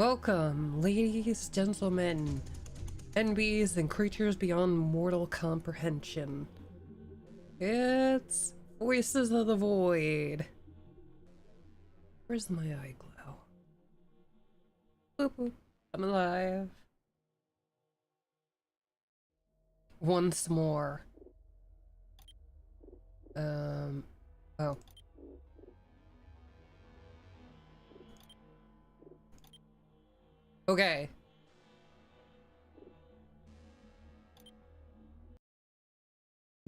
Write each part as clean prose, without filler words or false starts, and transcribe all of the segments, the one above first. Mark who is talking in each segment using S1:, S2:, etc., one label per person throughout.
S1: Welcome, ladies, gentlemen, NBs, and creatures beyond mortal comprehension. It's Voices of the Void. Where's my eye glow? Boop boop. I'm alive. Once more. Oh. Okay.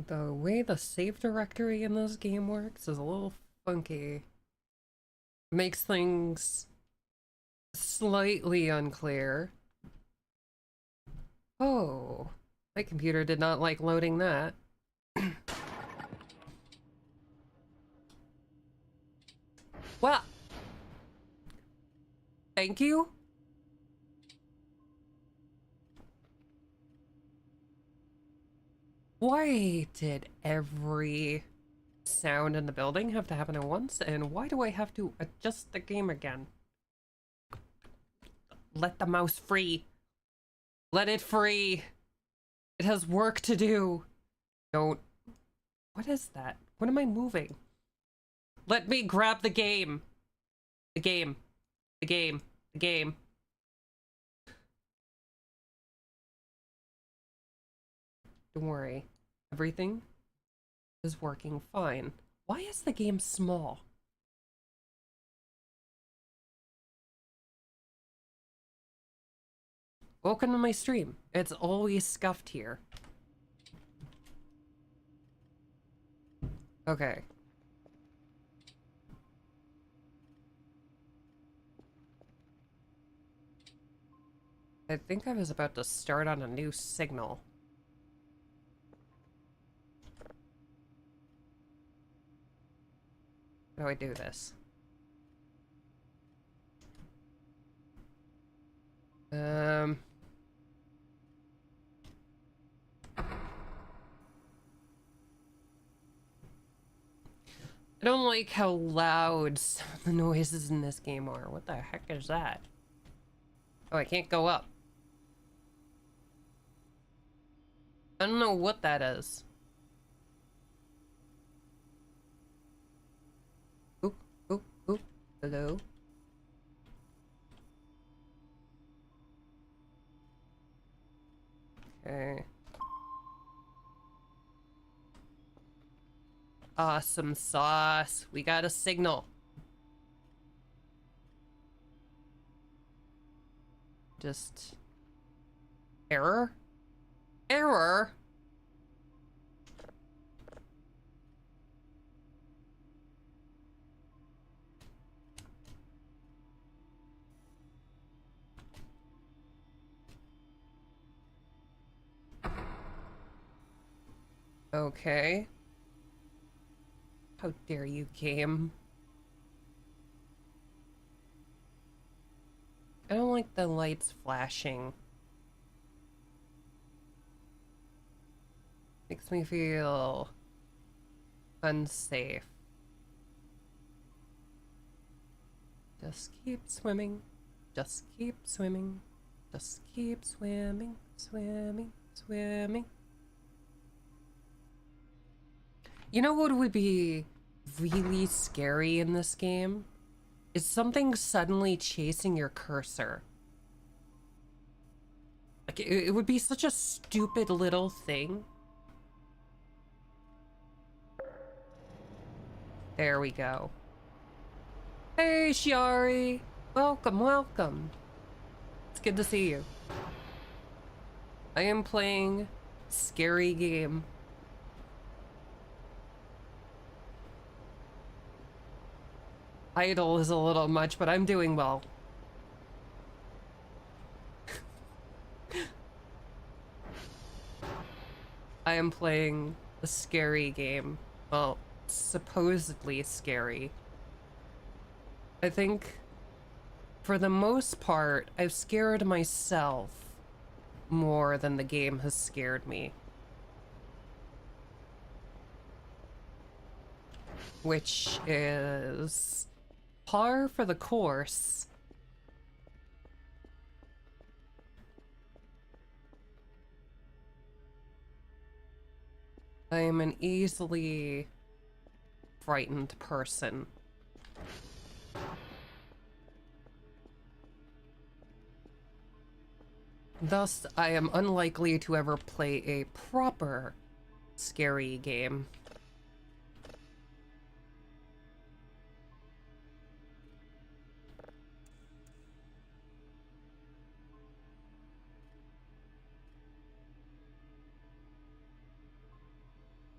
S1: The way the save directory in this game works is a little funky. Makes things slightly unclear. Oh, my computer did not like loading that. Well, thank you. Why did every sound in the building have to happen at once? And why do I have to adjust the game again? Let the mouse free. Let it free. It has work to do. Don't. What is that? What am I moving? Let me grab the game. The game. The game. The game. Don't worry. Everything is working fine. Why is the game small? Welcome to my stream. It's always scuffed here. Okay. I think I was about to start on a new signal. How do I do this? I don't like how loud some of the noises in this game are. What the heck is that? Oh, I can't go up. I don't know what that is. Oop, oop, oop. Hello? Okay. Awesome sauce. We got a signal. Just... Error? Error? Okay. How dare you, game? I don't like the lights flashing. Makes me feel unsafe. Just keep swimming. Just keep swimming. Just keep swimming, swimming, swimming. You know what would be really scary in this game? Is something suddenly chasing your cursor. Like, it would be such a stupid little thing. There we go. Hey, Shiari! Welcome, welcome. It's good to see you. I am playing Scary Game. Idle is a little much, but I'm doing well. I am playing a scary game. Well, supposedly scary. I think, for the most part, I've scared myself more than the game has scared me. Which is par for the course I am an easily frightened person. Thus, I am unlikely to ever play a proper scary game.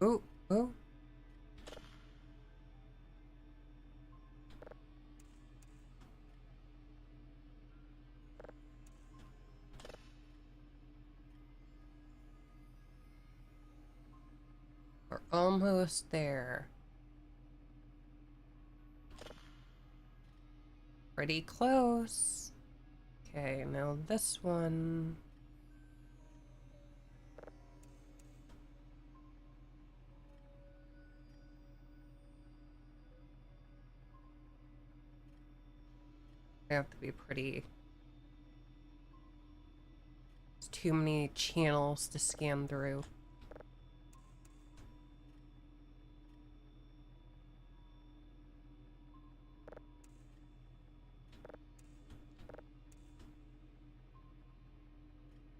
S1: Oh, oh. We're almost there. Pretty close. Okay, now this one. I have to be pretty. There's too many channels to scan through.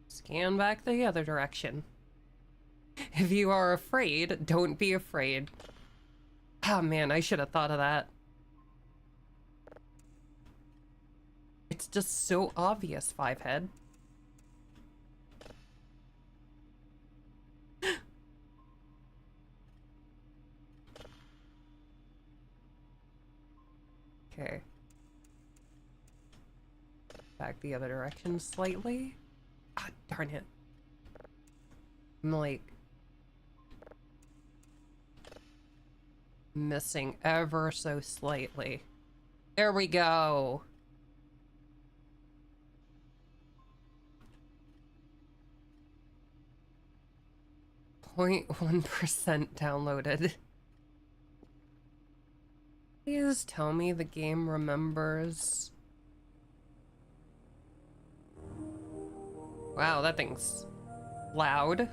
S1: Scan back the other direction. If you are afraid, don't be afraid. Oh man, I should have thought of that. It's just so obvious, Fivehead. Okay. Back the other direction slightly. Ah, darn it. I'm like missing ever so slightly. There we go. 0.1% downloaded. Please tell me the game remembers. Wow, that thing's loud.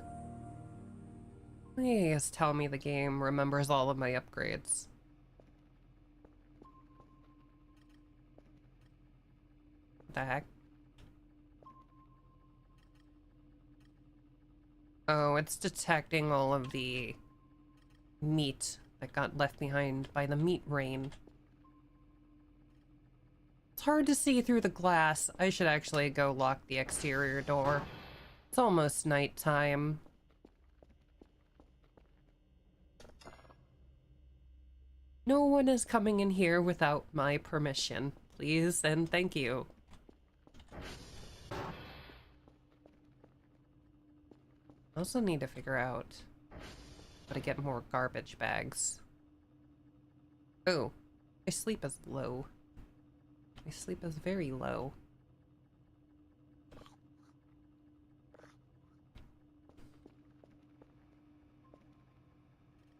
S1: Please tell me the game remembers all of my upgrades. What the heck? Oh, it's detecting all of the meat that got left behind by the meat rain. It's hard to see through the glass. I should actually go lock the exterior door. It's almost nighttime. No one is coming in here without my permission. Please and thank you. I also need to figure out how to get more garbage bags. Oh, my sleep is low. My sleep is very low.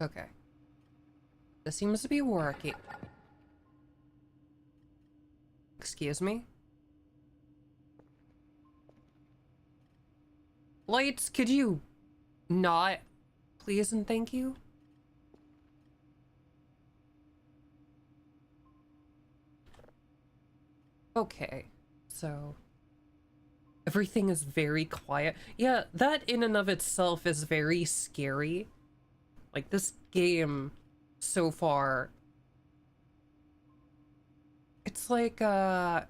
S1: Okay. This seems to be working. Excuse me? Lights, could you not, please and thank you? Okay, so everything is very quiet. Yeah, that in and of itself is very scary. Like, this game so far, it's like, what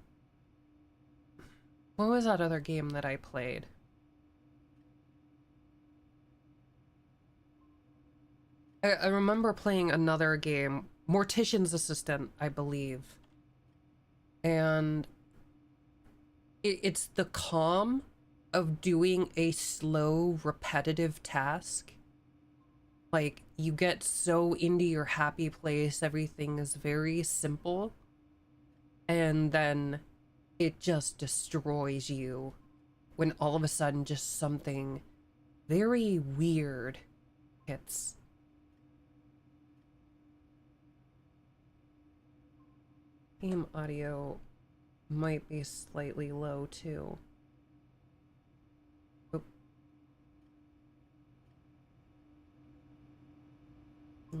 S1: was that other game that I played? I remember playing another game, Mortician's Assistant, I believe. And it's the calm of doing a slow, repetitive task. Like, you get so into your happy place, everything is very simple, and then it just destroys you when all of a sudden just something very weird hits. Game audio might be slightly low too. Oop.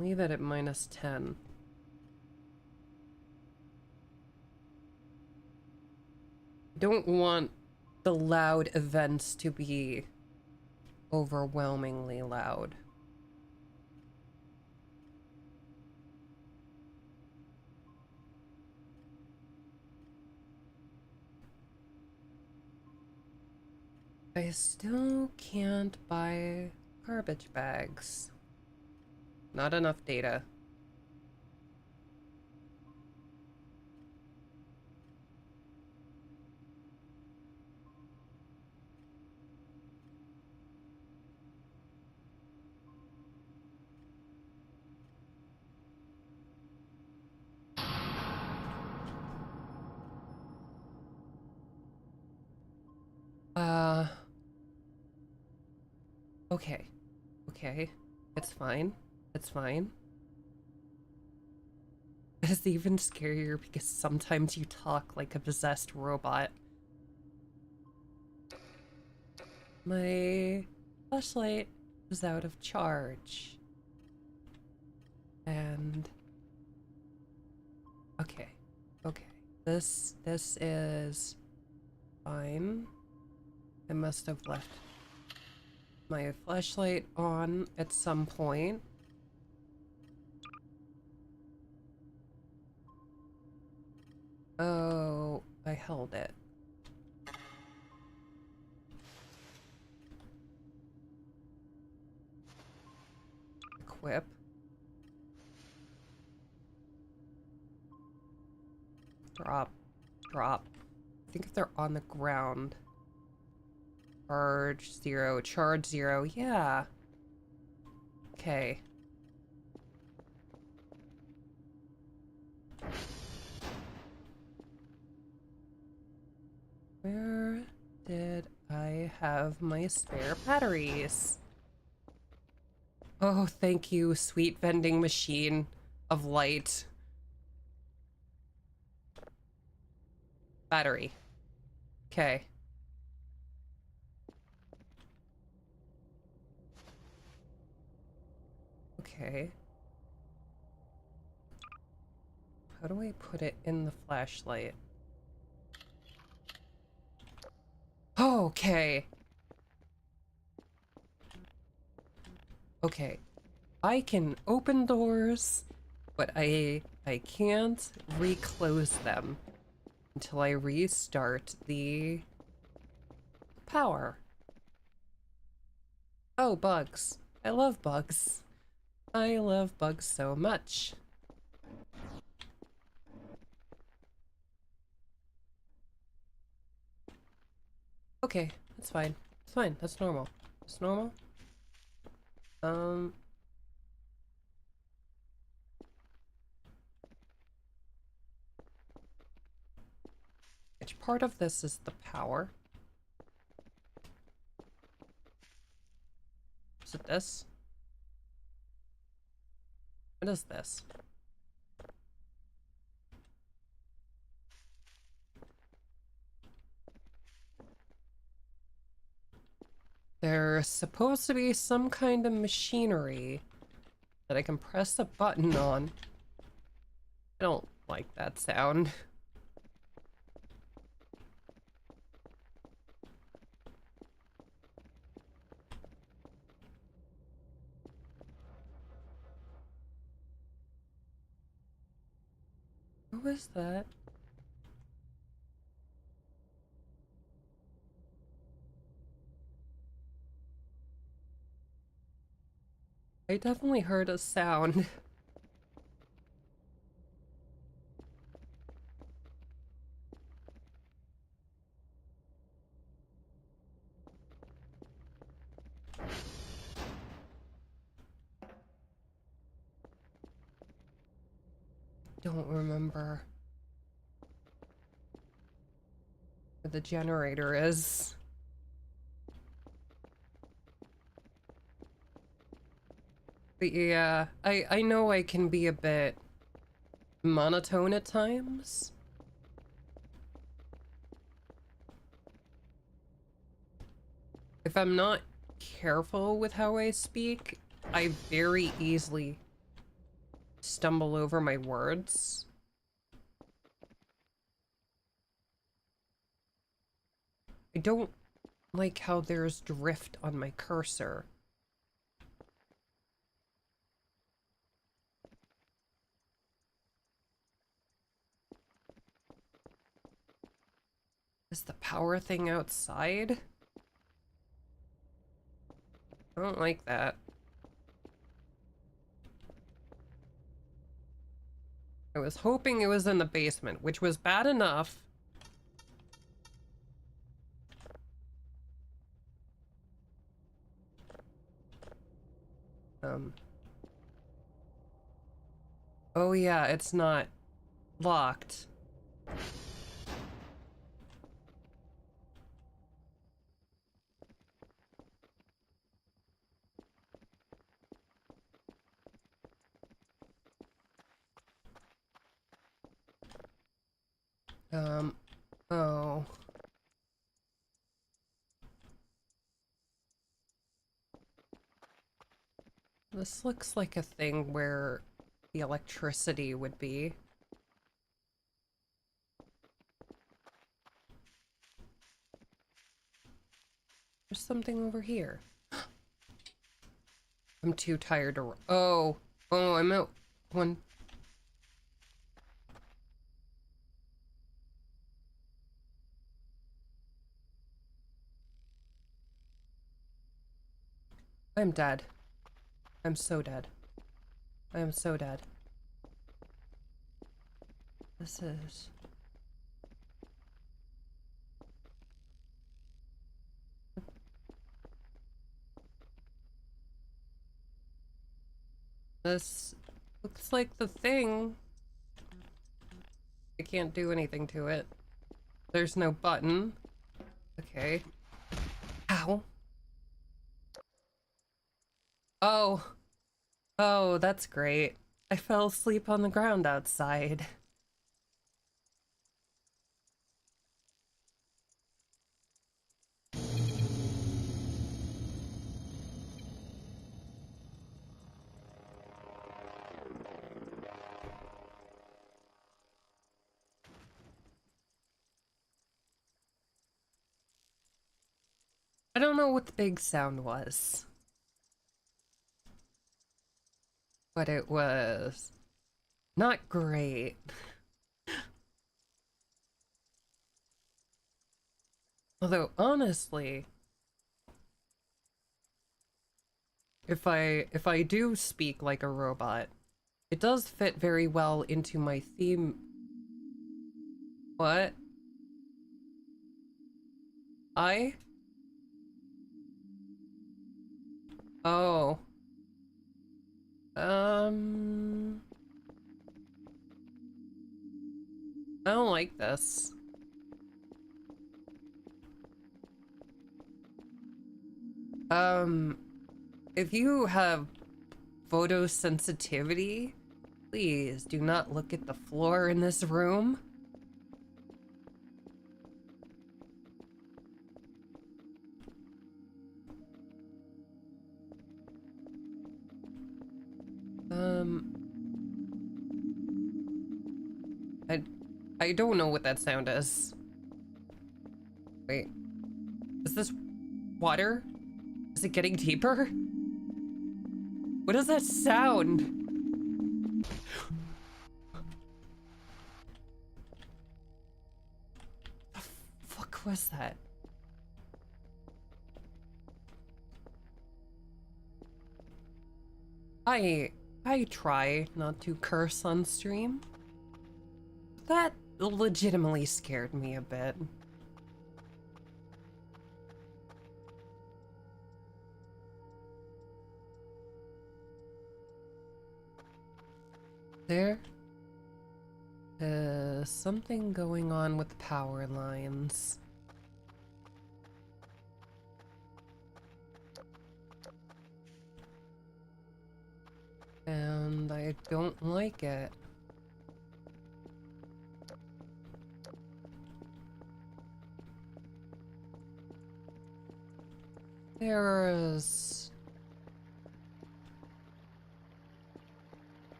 S1: Leave it at -10. Don't want the loud events to be overwhelmingly loud. I still can't buy garbage bags. Not enough data. Okay. Okay. It's fine. It's fine. It's even scarier because sometimes you talk like a possessed robot. My flashlight is out of charge. And okay. Okay. This is fine. I must have left my flashlight on at some point. Oh, I held it. Equip. Drop. Drop. I think if they're on the ground. Charge 0. Charge 0. Yeah. Okay. Where did I have my spare batteries? Oh, thank you, sweet vending machine of light. Battery. Okay. Okay. How do I put it in the flashlight? Oh, okay. Okay. I can open doors, but I can't reclose them until I restart the power. Oh, bugs. I love bugs. I love bugs so much. Okay, that's fine. It's fine. That's normal. It's normal. Which part of this is the power? Is it this? What is this? There's supposed to be some kind of machinery that I can press a button on. I don't like that sound. Who is that? I definitely heard a sound. Don't remember where the generator is. But yeah, I know I can be a bit monotone at times. If I'm not careful with how I speak, I very easily stumble over my words. I don't like how there's drift on my cursor. Is the power thing outside? I don't like that. I was hoping it was in the basement, which was bad enough. Oh yeah, it's not locked. Oh. This looks like a thing where the electricity would be. There's something over here. I'm too tired to... Oh. Oh, I'm out. One. I'm dead. I'm so dead. I am so dead. This is... This looks like the thing. I can't do anything to it. There's no button. Okay. Ow. Oh. Oh, that's great. I fell asleep on the ground outside. I don't know what the big sound was, but it was not great. Although honestly, if I do speak like a robot, it does fit very well into my theme. What? I? Oh. I don't like this. If you have photosensitivity, please do not look at the floor in this room. I don't know what that sound is. Wait. Is this water? Is it getting deeper? What does that sound? The fuck was that? I try not to curse on stream. That legitimately scared me a bit. There is something going on with the power lines. And I don't like it. There's...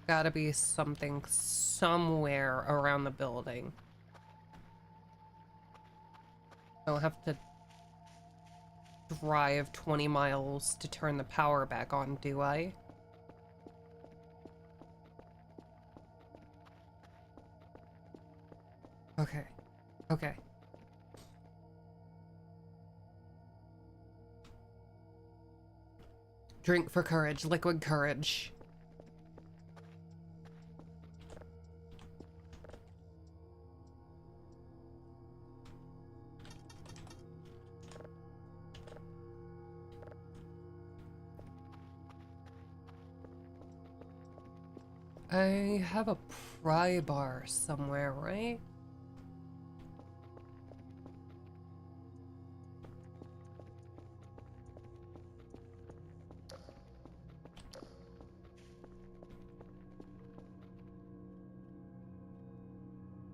S1: Gotta be something somewhere around the building. I don't have to drive 20 miles to turn the power back on, do I? Okay. Okay. Drink for courage, liquid courage. I have a pry bar somewhere, right?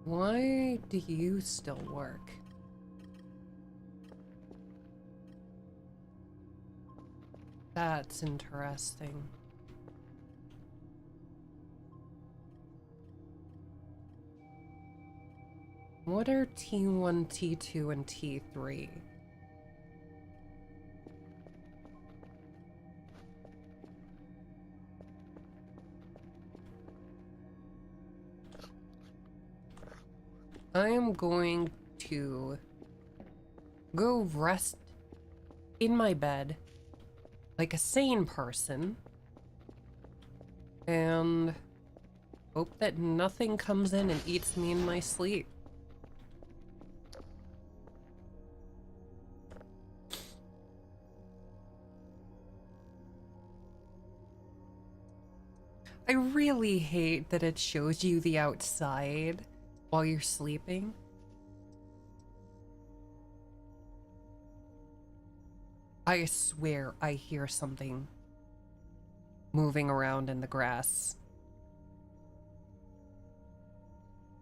S1: Why do you still work? That's interesting. What are T1, T2, and T3? I am going to go rest in my bed like a sane person and hope that nothing comes in and eats me in my sleep. I really hate that it shows you the outside while you're sleeping. I swear I hear something moving around in the grass.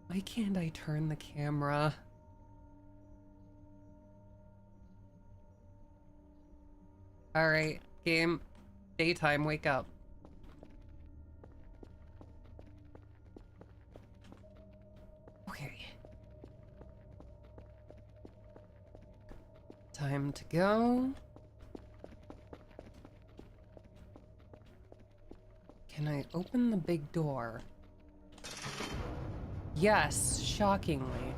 S1: Why can't I turn the camera? Alright, game. Daytime, wake up. Okay. Time to go. Can I open the big door? Yes, shockingly.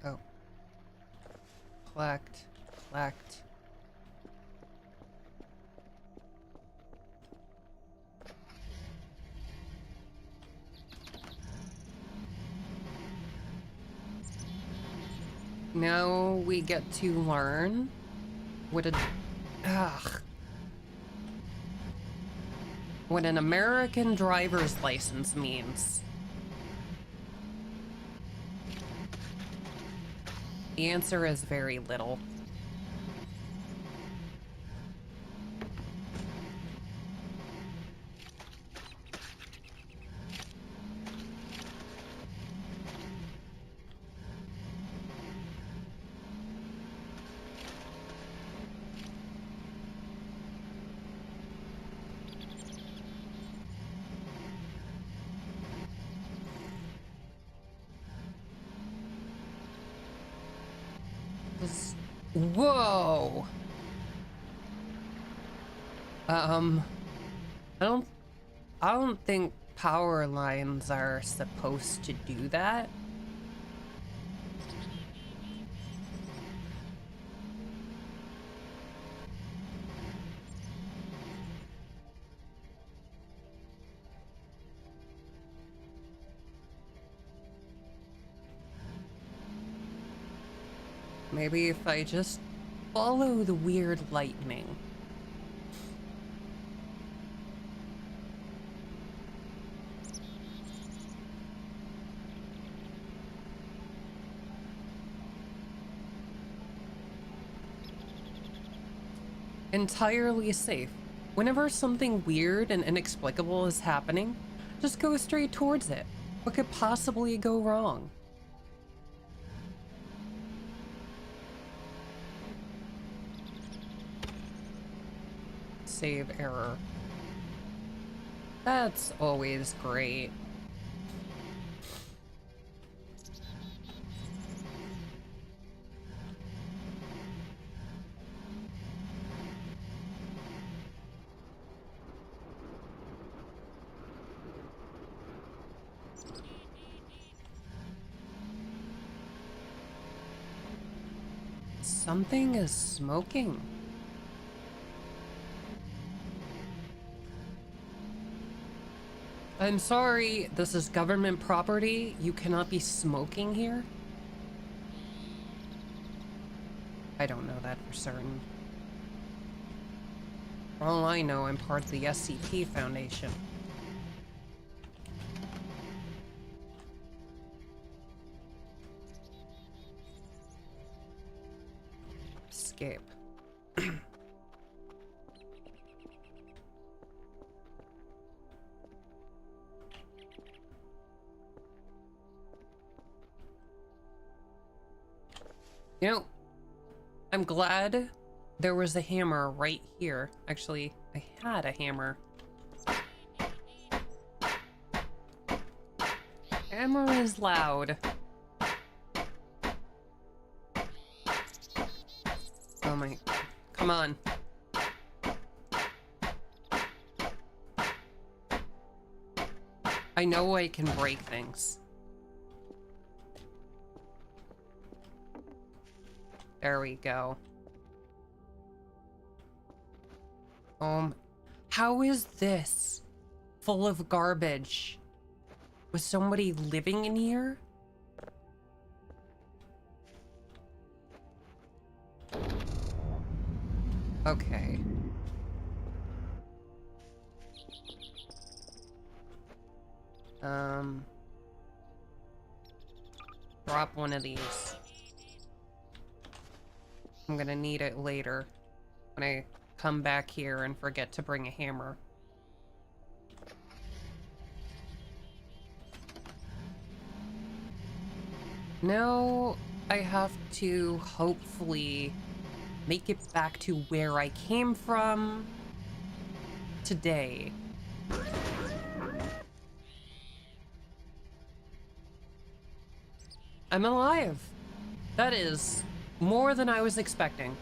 S1: Oh. Collect. Collect. Now we get to learn what what an American driver's license means. The answer is very little. Whoa! I don't think power lines are supposed to do that. Maybe if I just follow the weird lightning. Entirely safe. Whenever something weird and inexplicable is happening, just go straight towards it. What could possibly go wrong? Save error. That's always great. Something is smoking. I'm sorry, this is government property. You cannot be smoking here. I don't know that for certain. For all I know, I'm part of the SCP Foundation. Escape. You know, I'm glad there was a hammer right here. Actually, I had a hammer. Hammer is loud. Oh my, come on. I know I can break things. There we go. How is this full of garbage? Was somebody living in here? Okay. Drop one of these. I'm gonna need it later when I come back here and forget to bring a hammer. Now I have to hopefully make it back to where I came from today. I'm alive. That is more than I was expecting.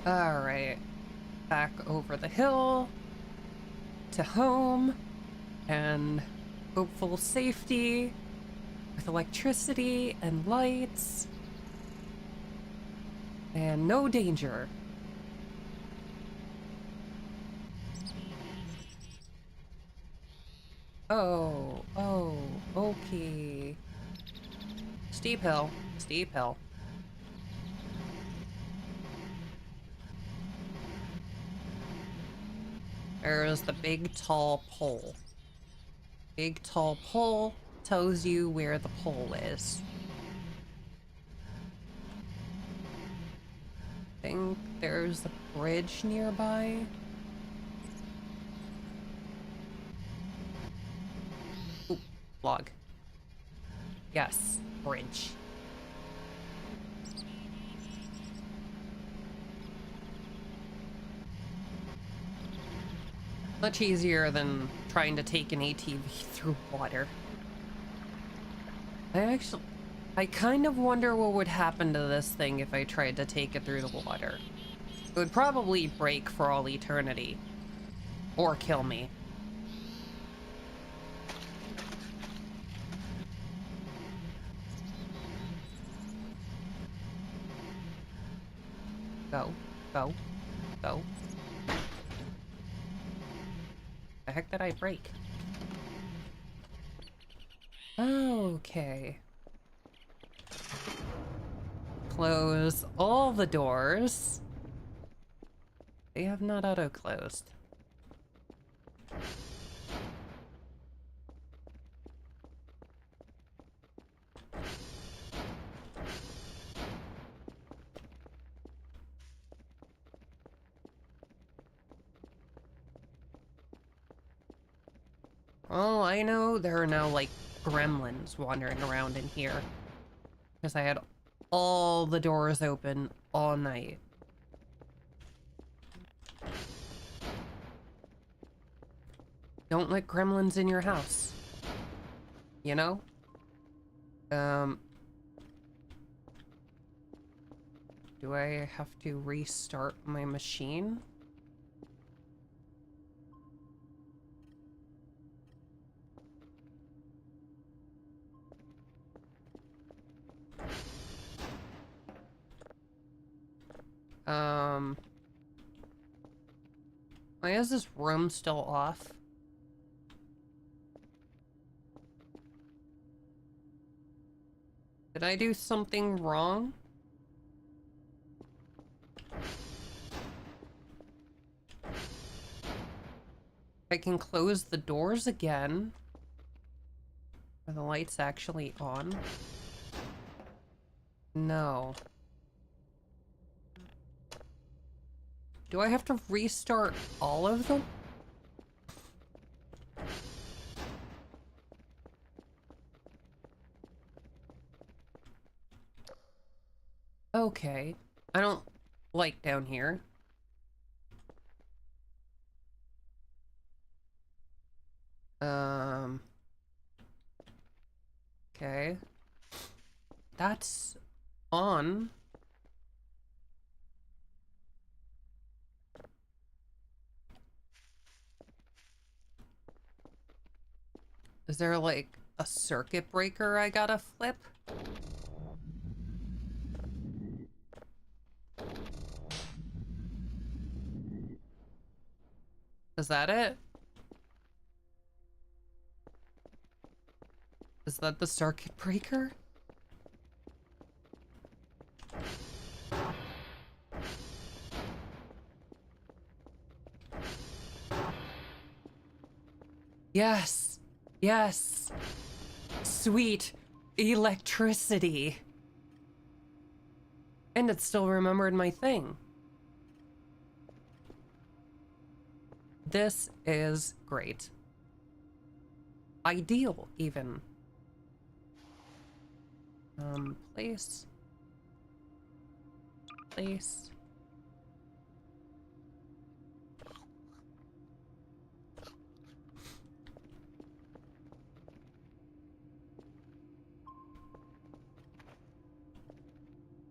S1: All right, back over the hill to home and hopeful safety with electricity and lights and no danger. Oh, okay. Steep hill, steep hill. There's the big tall pole. Big tall pole tells you where the pole is. I think there's a bridge nearby. Ooh, log. Yes, bridge. Much easier than trying to take an ATV through water. I kind of wonder what would happen to this thing if I tried to take it through the water. It would probably break for all eternity. Or kill me. Go, go, go. The heck did I break? Okay. Close all the doors. They have not auto-closed. Well, I know, there are now, like, gremlins wandering around in here. Because I had all the doors open all night. Don't let gremlins in your house. You know? Do I have to restart my machine? Why is this room still off? Did I do something wrong? I can close the doors again. Are the lights actually on? No. Do I have to restart all of them? Okay. I don't like down here. Okay. That's on. Is there like a circuit breaker I gotta flip? Is that it? Is that the circuit breaker? Yes. Yes. Sweet electricity. And it still remembered my thing. This is great. Ideal, even. Place. Place.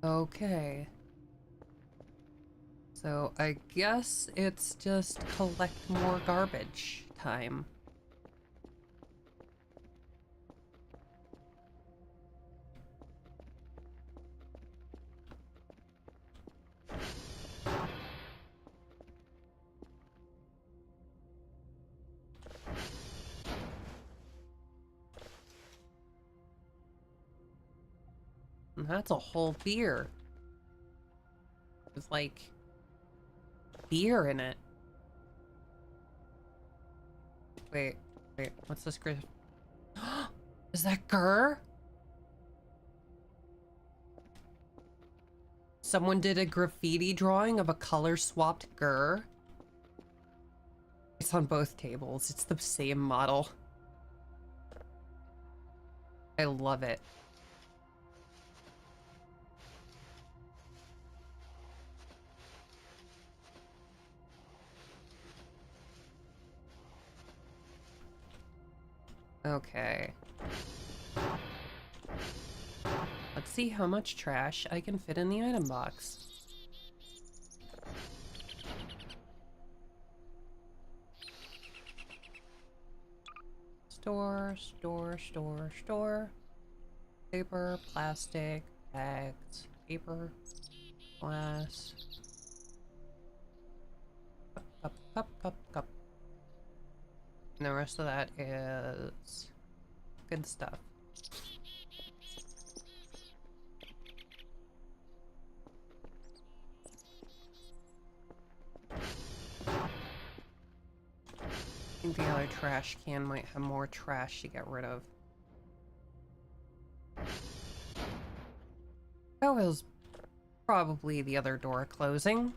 S1: Okay. So I guess it's just collect more garbage time. And that's a whole beer. With like beer in it. Wait, what's this? Is that Gur? Someone did a graffiti drawing of a color-swapped Gur. It's on both tables. It's the same model. I love it. Okay. Let's see how much trash I can fit in the item box. Store. Paper, plastic, bags, paper, glass. Cup. And the rest of that is good stuff. I think the other trash can might have more trash to get rid of. That was probably the other door closing.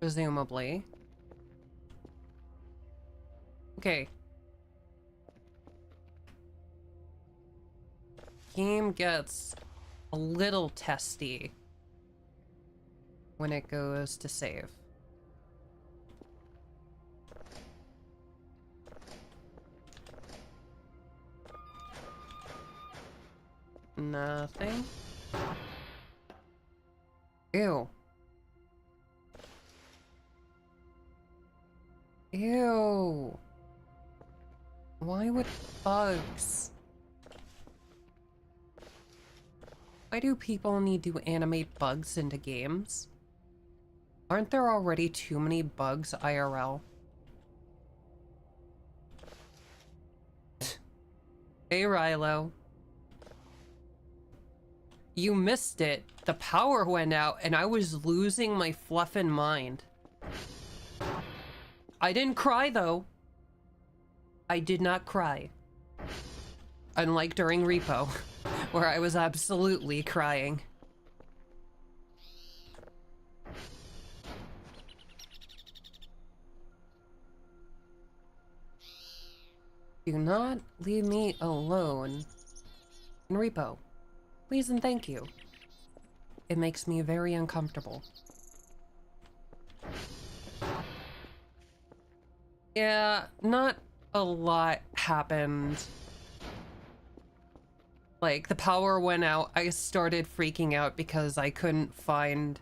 S1: Presumably. Okay. Game gets a little testy when it goes to save. Nothing. Ew. Ew. Why would bugs? Why do people need to animate bugs into games? Aren't there already too many bugs IRL? Hey, Rilo. You missed it. The power went out and I was losing my fluffin' mind. I didn't cry though. I did not cry. Unlike during Repo, where I was absolutely crying. Do not leave me alone in Repo. Please and thank you. It makes me very uncomfortable. Yeah, not a lot happened. Like, the power went out. I started freaking out because I couldn't find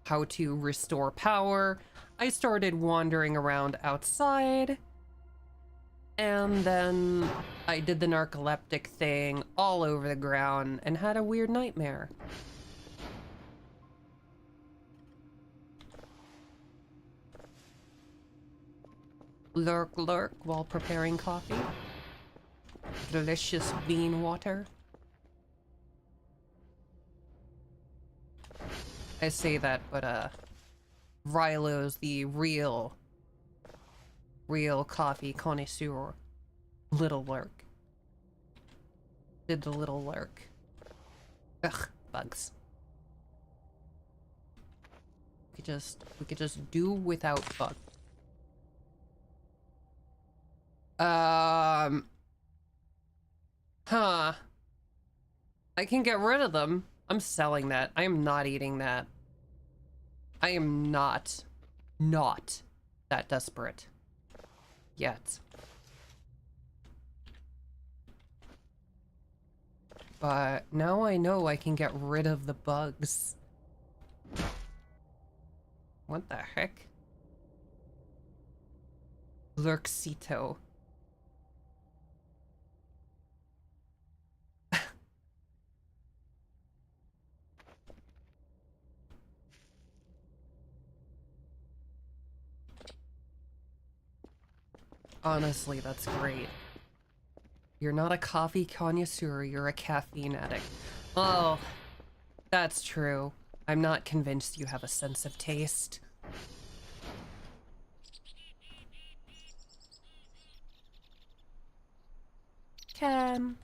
S1: how to restore power. I started wandering around outside. And then I did the narcoleptic thing all over the ground and had a weird nightmare. Lurk lurk while preparing coffee. Delicious bean water. I say that, but Rilo's the real coffee connoisseur. Little lurk. Did the little lurk. Ugh, bugs. We could just do without bugs. Huh. I can get rid of them. I'm selling that. I am not eating that. I am not that desperate. Yet. But now I know I can get rid of the bugs. What the heck? Lurksito. Honestly, that's great. You're not a coffee connoisseur, you're a caffeine addict. Oh, that's true. I'm not convinced you have a sense of taste. Cam.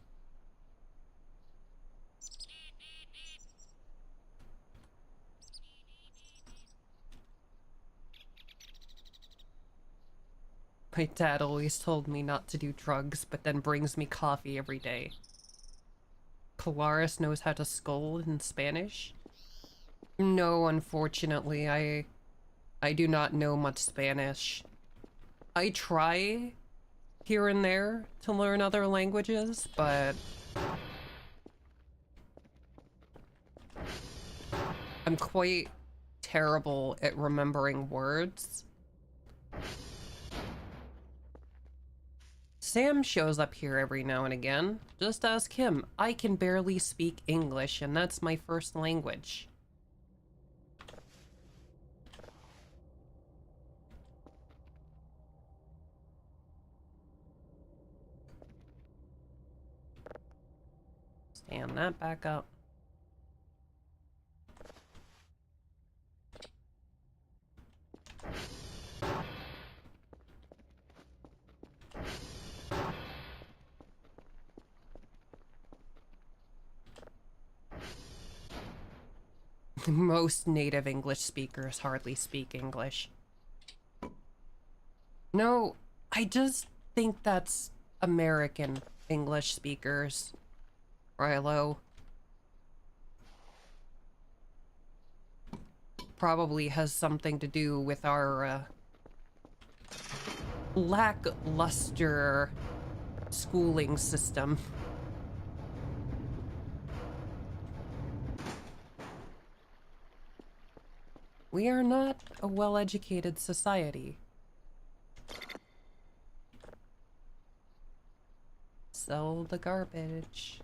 S1: My dad always told me not to do drugs, but then brings me coffee every day. Polaris knows how to scold in Spanish? No, unfortunately, I do not know much Spanish. I try here and there to learn other languages, but I'm quite terrible at remembering words. Sam shows up here every now and again. Just ask him. I can barely speak English, and that's my first language. Stand that back up. Most native English speakers hardly speak English. No, think that's American English speakers, Rilo. Probably has something to do with our lackluster schooling system. We are not a well-educated society. Sell the garbage.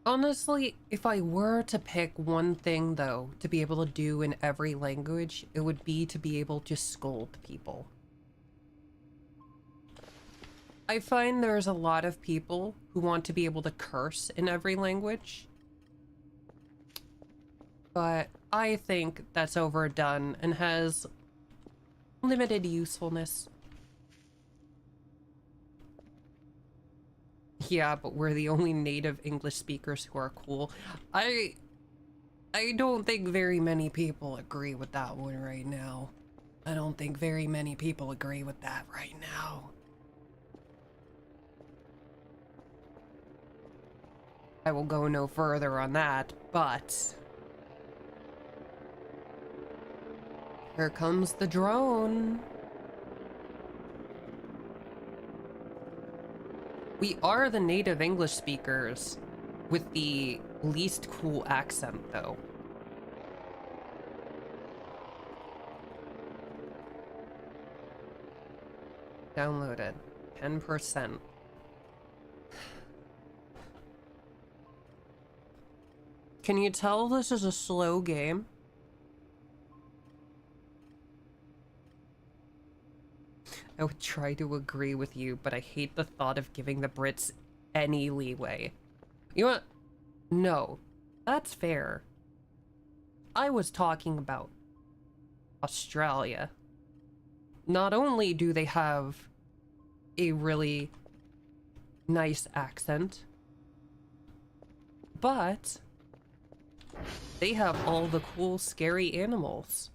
S1: Honestly, if I were to pick one thing, though, to be able to do in every language, it would be to be able to scold people. I find there's a lot of people who want to be able to curse in every language, but I think that's overdone and has limited usefulness. Yeah, but we're the only native English speakers who are cool. I don't think very many people agree with that one right now. I don't think very many people agree with that right now. I will go no further on that, but... Here comes the drone. We are the native English speakers with the least cool accent, though. Downloaded. 10%. Can you tell this is a slow game? I would try to agree with you, but I hate the thought of giving the Brits any leeway. You know what? No, that's fair. I was talking about Australia. Not only do they have a really nice accent, but they have all the cool, scary animals.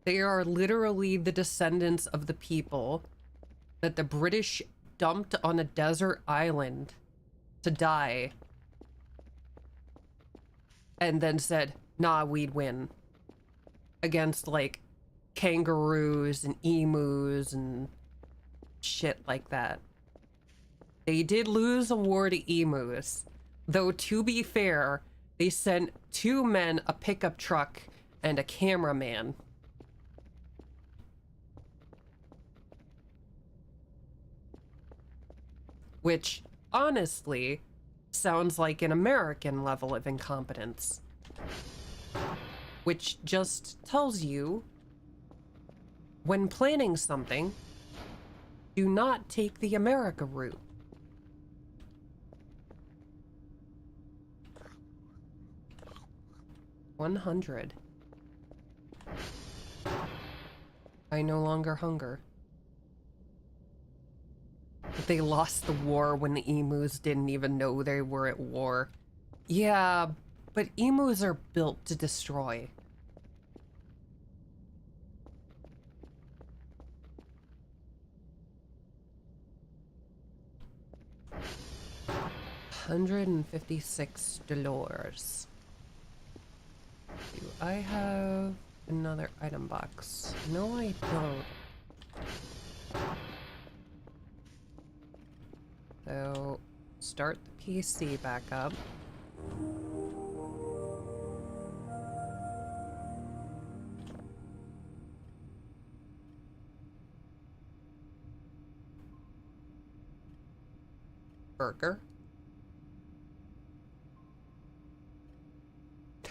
S1: They are literally the descendants of the people that the British dumped on a desert island to die and then said, nah, we'd win against like kangaroos and emus and shit like that. They did lose a war to emus, though to be fair, they sent 2 men, a pickup truck, and a cameraman. Which, honestly, sounds like an American level of incompetence. Which just tells you, when planning something, do not take the America route. $100. I no longer hunger. But they lost the war when the emus didn't even know they were at war. Yeah, but emus are built to destroy. $156. Do I have another item box? No, I don't. So, start the PC back up. Burger.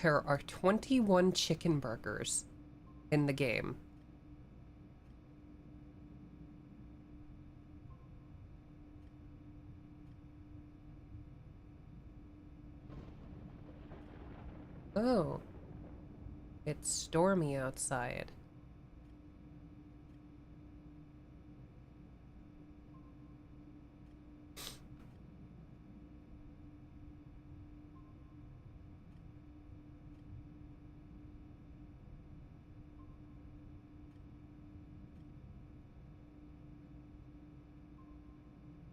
S1: There are 21 chicken burgers in the game. Oh, it's stormy outside.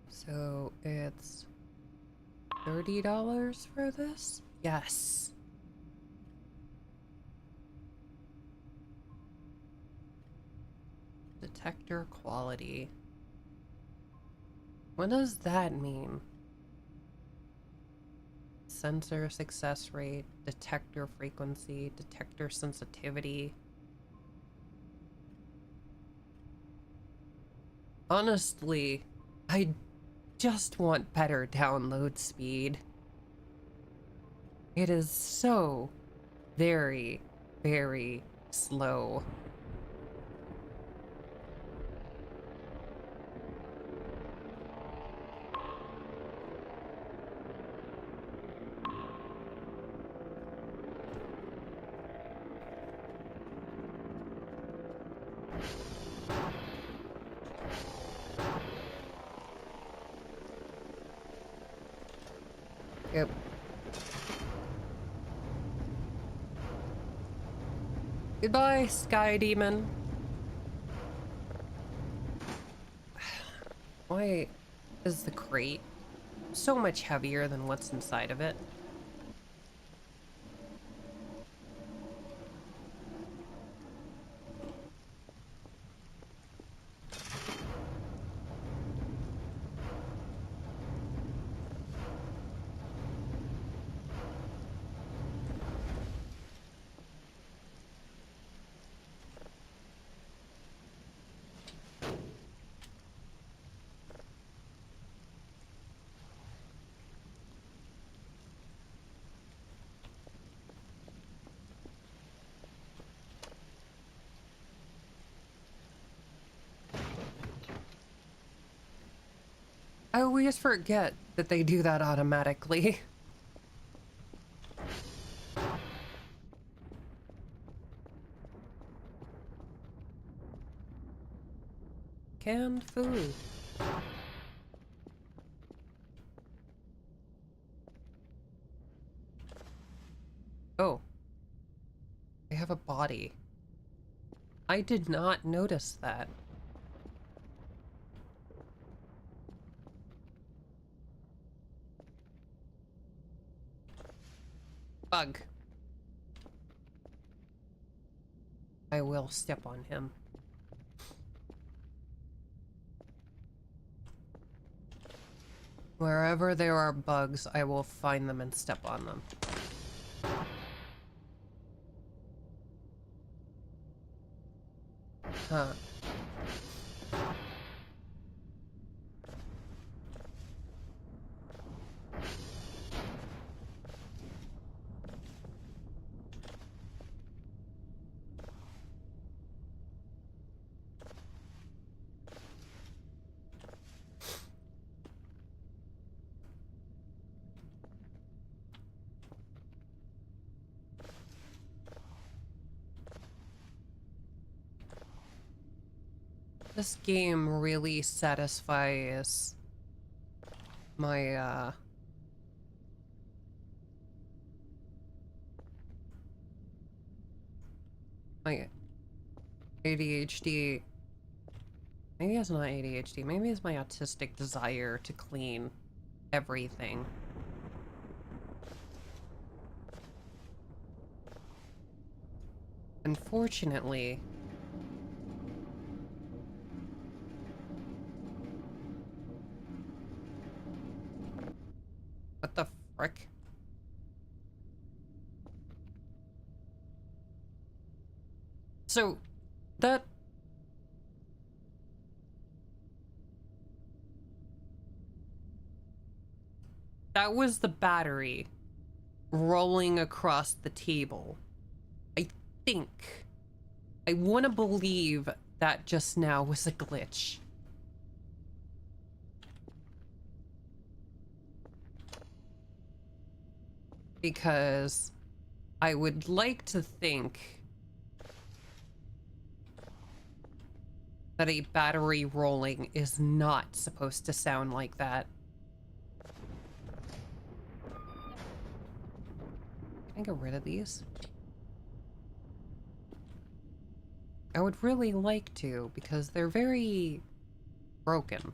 S1: So it's $30 for this? Yes. Detector quality. What does that mean? Sensor success rate, detector frequency, detector sensitivity. Honestly, I just want better download speed. It is so very, very slow. Yep. Goodbye, Sky Demon. Why is the crate so much heavier than what's inside of it? I always forget that they do that automatically. Canned food. Oh, they have a body. I did not notice that. Bug. I will step on him. Wherever there are bugs, I will find them and step on them. Huh. This game really satisfies my my ADHD. Maybe it's not ADHD, maybe it's my autistic desire to clean everything. Unfortunately, what the frick? So, that... that was the battery rolling across the table. I think. I want to believe that just now was a glitch. Because I would like to think that a battery rolling is not supposed to sound like that. Can I get rid of these? I would really like to, because they're very broken.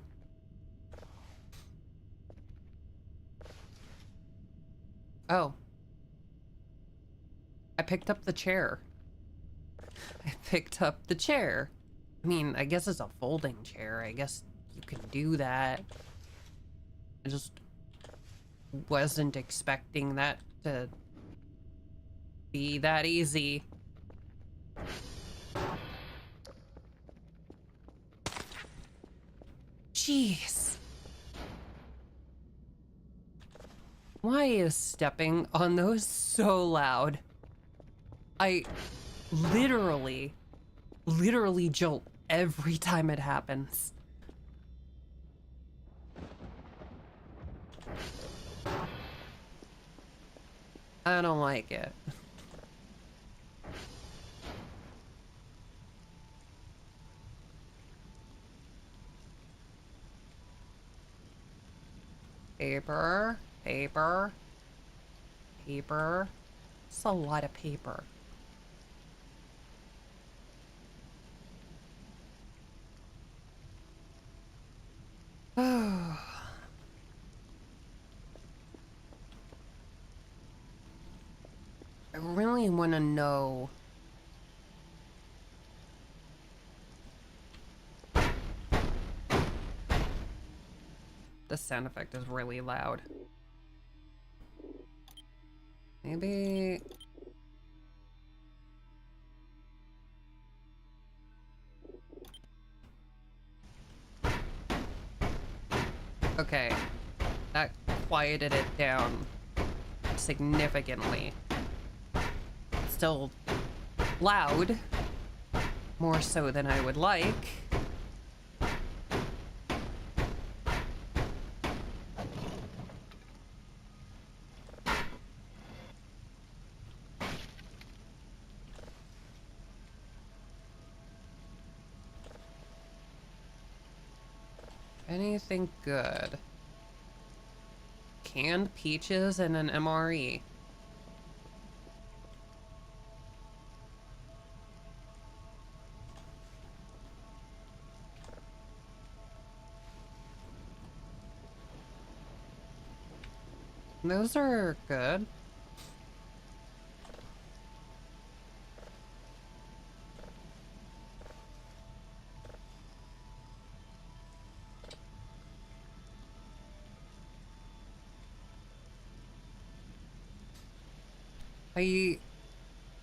S1: Oh. I picked up the chair. I picked up the chair. I mean, I guess it's a folding chair. I guess you can do that. I just wasn't expecting that to be that easy. Jeez. Why is stepping on those so loud? I literally jolt every time it happens. I don't like it. Paper, paper, paper. It's a lot of paper. I really want to know. The sound effect is really loud. Maybe... Okay. That quieted it down significantly. Still loud. More so than I would like. Anything good? Canned peaches and an MRE. Those are good.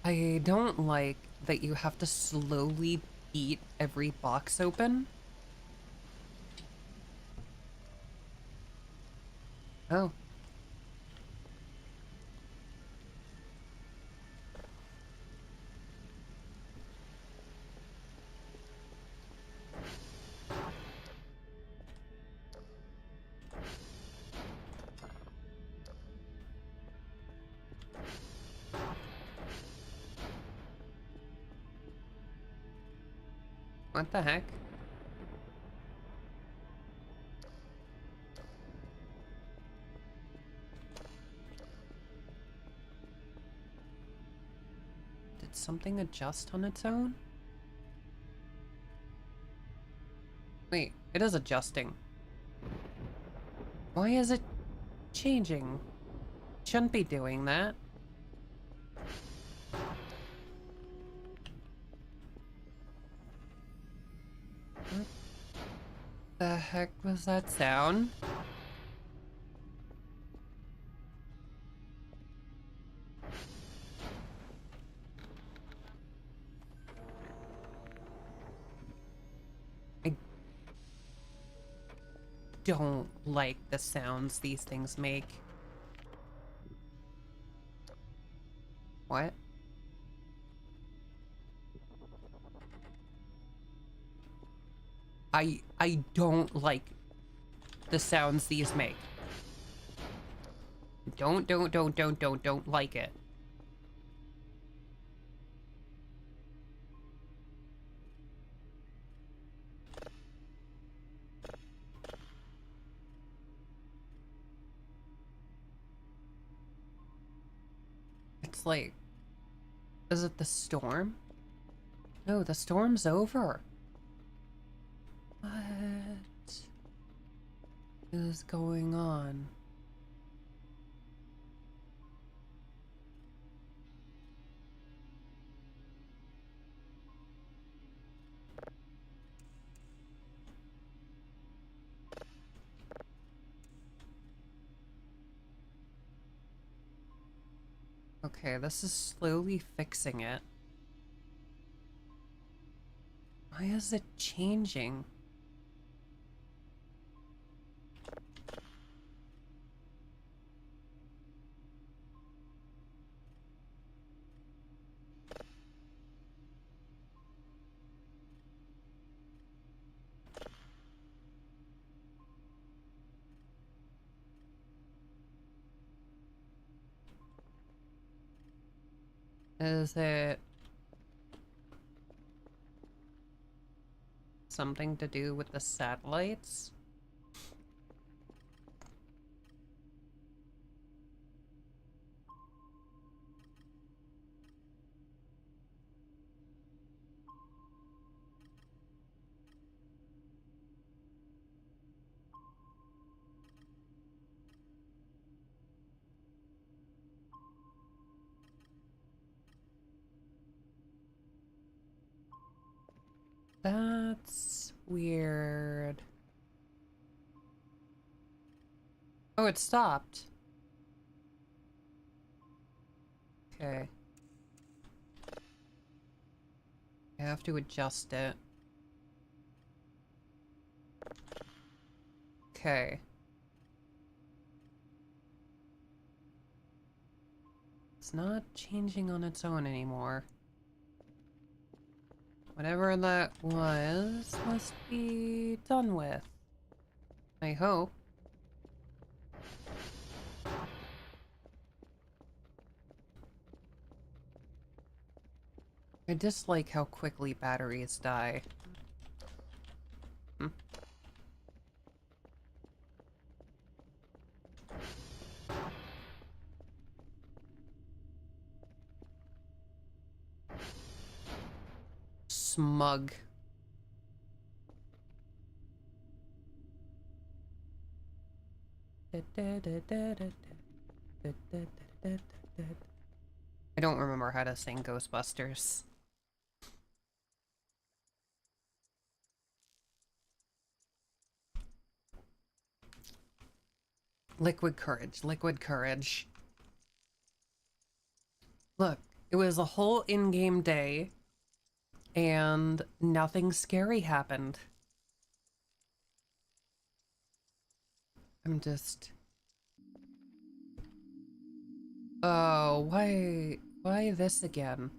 S1: I don't like that you have to slowly beat every box open. Oh. What the heck? Did something adjust on its own? Wait, it is adjusting. Why is it changing? Shouldn't be doing that. What the heck was that sound? I don't like the sounds these things make. What? I don't like the sounds these make. Don't like it. like... Is it the storm? No, the storm's over. What is going on? Okay, this is slowly fixing it. Why is it changing? Is it something to do with the satellites? That's weird. Oh, it stopped. Okay. I have to adjust it. Okay. It's not changing on its own anymore. Whatever that was must be done with. I hope. I dislike how quickly batteries die. Hmm. Smug. I don't remember how to sing Ghostbusters. Liquid courage, liquid courage. Look, it was a whole in-game day, and nothing scary happened. I'm just... Oh, why this again?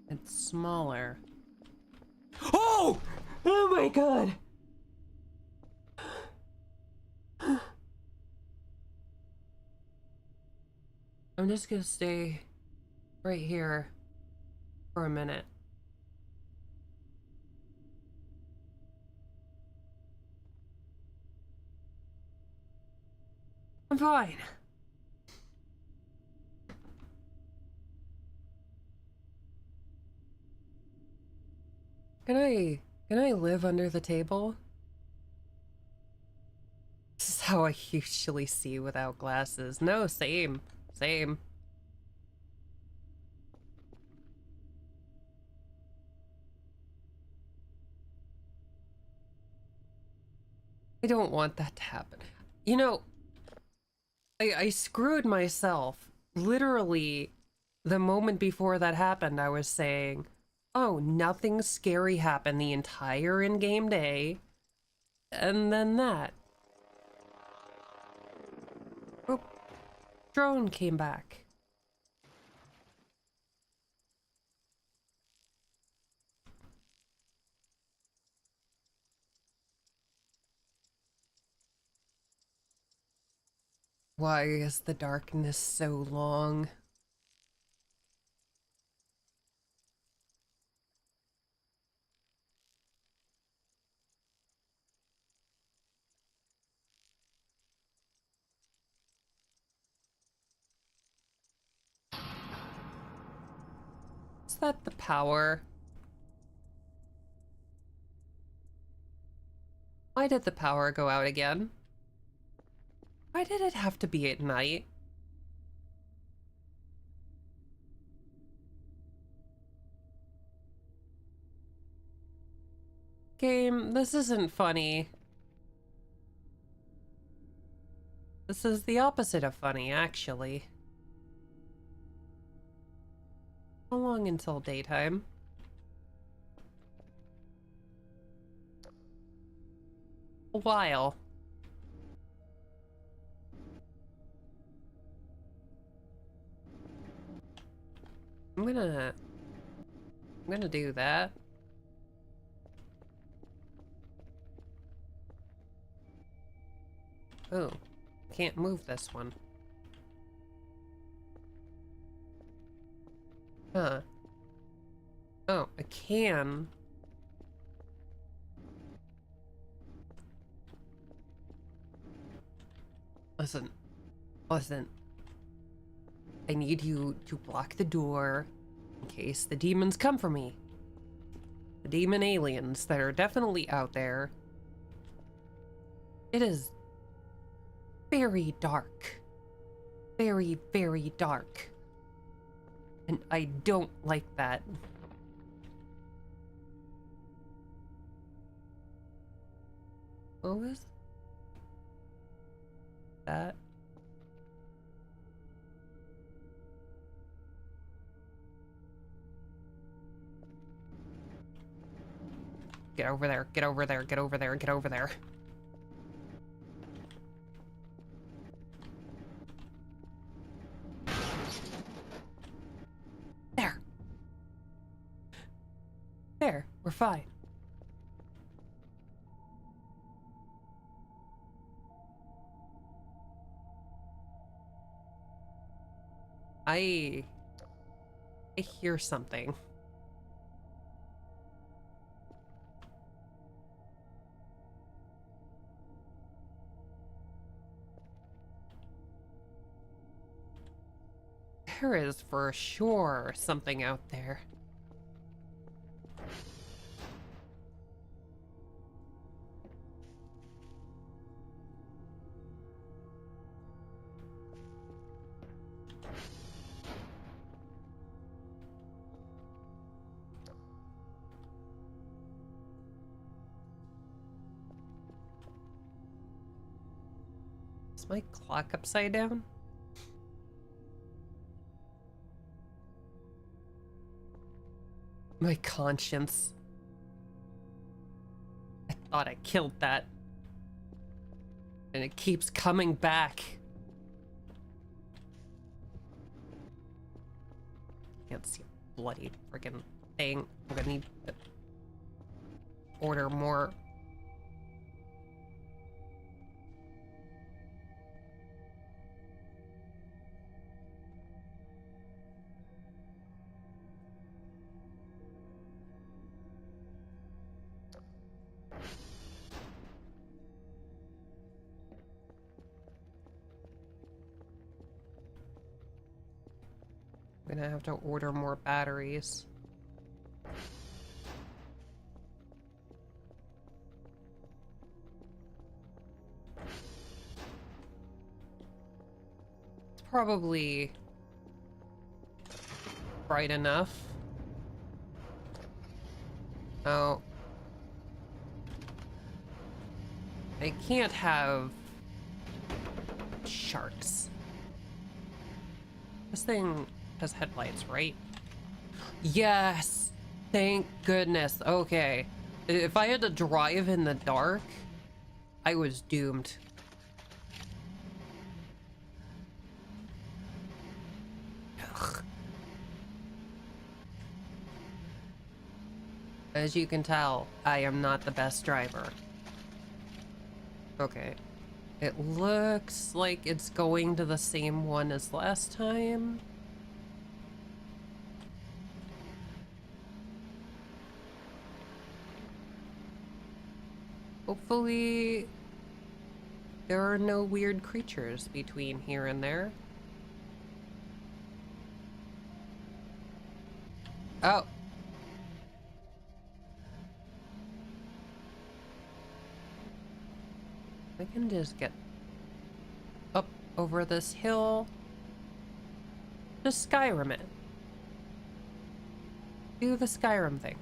S1: It's smaller. Oh! Oh my god! I'm just gonna stay right here for a minute. I'm fine. Can I live under the table? This is how I usually see without glasses. No, same. Same. I don't want that to happen. You know, I screwed myself. Literally, the moment before that happened, I was saying, oh, nothing scary happened the entire in-game day. And then that. Oh, drone came back. Why is the darkness so long? Is that the power? Why did the power go out again? Why did it have to be at night? Game, this isn't funny. This is the opposite of funny, actually. How long until daytime? A while. I'm gonna do that. Oh, can't move this one. Huh. Oh, I can. Listen. Listen. I need you to block the door in case the demons come for me. The demon aliens that are definitely out there. It is very dark. Very, very dark. And I don't like that. What was that? Get over there, get over there, get over there, get over there. There. There, we're fine. I hear something. There is for sure something out there. Is my clock upside down? My conscience. I thought I killed that. And it keeps coming back. Can't see a bloody freaking thing. I'm gonna need to order more. I'm gonna have to order more batteries. It's probably bright enough. Oh. I can't have sharks. This thing has headlights, right? Yes! Thank goodness. Okay. If I had to drive in the dark, I was doomed. Ugh. As you can tell, I am not the best driver. Okay. It looks like it's going to the same one as last time. Hopefully, there are no weird creatures between here and there. Oh. We can just get up over this hill. Just Skyrim it. Do the Skyrim thing.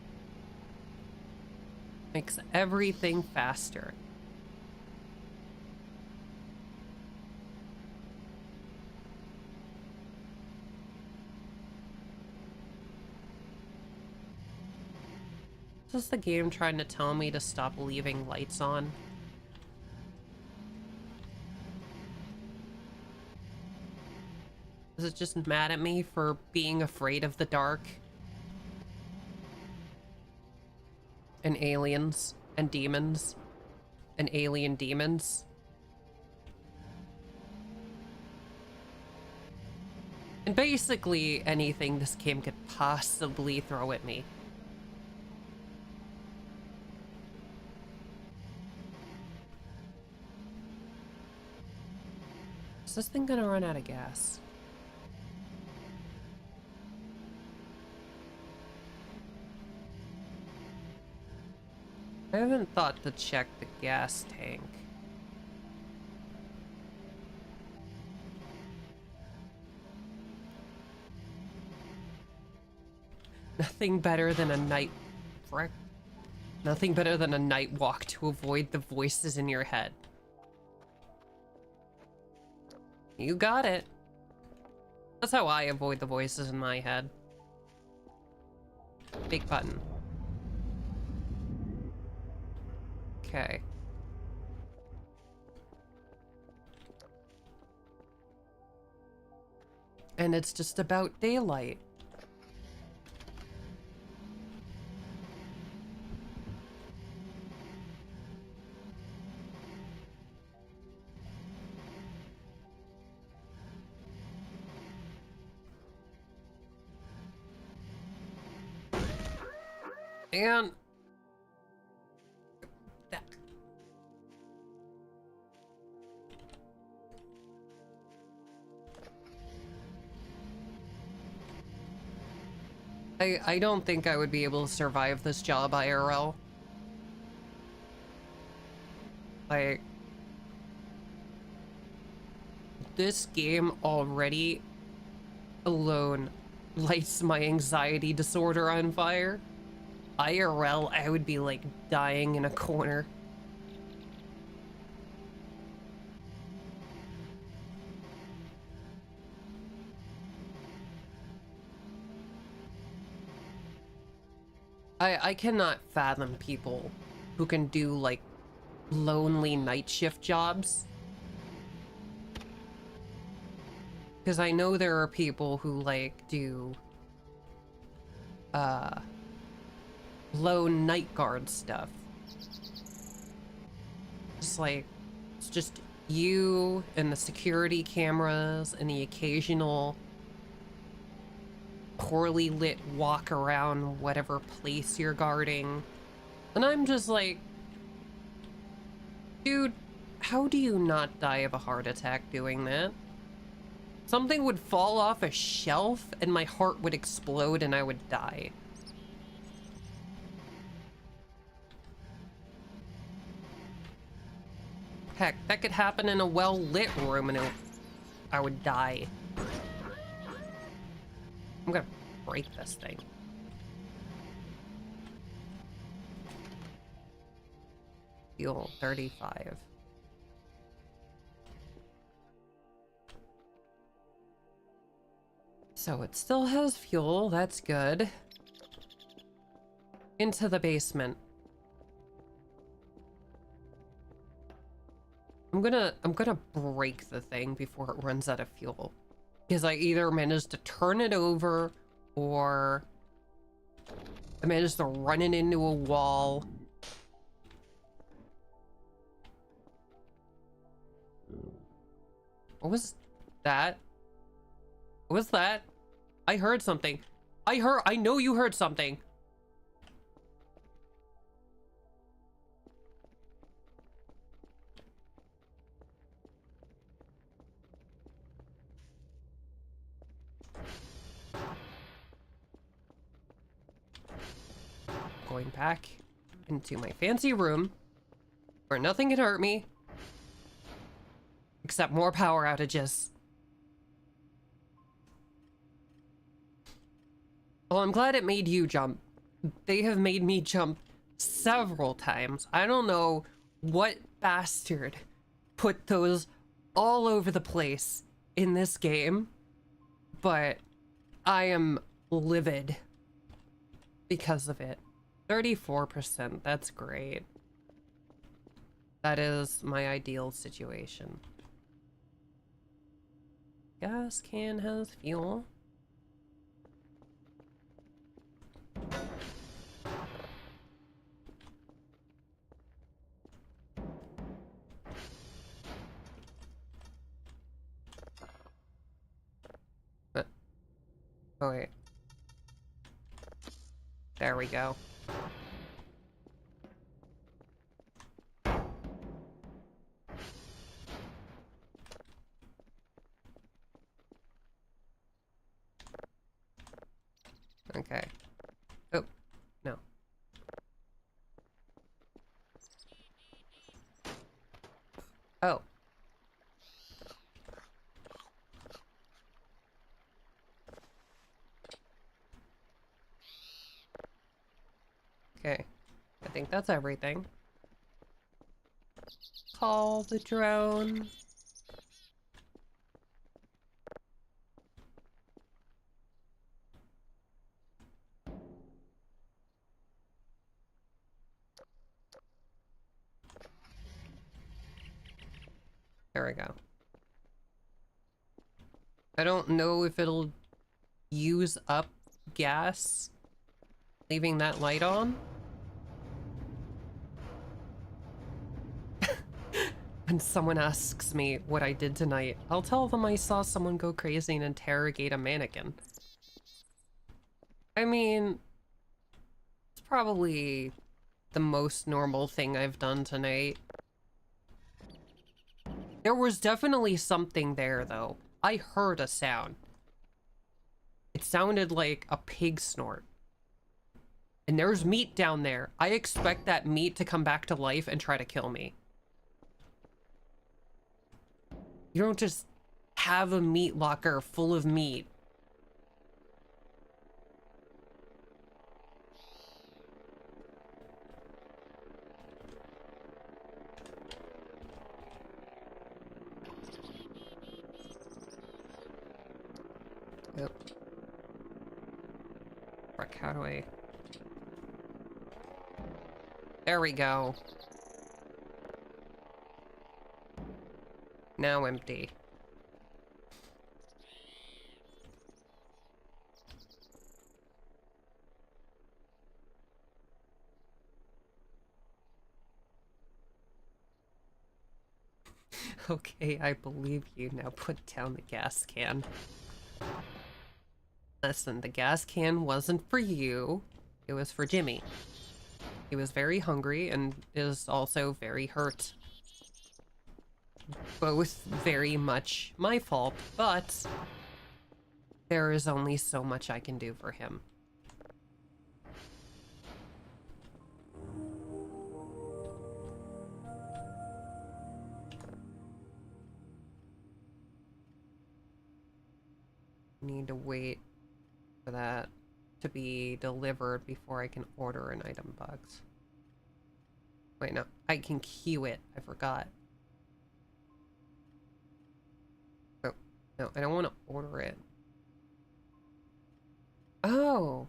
S1: Makes everything faster. Is this the game trying to tell me to stop leaving lights on? Is it just mad at me for being afraid of the dark? And aliens and demons and alien demons? And basically anything this game could possibly throw at me. Is this thing gonna run out of gas? I haven't thought to check the gas tank. Nothing better than a night... Frick. Nothing better than a night walk to avoid the voices in your head. You got it. That's how I avoid the voices in my head. Big button. Okay. And it's just about daylight. And that. I don't think I would be able to survive this job IRL. Like, this game already alone lights my anxiety disorder on fire. IRL, I would be like dying in a corner. I cannot fathom people who can do like lonely night shift jobs. Because I know there are people who like do lone night guard stuff. It's like, it's just you and the security cameras and the occasional poorly lit walk around whatever place you're guarding. And I'm just like, dude, how do you not die of a heart attack doing that? Something would fall off a shelf and my heart would explode and I would die. Heck, that could happen in a well-lit room and I would die. I'm gonna break this thing. Fuel 35. So it still has fuel, that's good. Into the basement. I'm gonna break the thing before it runs out of fuel. Because I either managed to turn it over or I managed to run it into a wall. What was that? What was that? I heard something. I know you heard something. going back into my fancy room where nothing can hurt me except more power outages. Well, I'm glad it made you jump. They have made me jump several times. I don't know what bastard put those all over the place in this game, but I am livid because of it. 34%, that's great. That is my ideal situation. Gas can has fuel. Oh wait. There we go. Okay. Oh, no. Oh. Okay. I think that's everything. Call the drone. There we go. I don't know if it'll use up gas leaving that light on. When someone asks me what I did tonight, I'll tell them I saw someone go crazy and interrogate a mannequin. I mean, it's probably the most normal thing I've done tonight. There was definitely something there, though. I heard a sound. It sounded like a pig snort. And there's meat down there. I expect that meat to come back to life and try to kill me. You don't just have a meat locker full of meat. Yep. Frick, how do I... There we go. Now empty. Okay, I believe you. Now put down the gas can. Listen, the gas can wasn't for you. It was for Jimmy. He was very hungry and is also very hurt. Both very much my fault, but there is only so much I can do for him. Need to wait for that to be delivered before I can order an item box. Wait, no, I can queue it. I forgot. Oh, no, I don't want to order it. Oh,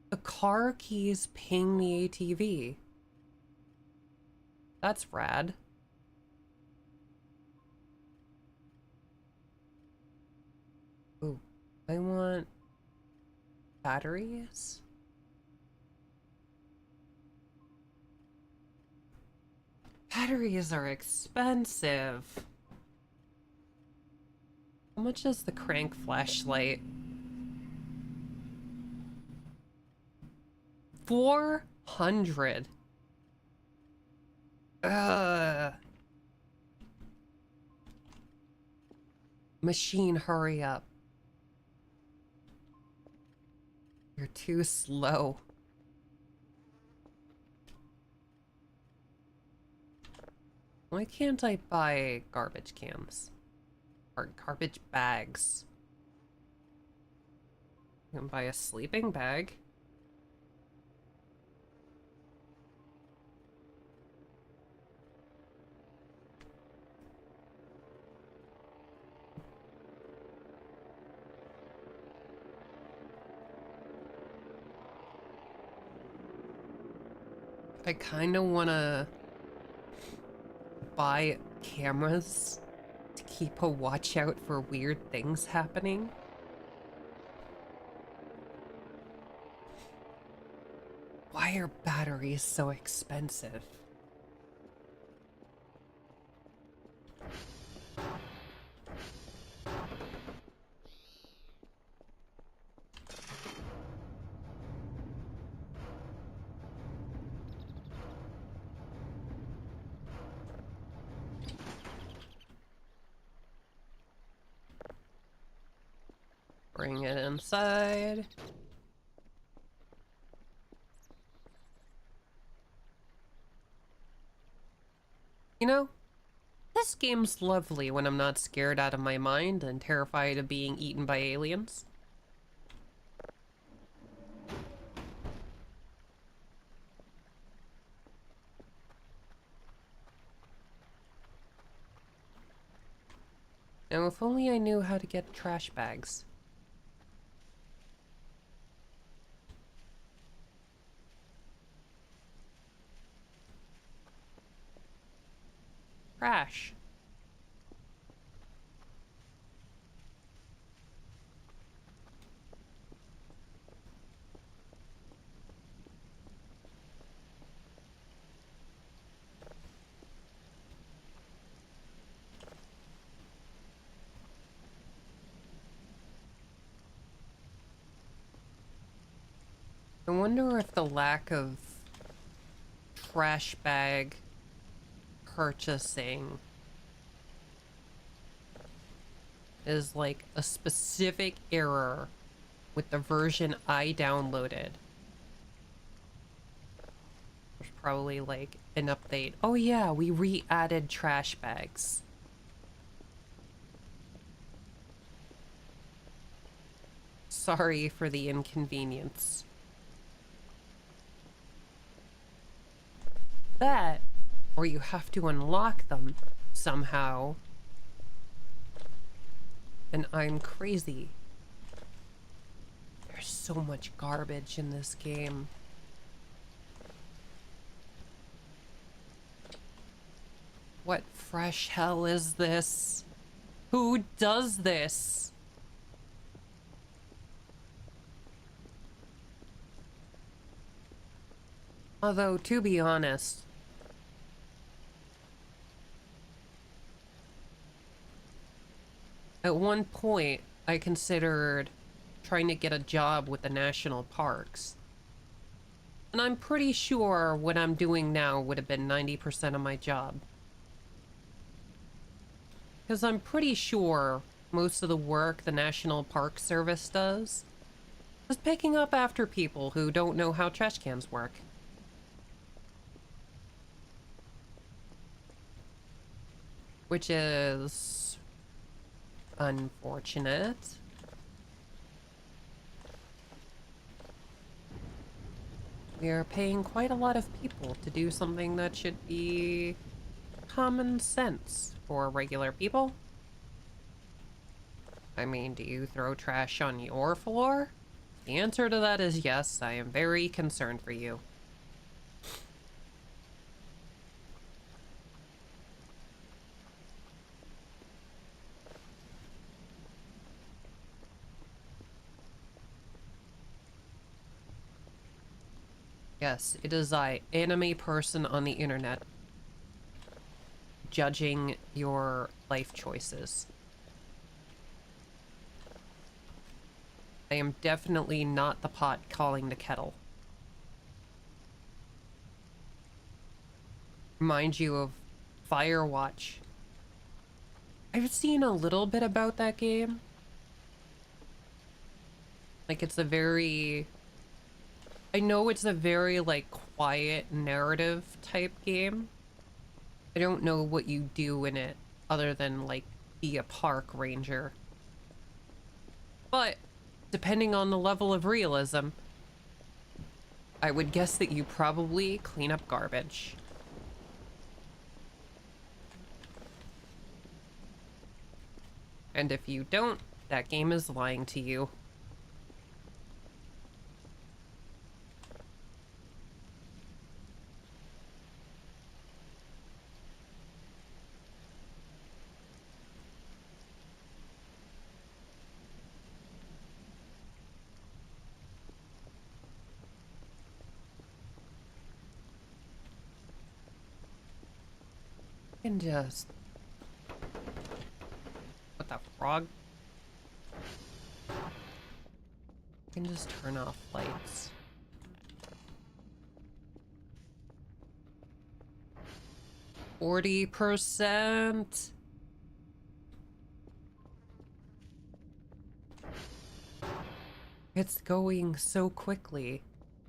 S1: the car keys ping the ATV. That's rad. Ooh, I want batteries. Batteries are expensive. How much is the crank flashlight? 400. Machine, hurry up. You're too slow. Why can't I buy garbage cans? Or garbage bags? I can buy a sleeping bag. I kind of want to buy cameras to keep a watch out for weird things happening. Why are batteries so expensive? Bring it inside. You know, this game's lovely when I'm not scared out of my mind and terrified of being eaten by aliens. Now, if only I knew how to get trash bags. Trash. I wonder if the lack of trash bag purchasing is like a specific error with the version I downloaded. There's probably like an update. Oh yeah, we re-added trash bags. Sorry for the inconvenience. That, or you have to unlock them somehow. And I'm crazy. There's so much garbage in this game. What fresh hell is this? Who does this? Although, to be honest, at one point, I considered trying to get a job with the national parks. And I'm pretty sure what I'm doing now would have been 90% of my job. Because I'm pretty sure most of the work the National Park Service does is picking up after people who don't know how trash cans work. Which is unfortunate. We are paying quite a lot of people to do something that should be common sense for regular people. I mean, do you throw trash on your floor? The answer to that is yes. I am very concerned for you. Yes, it is I, enemy person on the internet, judging your life choices. I am definitely not the pot calling the kettle. Remind you of Firewatch. I've seen a little bit about that game. Like, it's a very... I know it's a very, like, quiet narrative type game. I don't know what you do in it other than, like, be a park ranger. But, depending on the level of realism, I would guess that you probably clean up garbage. And if you don't, that game is lying to you. And just... What the frog? I can just turn off lights. %. It's going so quickly.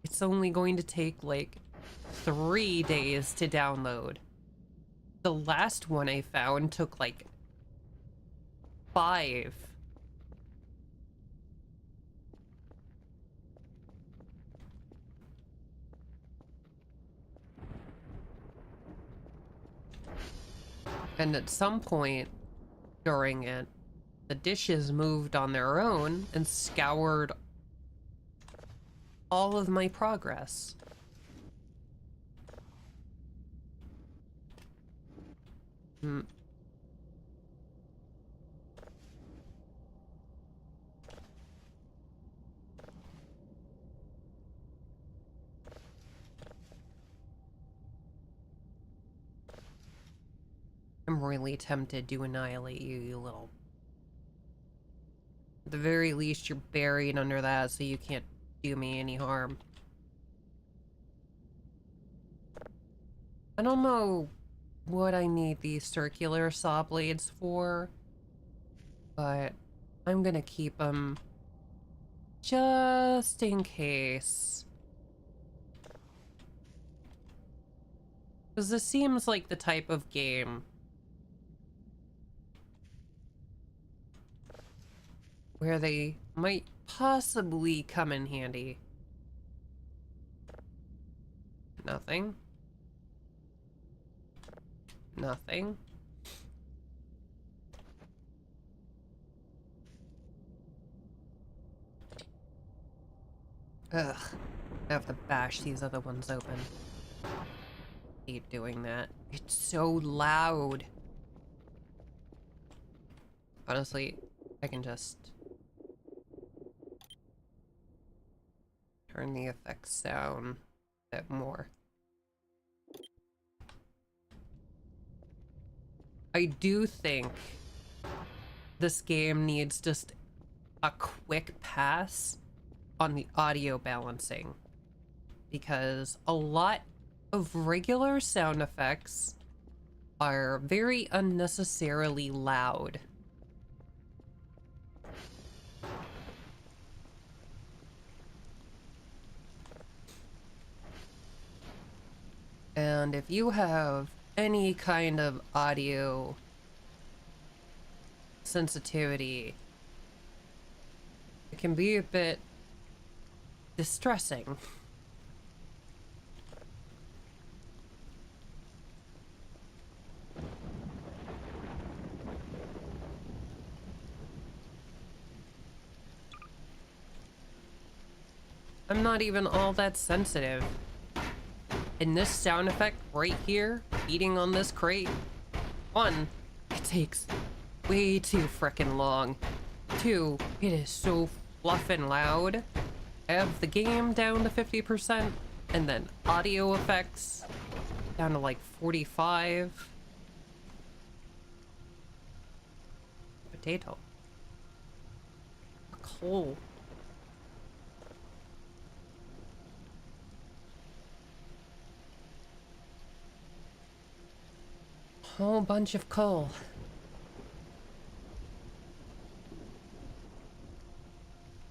S1: It's only going to take like 3 days to download. The last one I found took like 5. And at some point during it, the dishes moved on their own and scoured all of my progress. Hmm. I'm really tempted to annihilate you, you little... At the very least, you're buried under that, so you can't do me any harm. I don't know what I need these circular saw blades for, but I'm gonna keep them just in case. Because this seems like the type of game where they might possibly come in handy. Nothing. Nothing. Ugh. I have to bash these other ones open. Keep doing that. It's so loud. Honestly, I can just turn the effects down a bit more. I do think this game needs just a quick pass on the audio balancing, because a lot of regular sound effects are very unnecessarily loud. And if you have any kind of audio sensitivity, it can be a bit distressing. I'm not even all that sensitive. And this sound effect right here, beating on this crate, 1, it takes way too frickin' long. 2, it is so fluffin' loud. I have the game down to 50%, and then audio effects down to like 45. Potato. Coal. Whole bunch of coal.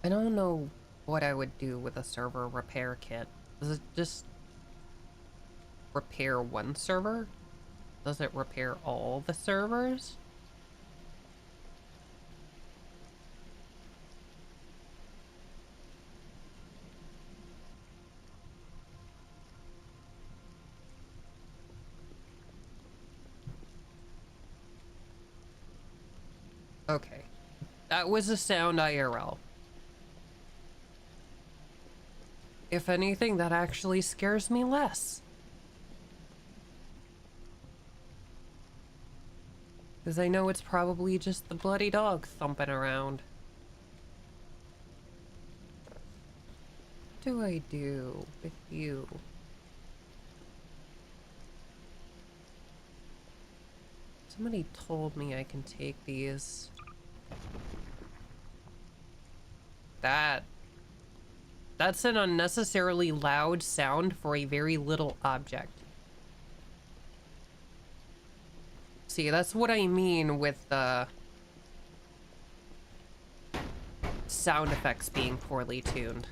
S1: I don't know what I would do with a server repair kit. Does it just repair one server? Does it repair all the servers? Okay. That was a sound IRL. If anything, that actually scares me less. Because I know it's probably just the bloody dog thumping around. What do I do with you? Somebody told me I can take these. That's an unnecessarily loud sound for a very little object. See, that's what I mean with the sound effects being poorly tuned.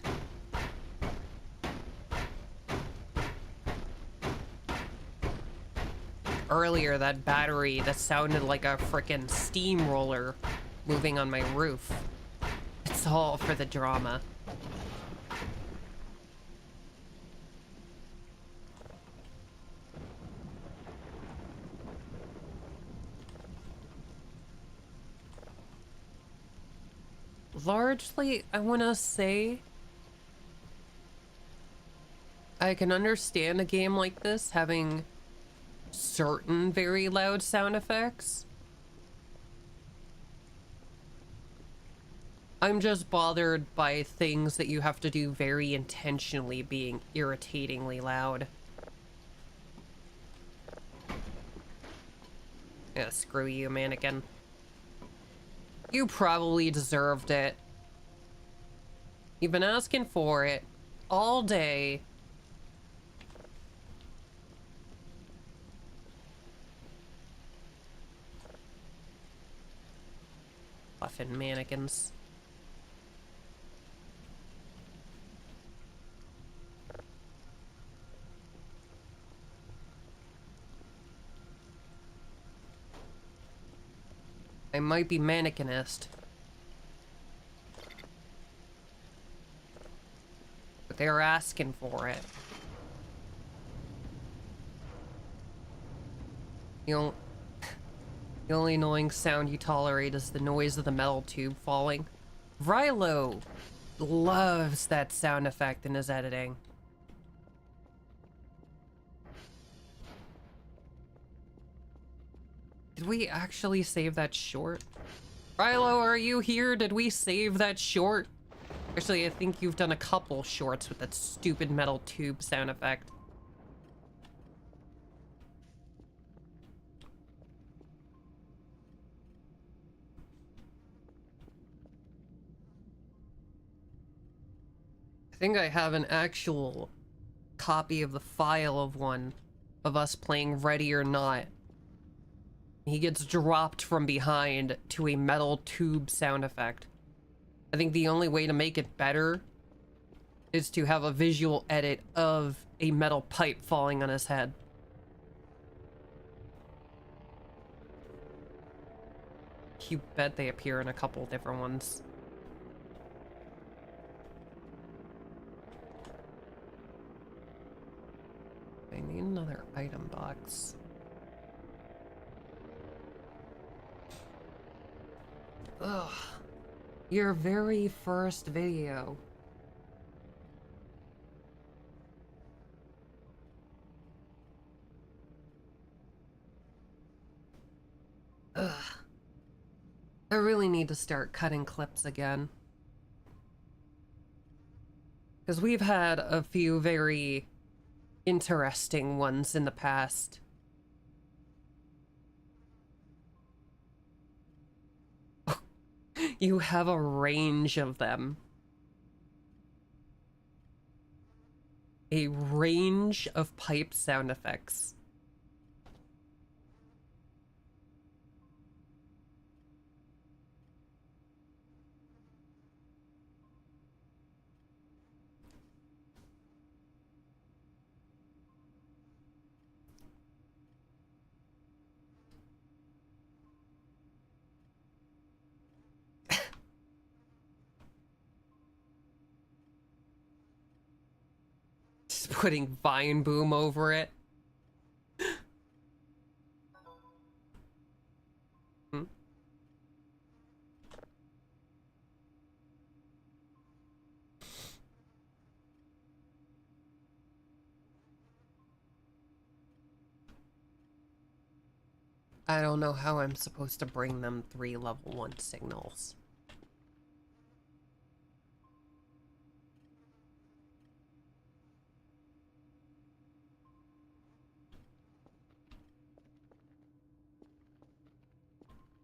S1: Earlier, that battery that sounded like a frickin' steamroller moving on my roof. It's all for the drama. Largely, I want to say I can understand a game like this having certain very loud sound effects. I'm just bothered by things that you have to do very intentionally being irritatingly loud. Yeah, screw you, mannequin. You probably deserved it. You've been asking for it all day. Puffin mannequins. I might be mannequinist, but they're asking for it. The only annoying sound you tolerate is the noise of the metal tube falling. Rilo loves that sound effect in his editing. Did we actually save that short? Rilo, are you here? Did we save that short? Actually, I think you've done a couple shorts with that stupid metal tube sound effect. I think I have an actual copy of the file of one of us playing Ready or Not. He gets dropped from behind to a metal tube sound effect. I think the only way to make it better is to have a visual edit of a metal pipe falling on his head. You bet they appear in a couple different ones. I need another item box. Ugh. Your very first video. Ugh. I really need to start cutting clips again. Because we've had a few very interesting ones in the past. You have a range of them. A range of pipe sound effects. Just putting Vine Boom over it. Hmm? I don't know how I'm supposed to bring them 3 level 1 signals.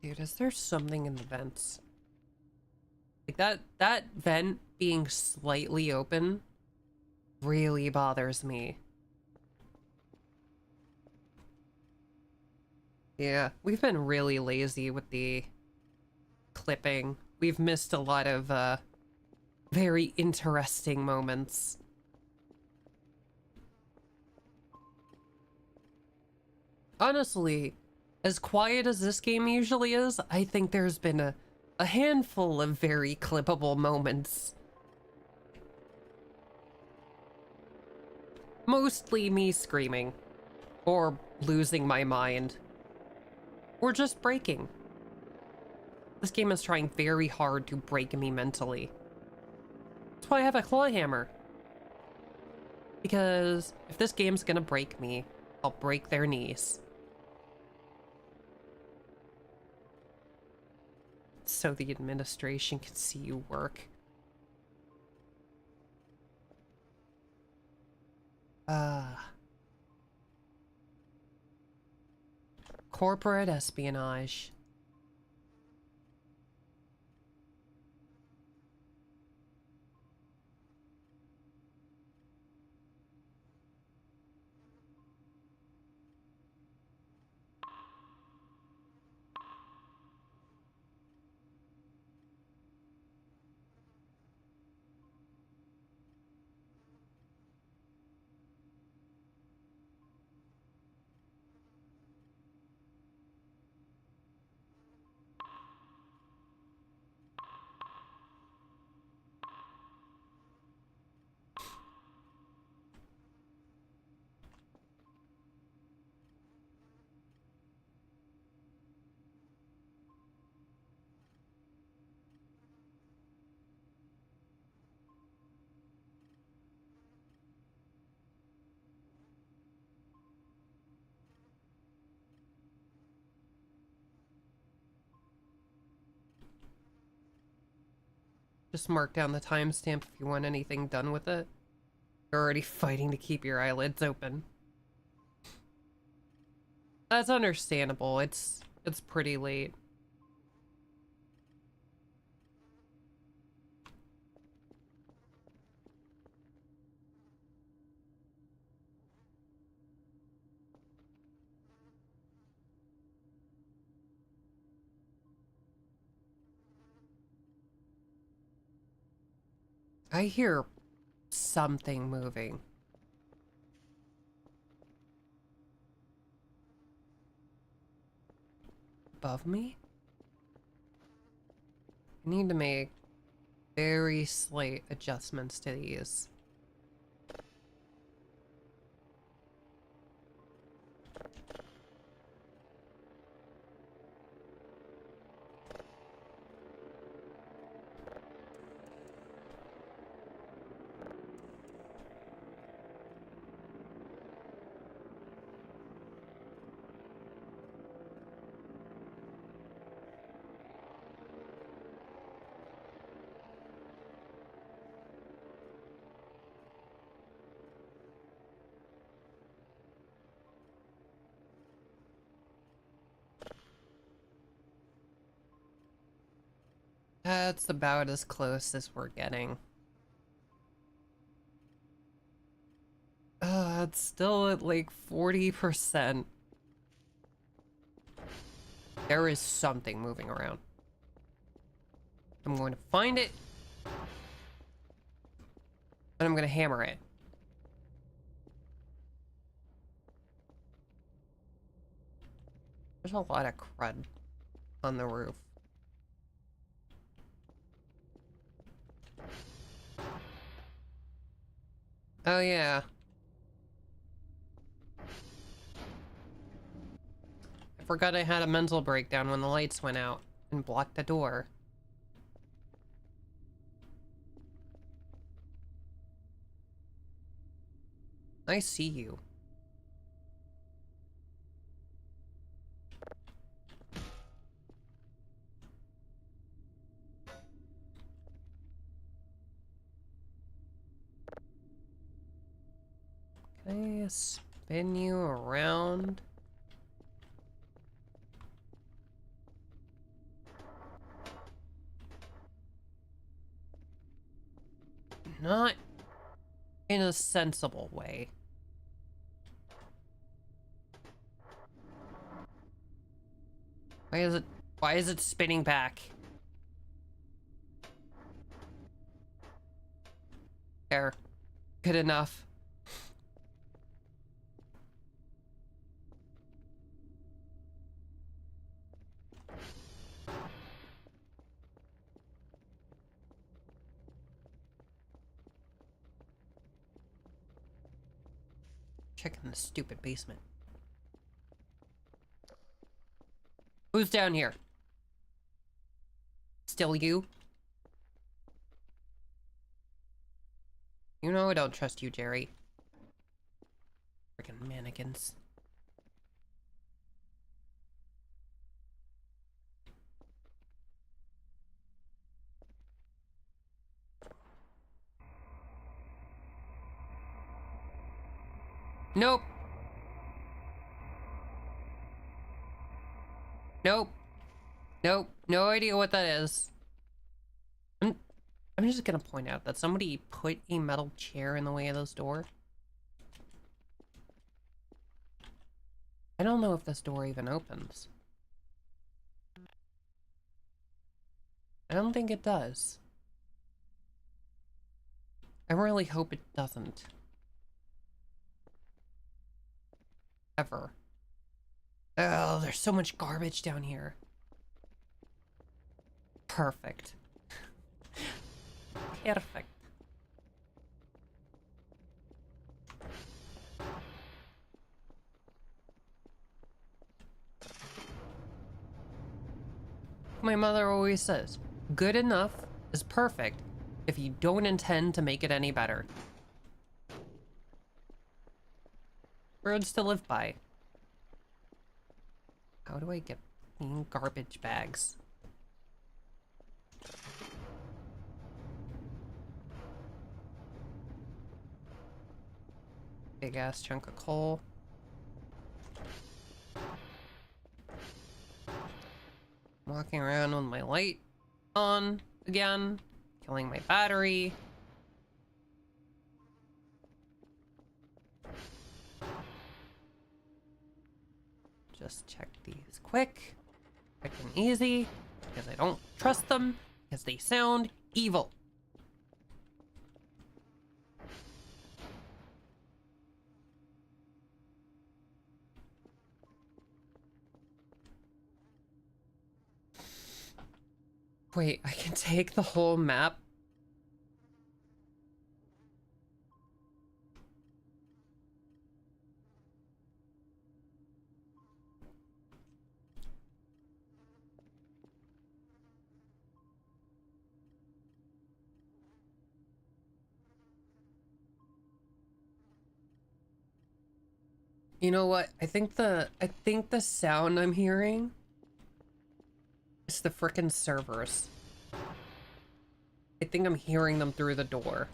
S1: Dude, is there something in the vents? Like that vent being slightly open really bothers me. Yeah, we've been really lazy with the clipping. We've missed a lot of very interesting moments. Honestly, as quiet as this game usually is, I think there's been a handful of very clippable moments. Mostly me screaming, or losing my mind, or just breaking. This game is trying very hard to break me mentally. That's why I have a claw hammer. Because if this game's gonna break me, I'll break their knees. So the administration can see you work. Corporate espionage. Just mark down the timestamp if you want anything done with it. You're already fighting to keep your eyelids open. That's understandable. It's pretty late. I hear something moving. Above me? I need to make very slight adjustments to these. That's about as close as we're getting. It's still at like 40%. There is something moving around. I'm going to find it. And I'm going to hammer it. There's a lot of crud on the roof. Oh yeah, Forgot I had a mental breakdown when the lights went out and blocked the door. I see you. Can I spin you around? Not in a sensible way. Why is it spinning back? There. Good enough. Checking the stupid basement. Who's down here? Still you? You know I don't trust you, Jerry. Freaking mannequins. Nope. Nope. Nope. No idea what that is. I'm just gonna point out that somebody put a metal chair in the way of this door. I don't know if this door even opens. I don't think it does. I really hope it doesn't. Ever. Oh, there's so much garbage down here. Perfect. Perfect. My mother always says, good enough is perfect if you don't intend to make it any better. Words to live by. How do I get clean garbage bags? Big ass chunk of coal. Walking around with my light on again, killing my battery. Just check these quick and easy, because I don't trust them, because they sound evil. Wait, I can take the whole map? You know what? I think the sound I'm hearing is the frickin' servers. I think I'm hearing them through the door.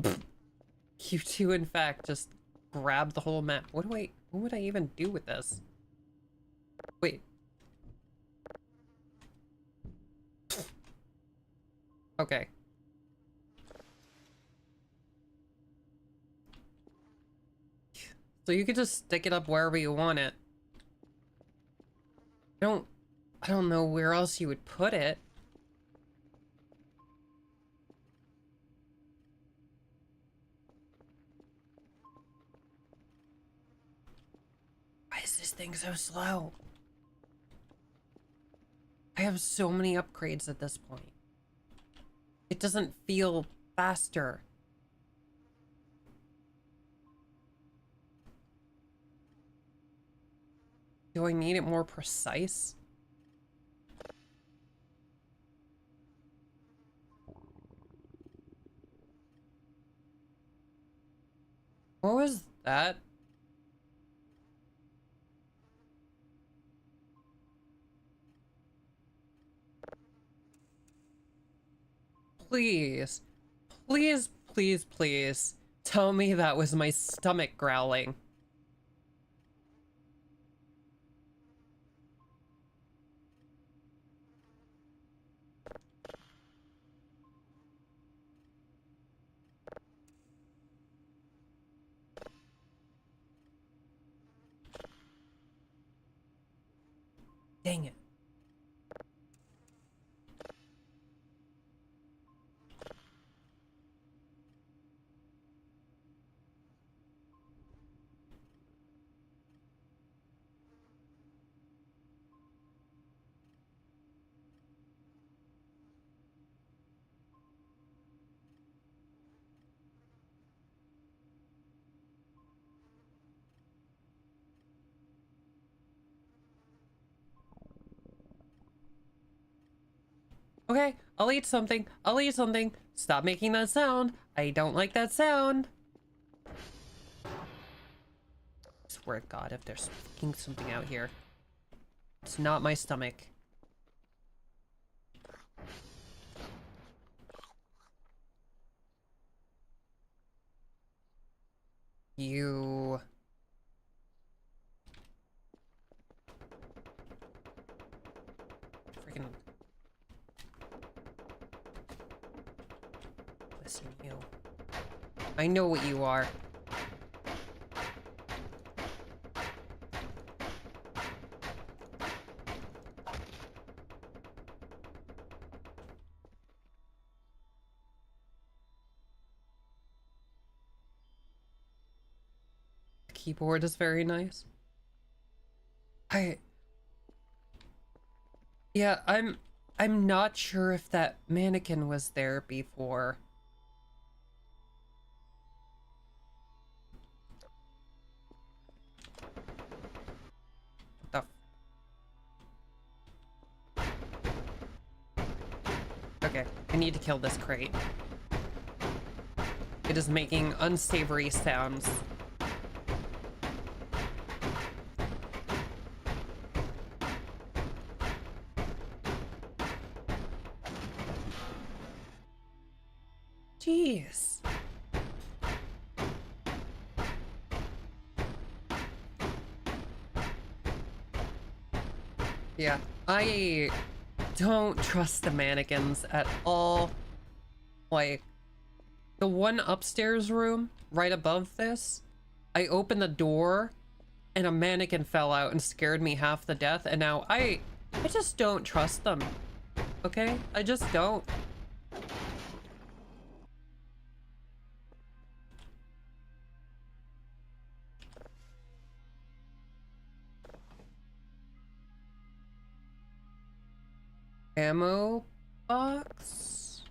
S1: You two, in fact, just grab the whole map. What would I even do with this? Wait. Okay. So you could just stick it up wherever you want it. I don't know where else you would put it. Why is this thing so slow? I have so many upgrades at this point. It doesn't feel faster. Do I need it more precise? What was that? Please, please, please, please tell me that was my stomach growling. Dang it. Okay, I'll eat something. I'll eat something. Stop making that sound. I don't like that sound. I swear to God, if there's fucking something out here. It's not my stomach. You... Freaking... Listen, you. I know what you are. The keyboard is very nice. Yeah, I'm not sure if that mannequin was there before. What the Okay, I need to kill this crate. It is making unsavory sounds. Jeez. Yeah, I don't trust the mannequins at all. Like, the one upstairs room right above this, I opened the door and a mannequin fell out and scared me half to death, and now I just don't trust them. Okay? I just don't. Ammo box?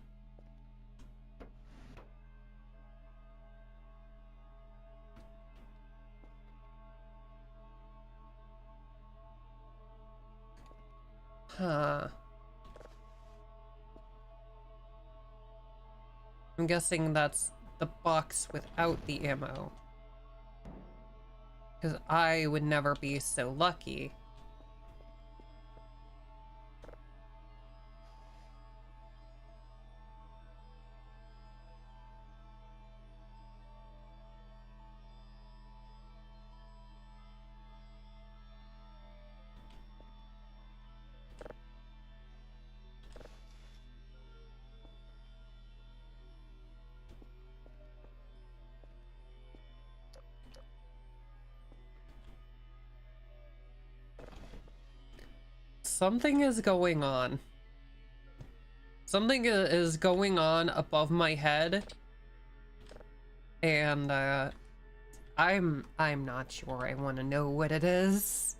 S1: Huh. I'm guessing that's the box without the ammo. Because I would never be so lucky. Something is going on. Something is going on above my head. And, I'm not sure I want to know what it is.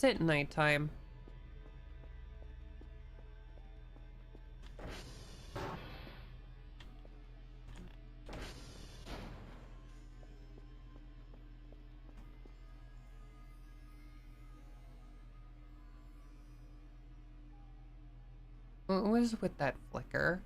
S1: makes it nighttime. What was with that flicker?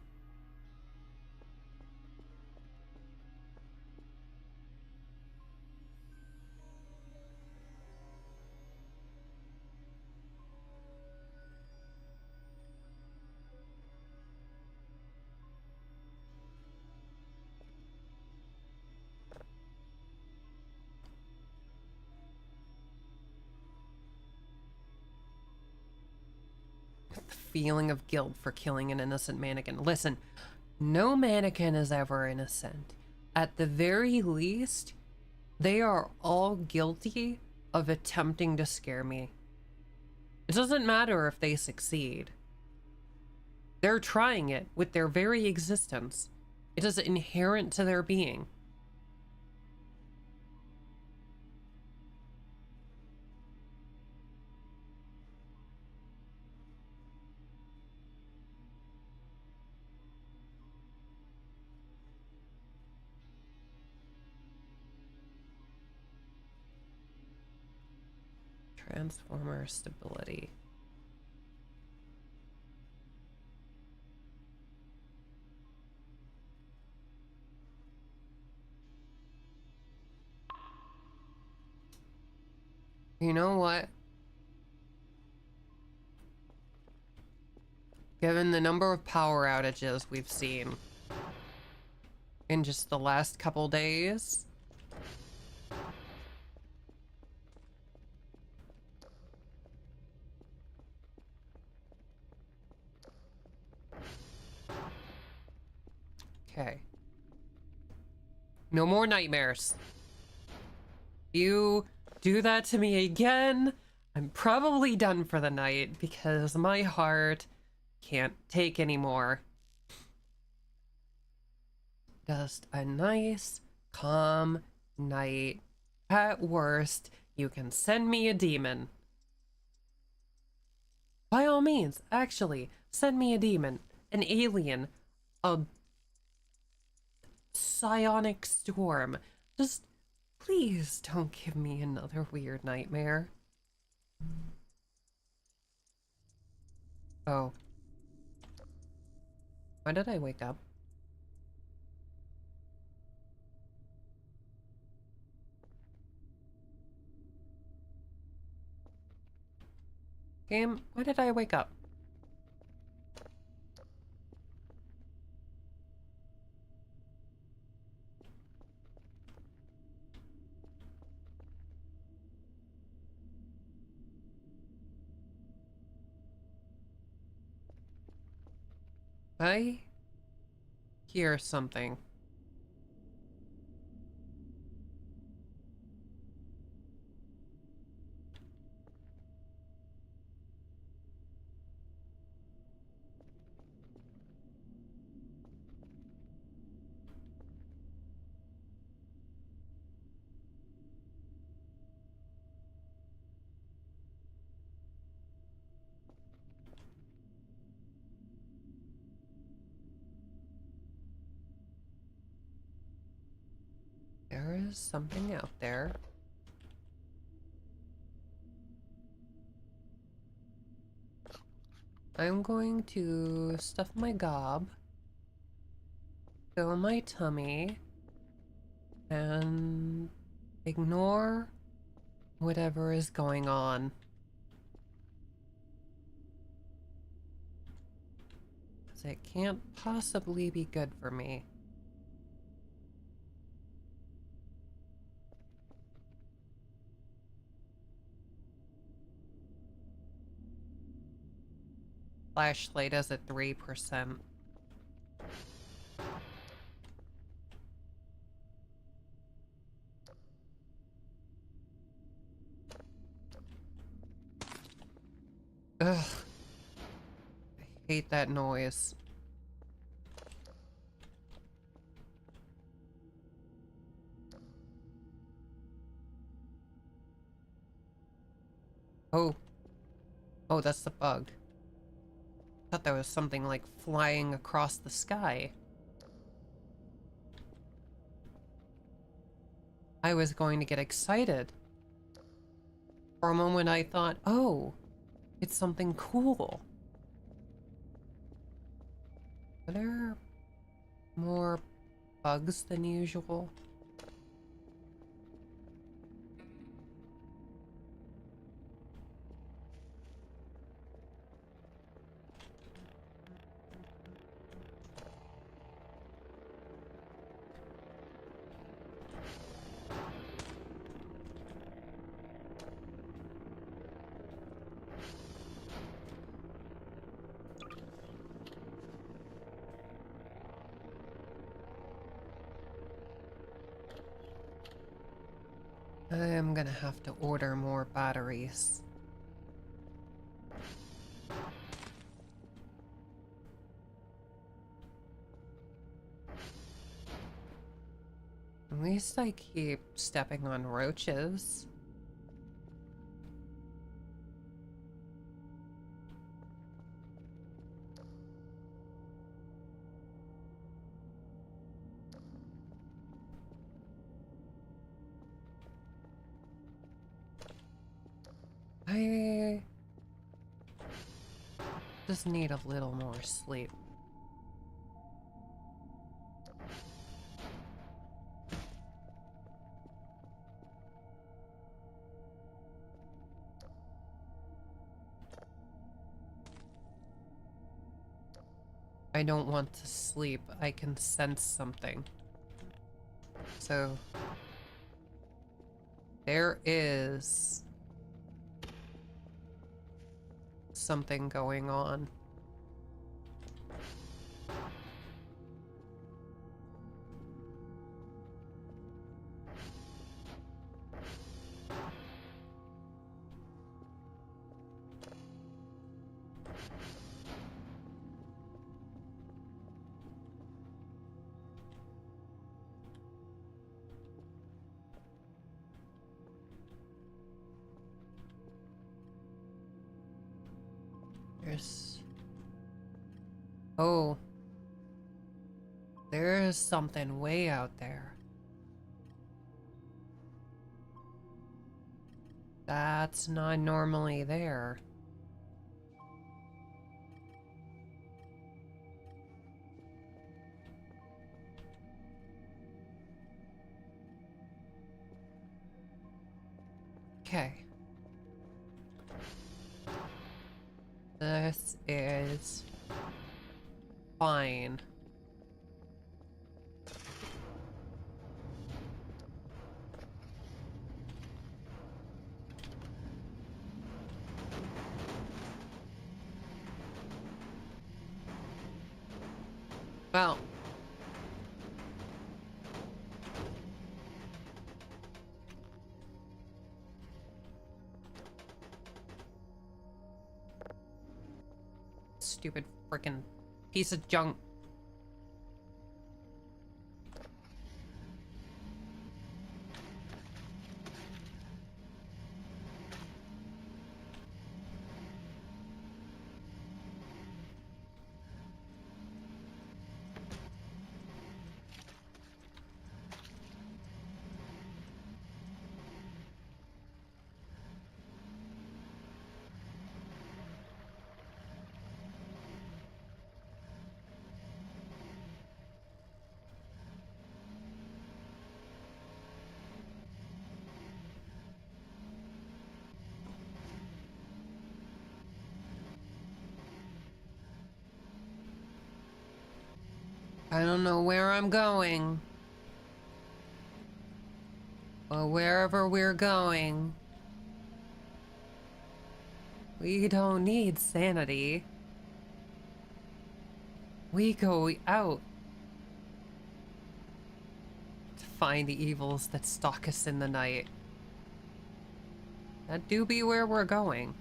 S1: The feeling of guilt for killing an innocent mannequin. Listen, no mannequin is ever innocent. At the very least, they are all guilty of attempting to scare me. It doesn't matter if they succeed. They're trying it with their very existence. It is inherent to their being. Transformer stability. You know what? Given the number of power outages we've seen in just the last couple days, okay. No more nightmares. You do that to me again, I'm probably done for the night because my heart can't take anymore. Just a nice, calm night. At worst, you can send me a demon. By all means, actually, send me a demon, an alien, a psionic storm. Just please don't give me another weird nightmare. Oh. Why did I wake up? Game, why did I wake up? I hear something. There is something out there. I'm going to stuff my gob, fill my tummy, and ignore whatever is going on. Because it can't possibly be good for me. Flashlight is at 3%. Ugh. I hate that noise. Oh, Oh, that's the bug. Thought there was something like flying across the sky. I was going to get excited. For a moment I thought, oh, it's something cool. Are there more bugs than usual? I'm gonna have to order more batteries. At least I keep stepping on roaches. I just need a little more sleep. I don't want to sleep. I can sense something. So there is something going on. There's... Oh. There's something way out there. That's not normally there. Okay. This is fine. Well, stupid freaking piece of junk. I don't know where I'm going. But wherever we're going, we don't need sanity. We go out to find the evils that stalk us in the night. That do be where we're going.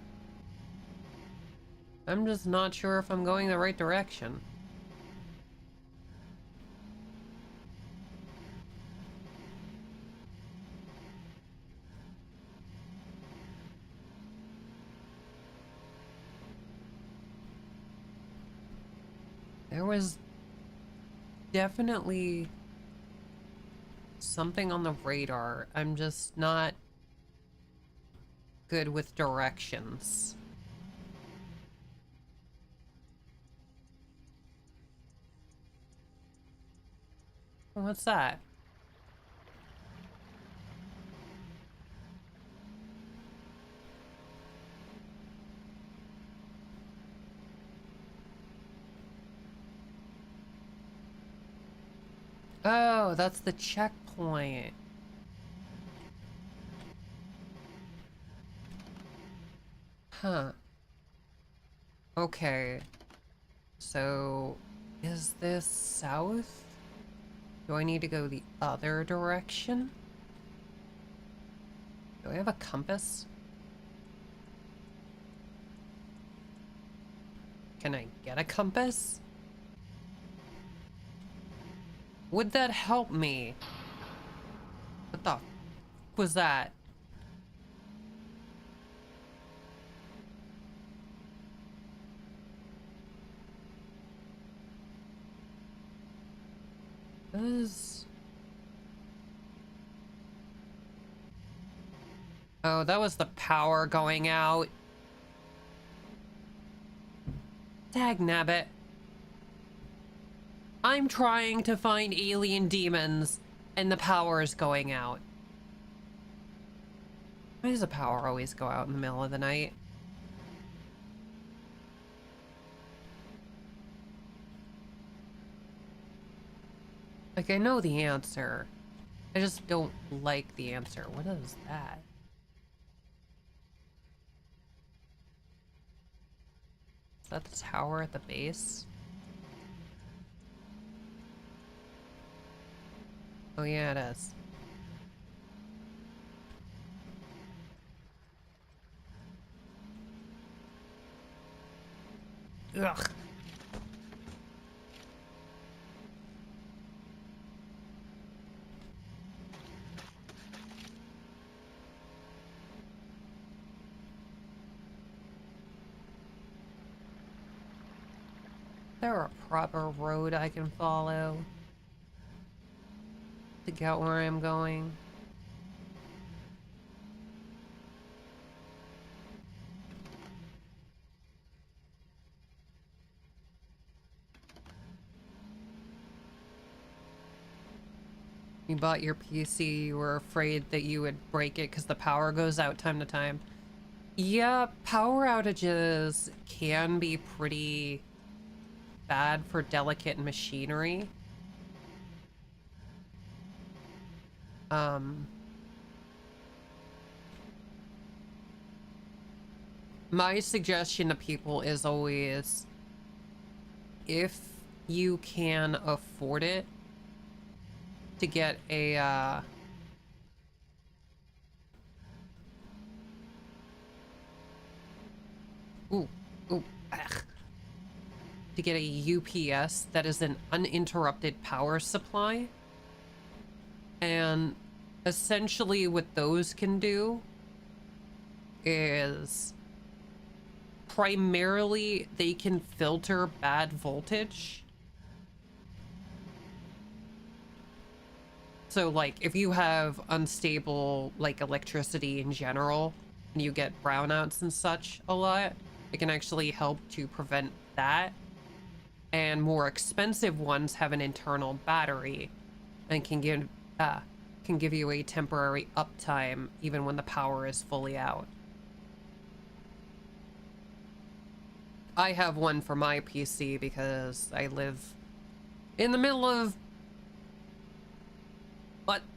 S1: I'm just not sure if I'm going the right direction. There was definitely something on the radar. I'm just not good with directions. What's that? Oh, that's the checkpoint. Huh. Okay. So, is this south? Do I need to go the other direction? Do I have a compass? Can I get a compass? Would that help me? What the f was that? This is... Oh, that was the power going out. Dagnabbit. I'm trying to find alien demons, and the power is going out. Why does the power always go out in the middle of the night? Like, I know the answer. I just don't like the answer. What is that? Is that the tower at the base? Oh yeah, it is. Ugh. Is there a proper road I can follow to get where I'm going? You bought your PC, you were afraid that you would break it because the power goes out time to time. Yeah, power outages can be pretty bad for delicate machinery. My suggestion to people is always, if you can afford it, to get a, ooh, ugh. To get a UPS that is an uninterrupted power supply. And essentially what those can do is primarily they can filter bad voltage. So like if you have unstable like electricity in general and you get brownouts and such a lot, it can actually help to prevent that. And more expensive ones have an internal battery and can give you a temporary uptime even when the power is fully out. I have one for my PC because I live in the middle of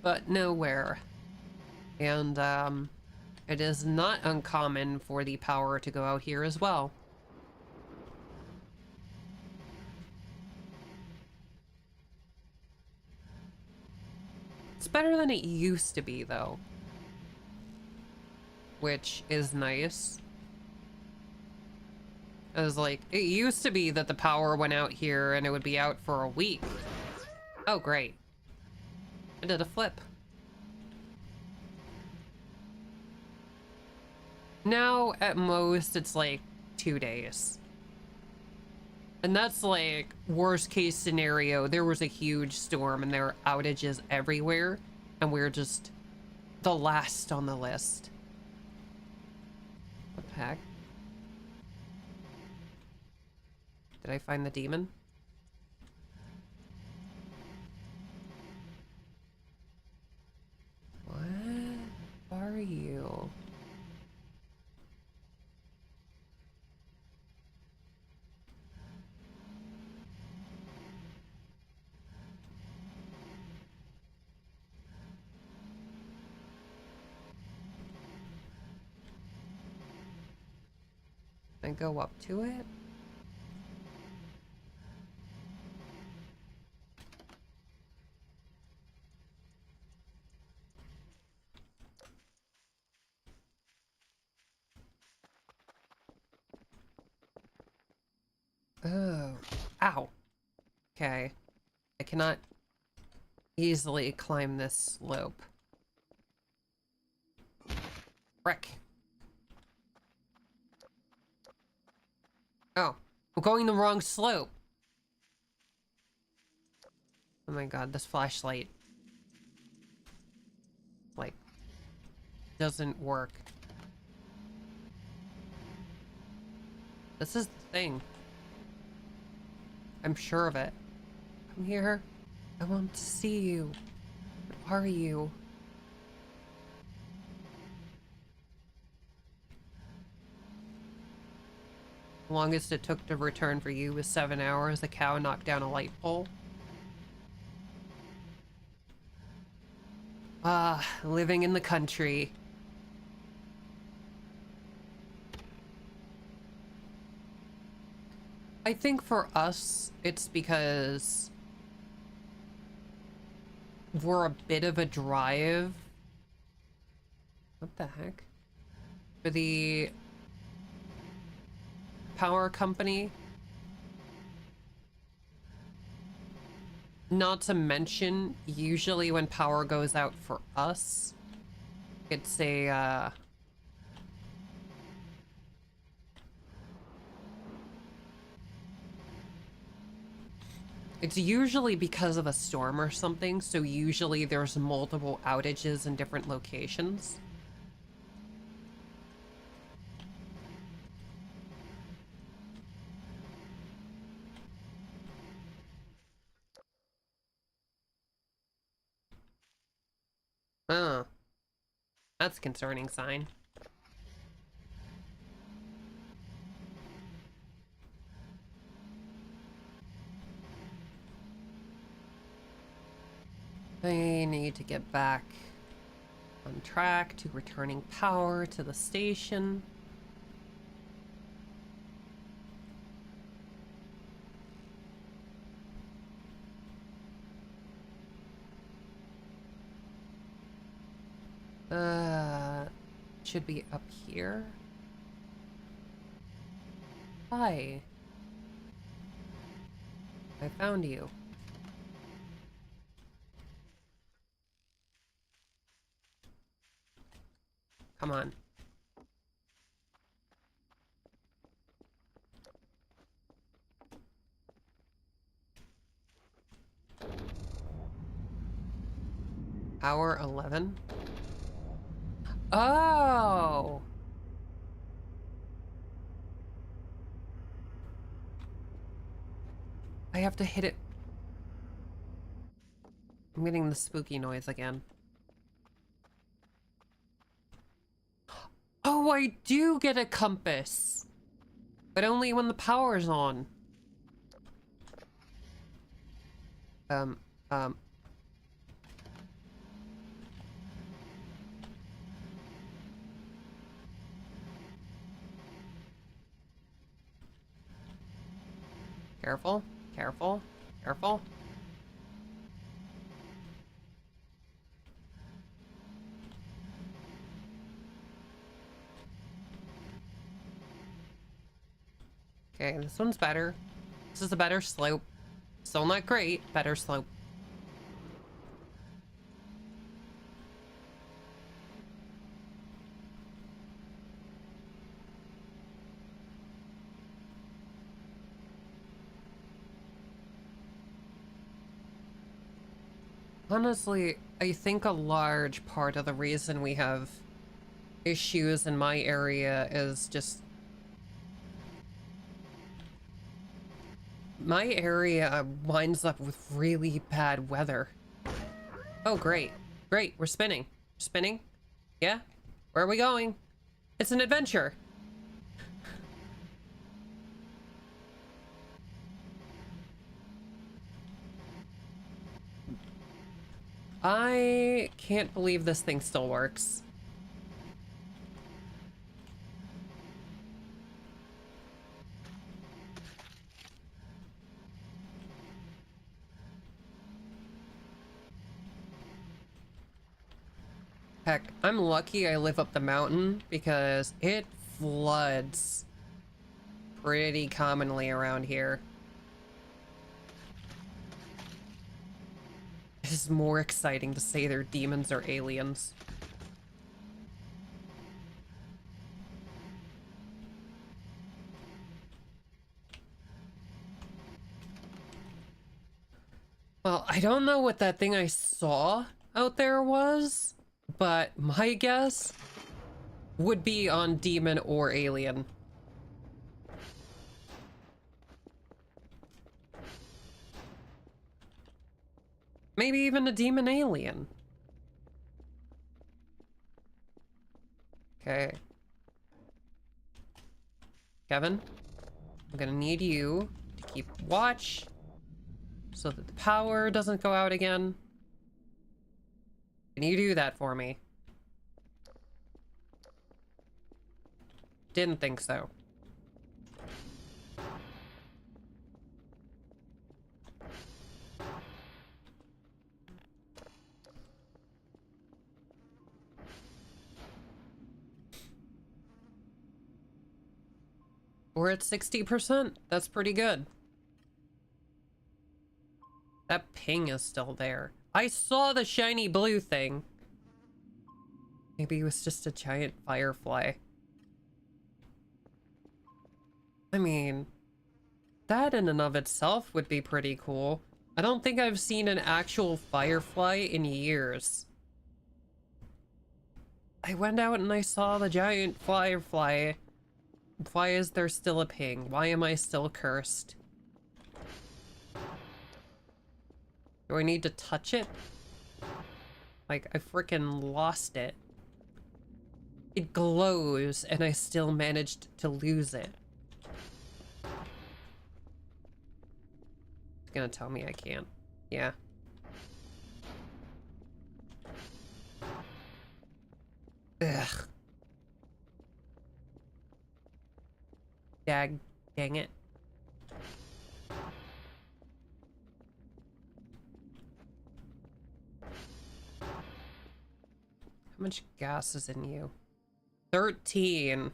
S1: but nowhere. And it is not uncommon for the power to go out here as well. It's better than it used to be though, which is nice. I was like, it used to be that the power went out here and it would be out for a week. Oh, great. I did a flip. Now, at most, it's like 2 days. And that's like worst case scenario. There was a huge storm and there are outages everywhere, and we're just the last on the list. What the heck? Did I find the demon? What are you? I go up to it? Oh. Ow. Okay. I cannot easily climb this slope. Frick. Oh. I'm going the wrong slope. Oh my god, this flashlight, like, doesn't work. This is the thing. I'm sure of it. Come here. I want to see you. What are you? The longest it took to return for you was 7 hours. The cow knocked down a light pole. Ah, living in the country. I think for us, it's because we're a bit of a drive. What the heck? For the power company. Not to mention, usually when power goes out for us, it's a, it's usually because of a storm or something, so usually there's multiple outages in different locations. Oh, that's a concerning sign. I need to get back on track to returning power to the station. Should be up here. Hi. I found you. Come on. Hour 11? Oh! I have to hit it. I'm getting the spooky noise again. Oh, I do get a compass! But only when the power's on. Um. Careful, careful, careful. Okay, this one's better. This is a better slope. Still not great, better slope. Honestly, I think a large part of the reason we have issues in my area is just my area winds up with really bad weather. Oh, great. Great, we're spinning. Spinning? Yeah? Where are we going? It's an adventure. I can't believe this thing still works. Heck, I'm lucky I live up the mountain because it floods pretty commonly around here. It is more exciting to say they're demons or aliens. Well, I don't know what that thing I saw out there was, but my guess would be on demon or alien. Maybe even a demon alien. Okay. Kevin, I'm gonna need you to keep watch so that the power doesn't go out again. Can you do that for me? Didn't think so. We're at 60%. That's pretty good. That ping is still there. I saw the shiny blue thing. Maybe it was just a giant firefly. I mean, that in and of itself would be pretty cool. I don't think I've seen an actual firefly in years. I went out and I saw the giant firefly. Why is there still a ping? Why am I still cursed? Do I need to touch it? Like, I freaking lost it. It glows, and I still managed to lose it. It's gonna tell me I can't. Yeah. Ugh. Dang it. How much gas is in you? 13.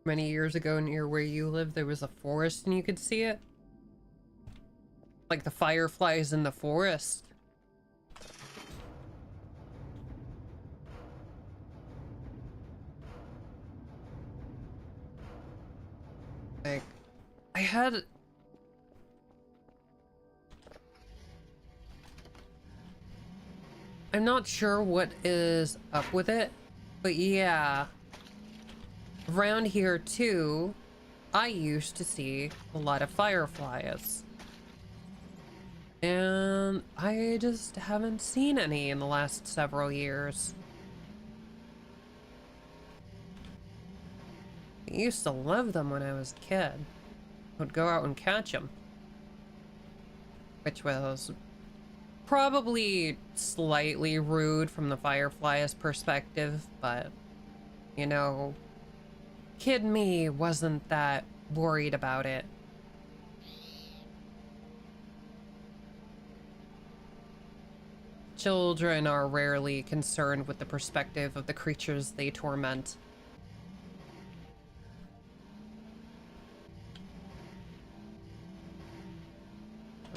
S1: Many years ago near where you live, there was a forest and you could see it. Like the fireflies in the forest. Like, I had... I'm not sure what is up with it, but yeah. Around here too, I used to see a lot of fireflies. And I just haven't seen any in the last several years. I used to love them when I was a kid. I would go out and catch them. Which was probably slightly rude from the firefly's perspective, but, you know, kid me wasn't that worried about it. Children are rarely concerned with the perspective of the creatures they torment.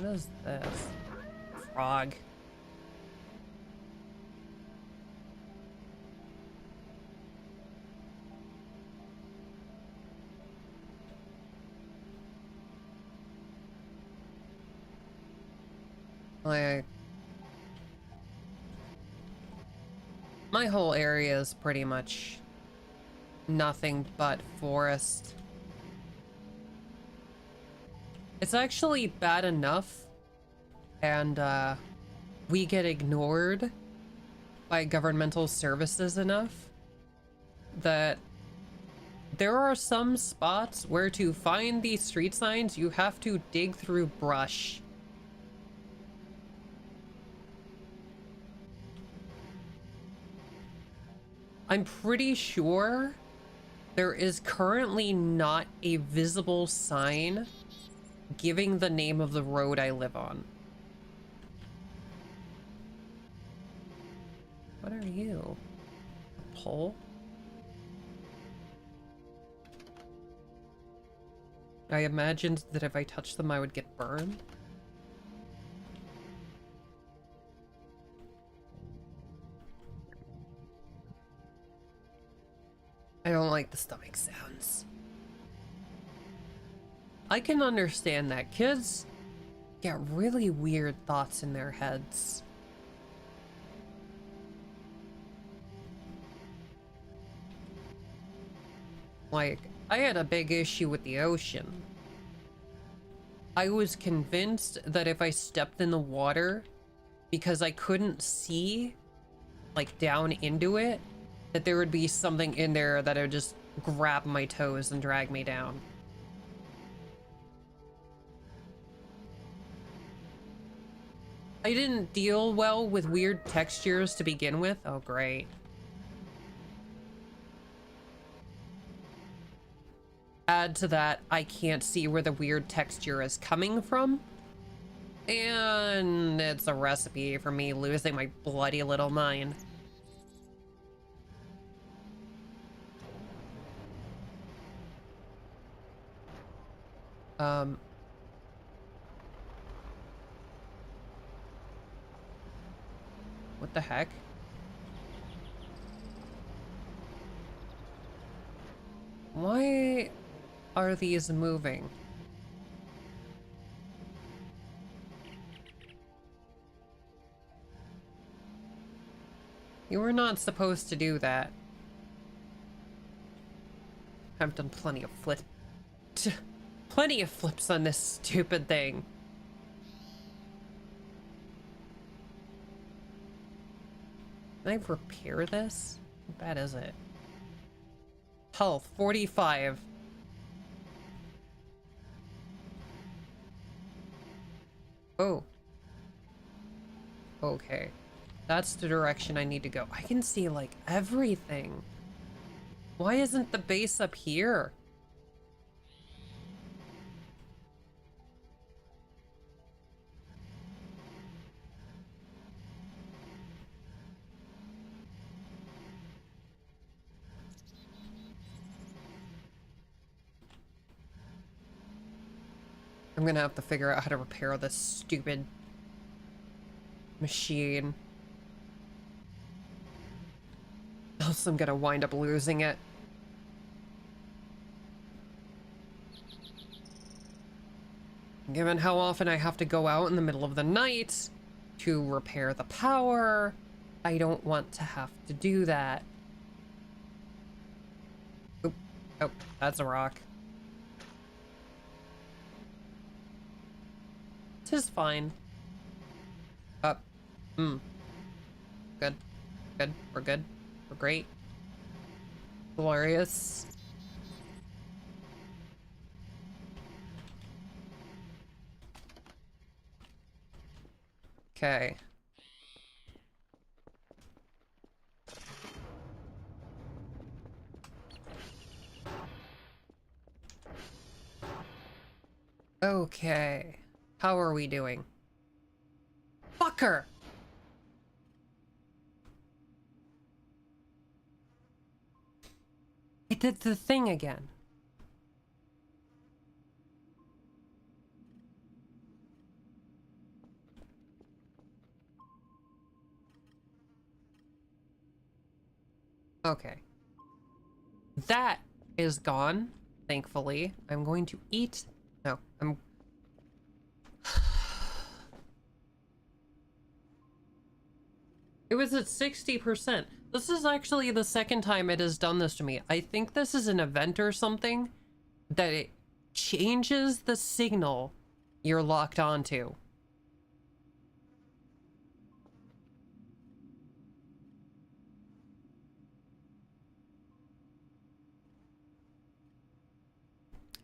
S1: is this? Frog. Like, my whole area is pretty much nothing but forest. It's actually bad enough, and we get ignored by governmental services enough that there are some spots where to find these street signs you have to dig through brush. I'm pretty sure there is currently not a visible sign giving the name of the road I live on. What are you? A pole? I imagined that if I touched them, I would get burned. I don't like the stomach sounds. I can understand that. Kids get really weird thoughts in their heads. Like, I had a big issue with the ocean. I was convinced that if I stepped in the water, because I couldn't see, like, down into it, that there would be something in there that would just grab my toes and drag me down. I didn't deal well with weird textures to begin with. Oh, great. Add to that, I can't see where the weird texture is coming from. And it's a recipe for me losing my bloody little mind. What the heck? Why are these moving? You were not supposed to do that. I've done plenty of plenty of flips on this stupid thing. Can I repair this? How bad is it? Health, 45. Oh. Okay. That's the direction I need to go. I can see, like, everything. Why isn't the base up here? I'm gonna have to figure out how to repair this stupid machine. Else I'm gonna wind up losing it. Given how often I have to go out in the middle of the night to repair the power, I don't want to have to do that. Oop. Oh, that's a rock. Tis fine. Up. Good. Good. We're good. We're great. Glorious. Okay. Okay. How are we doing? Fucker! It did the thing again. Okay. That is gone, thankfully. I'm going to eat... No, I'm... It was at 60%. This is actually the second time it has done this to me. I think this is an event or something that it changes the signal you're locked onto.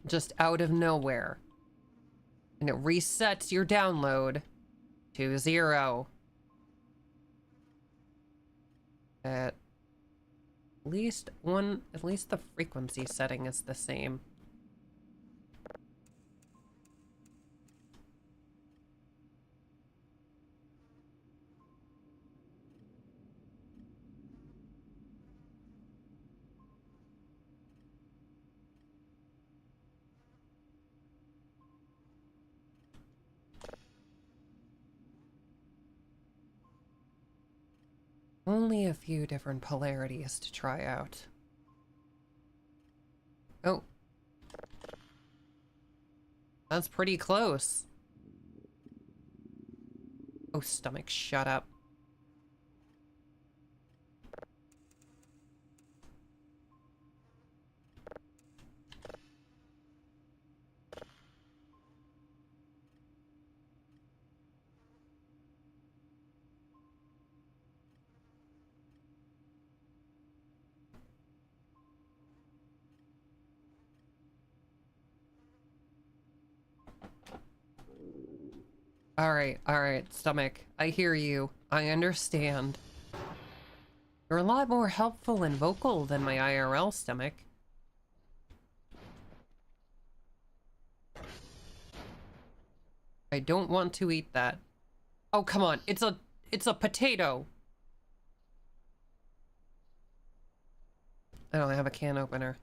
S1: Just out of nowhere. And it resets your download to 0. At least the frequency setting is the same. Only a few different polarities to try out. Oh. That's pretty close. Oh, stomach, shut up. Alright, stomach. I hear you. I understand. You're a lot more helpful and vocal than my IRL stomach. I don't want to eat that. Oh, come on. It's a potato. I don't have a can opener.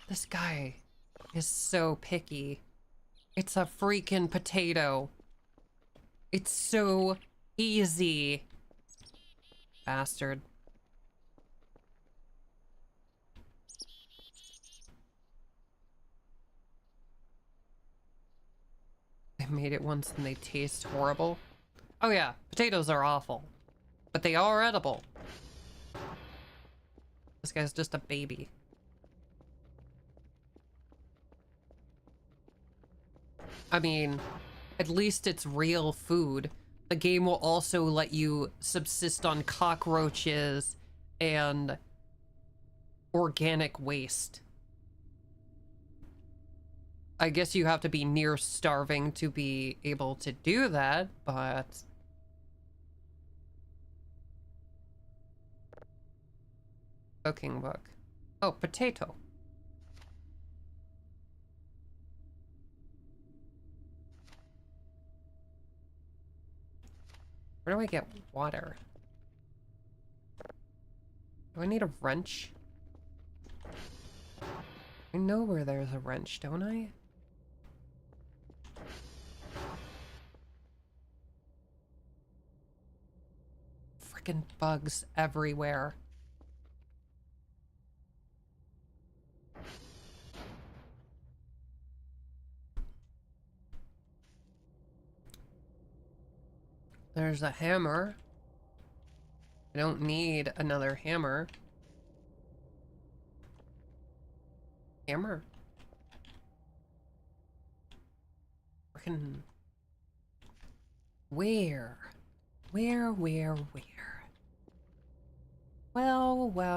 S1: This guy is so picky. It's a freaking potato. It's so easy. Bastard. I made it once and they taste horrible. Oh yeah, potatoes are awful. But they are edible. This guy's just a baby. I mean, at least it's real food. The game will also let you subsist on cockroaches and organic waste. I guess you have to be near starving to be able to do that, but... Cooking book. Oh, potato. Where do I get water? Do I need a wrench? I know where there's a wrench, don't I? Frickin' bugs everywhere. There's a hammer. I don't need another hammer. Hammer. Frickin'... Where? Where? Well. Well.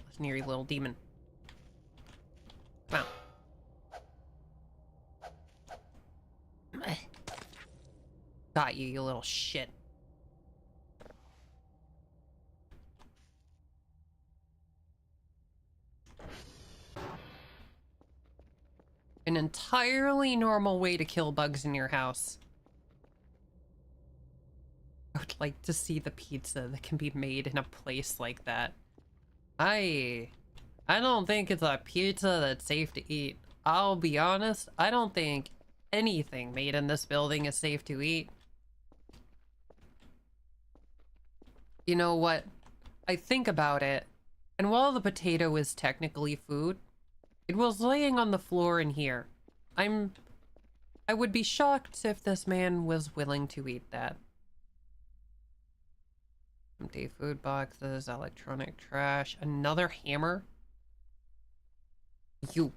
S1: Listen here, you little demon. Come on. Got you, you little shit. An entirely normal way to kill bugs in your house. I would like to see the pizza that can be made in a place like that. I I don't think it's a pizza that's safe to eat. I'll be honest, I don't think anything made in this building is safe to eat. You know what? I think about it, and while the potato is technically food, it was laying on the floor in here. I would be shocked if this man was willing to eat that. Empty food boxes, electronic trash, another hammer? You.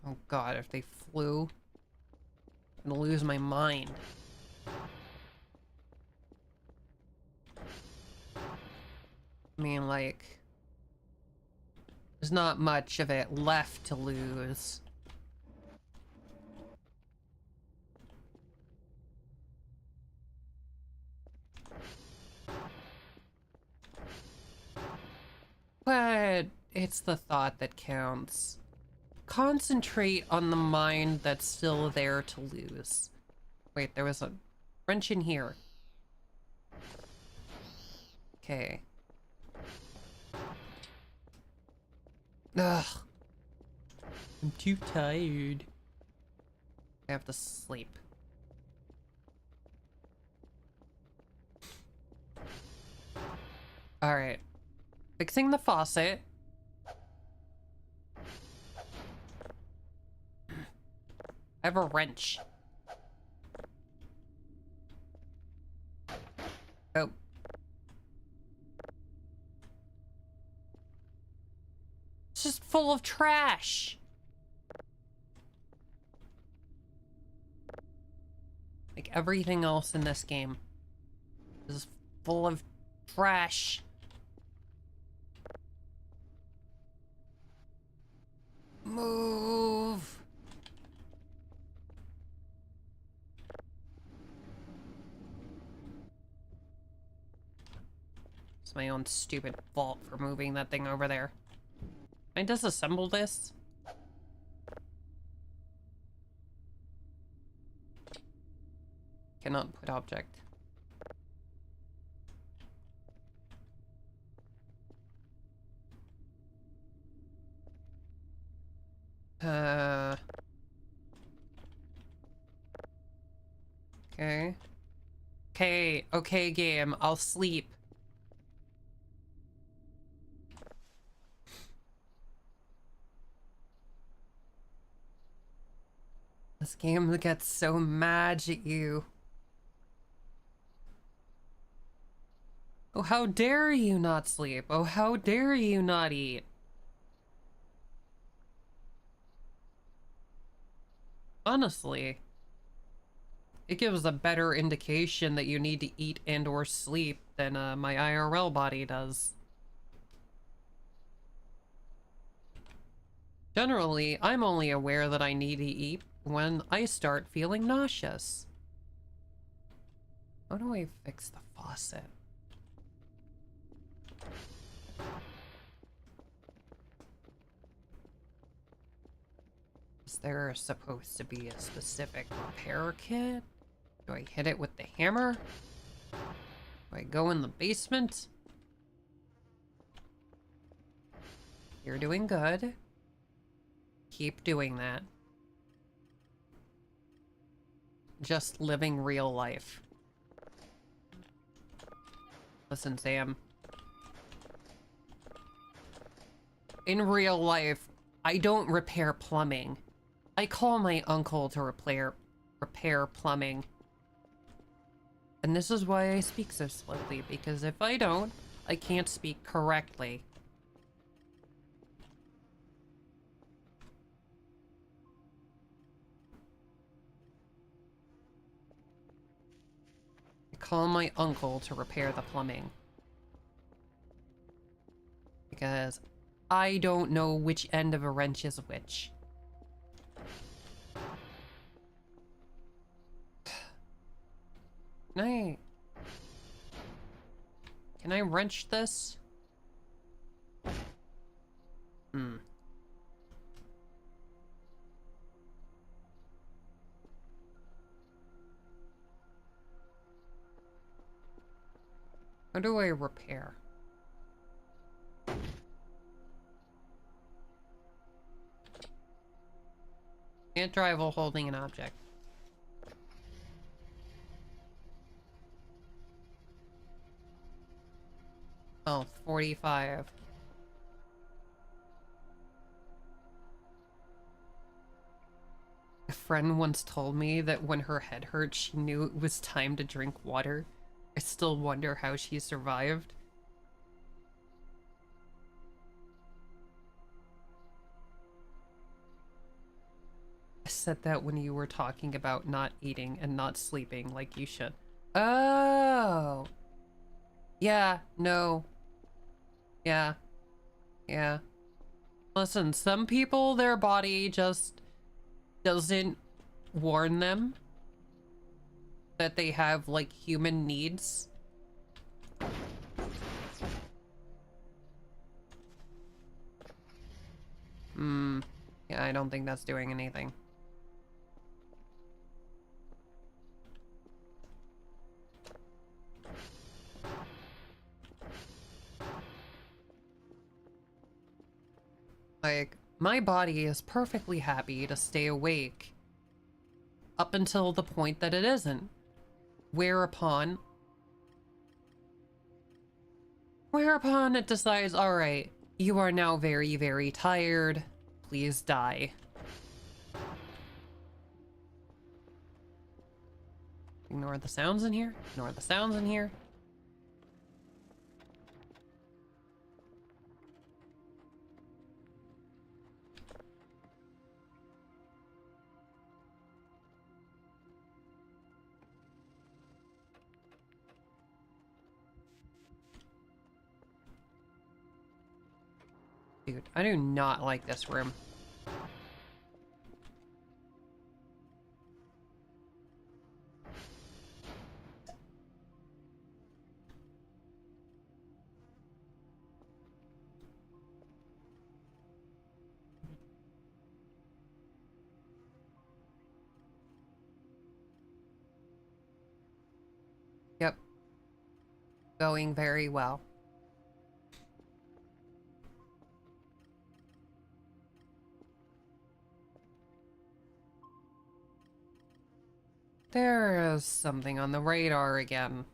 S1: Oh god, if they flew, I'm gonna lose my mind. I mean, like, there's not much of it left to lose. But it's the thought that counts. Concentrate on the mind that's still there to lose. Wait, there was a wrench in here. Okay. Ugh. I'm too tired. I have to sleep. Alright. Fixing the faucet. I have a wrench. Oh. It's just full of trash. Like everything else in this game is full of trash. Move. It's my own stupid fault for moving that thing over there. Can I disassemble this? Cannot put object. Okay. Okay, game. I'll sleep. This game gets so mad at you. Oh, how dare you not sleep? Oh, how dare you not eat? Honestly, it gives a better indication that you need to eat and or sleep than my IRL body does. Generally, I'm only aware that I need to eat when I start feeling nauseous. How do I fix the faucet? Is there supposed to be a specific repair kit? Do I hit it with the hammer? Do I go in the basement? You're doing good. Keep doing that. Just living real life. Listen, Sam. In real life, I don't repair plumbing. I call my uncle to repair plumbing. And this is why I speak so slowly, because if I don't, I can't speak correctly. I call my uncle to repair the plumbing. Because I don't know which end of a wrench is which. Can I wrench this? How do I repair? Can't drive while holding an object. Oh, 45. A friend once told me that when her head hurt, she knew it was time to drink water. I still wonder how she survived. I said that when you were talking about not eating and not sleeping like you should. Oh. Yeah, no. Yeah. Yeah. Listen, some people, their body just doesn't warn them that they have, like, human needs. Yeah, I don't think that's doing anything. Like, my body is perfectly happy to stay awake up until the point that it isn't. Whereupon it decides, alright, you are now very, very tired. Please die. Ignore the sounds in here. Ignore the sounds in here. Dude, I do not like this room. Yep. Going very well. There is something on the radar again.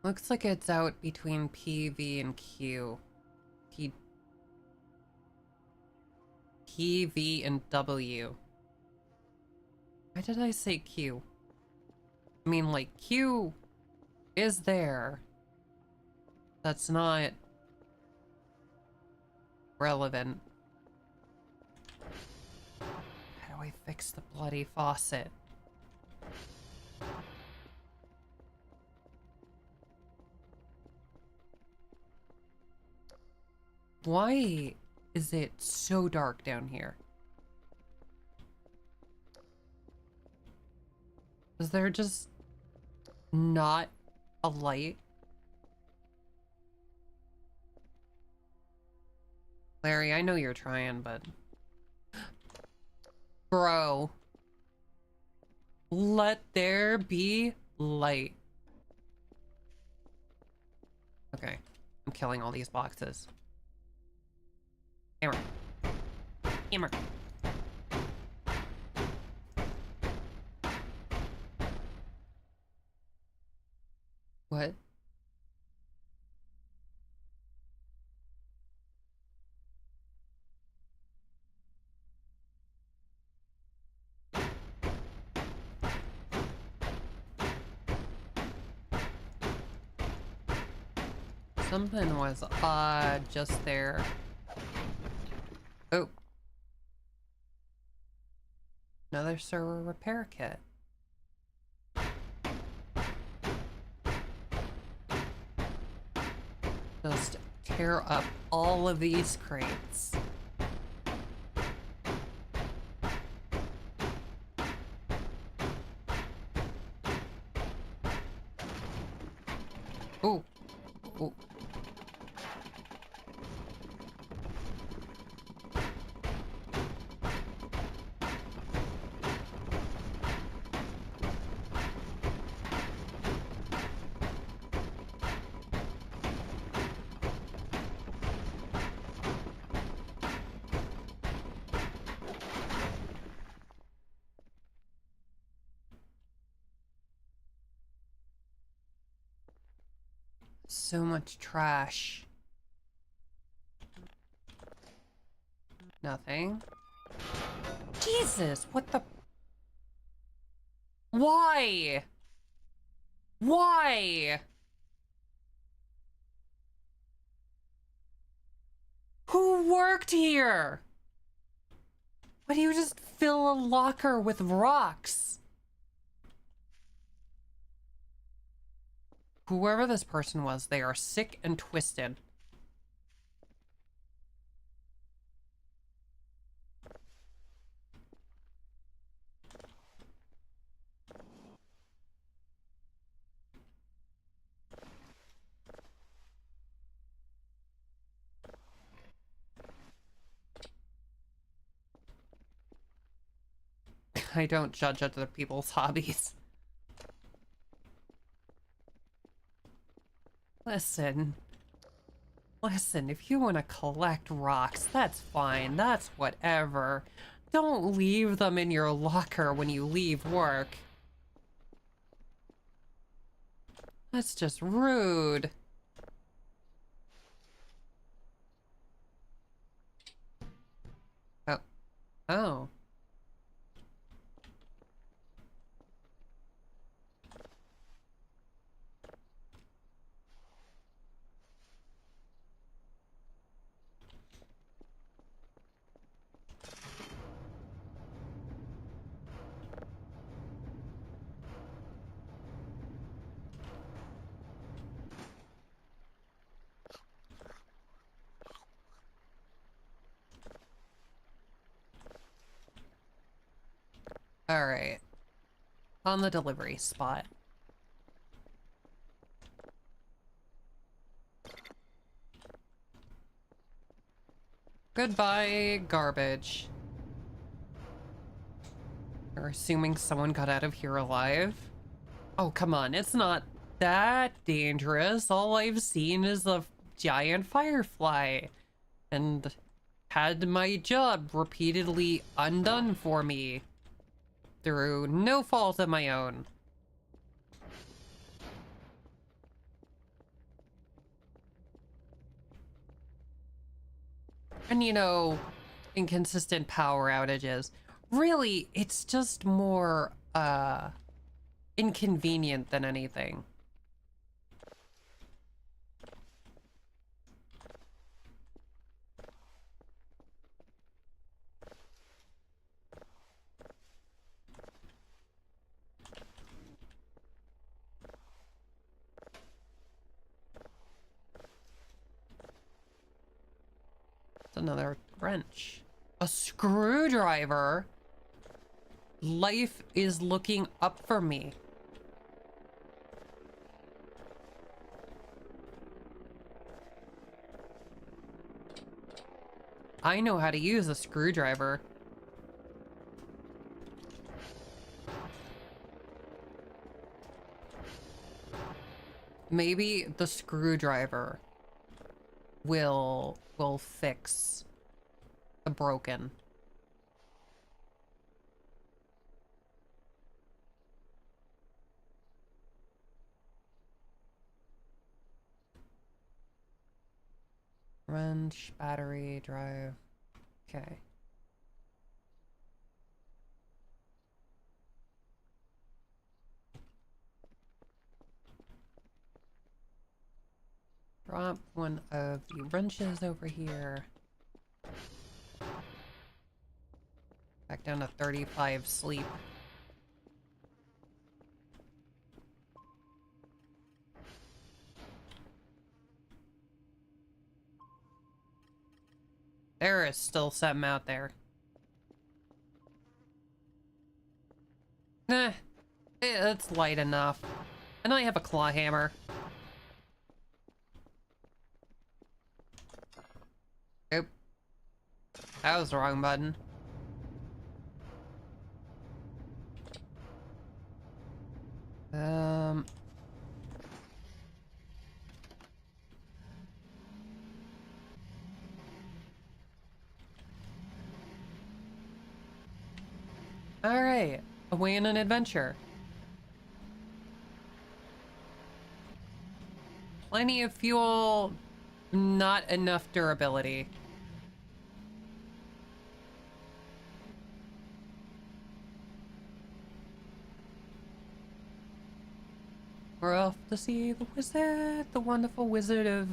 S1: Looks like it's out between P, V, and Q. P, V, and W. Why did I say Q? I mean, like, Q is there. That's not relevant. How do I fix the bloody faucet? Why is it so dark down here? Is there just not a light? Larry, I know you're trying, but... Bro. Let there be light. Okay. I'm killing all these boxes. Hammer. Hammer. What? Something was odd just there. Oh. Another server repair kit. Just tear up all of these crates. Oh. Oh. So much trash. Nothing. Jesus, what the... Why? Why? Who worked here? Why do you just fill a locker with rocks? Whoever this person was, they are sick and twisted. I don't judge other people's hobbies. Listen, if you want to collect rocks, that's fine. That's whatever. Don't leave them in your locker when you leave work. That's just rude. Oh. Oh. All right. On the delivery spot. Goodbye, garbage. You're assuming someone got out of here alive? Oh, come on. It's not that dangerous. All I've seen is a giant firefly and had my job repeatedly undone for me through no fault of my own. And you know, inconsistent power outages. Really, it's just more inconvenient than anything. It's another wrench. A screwdriver? Life is looking up for me. I know how to use a screwdriver. Maybe the screwdriver will fix the broken. Wrench, battery, drive. Okay. Drop one of the wrenches over here. Back down to 35 sleep. There is still something out there. Nah, it's light enough. And I have a claw hammer. Oop. That was the wrong button. Alright. Away on an adventure. Plenty of fuel, not enough durability. We're off to see the wizard, the wonderful wizard of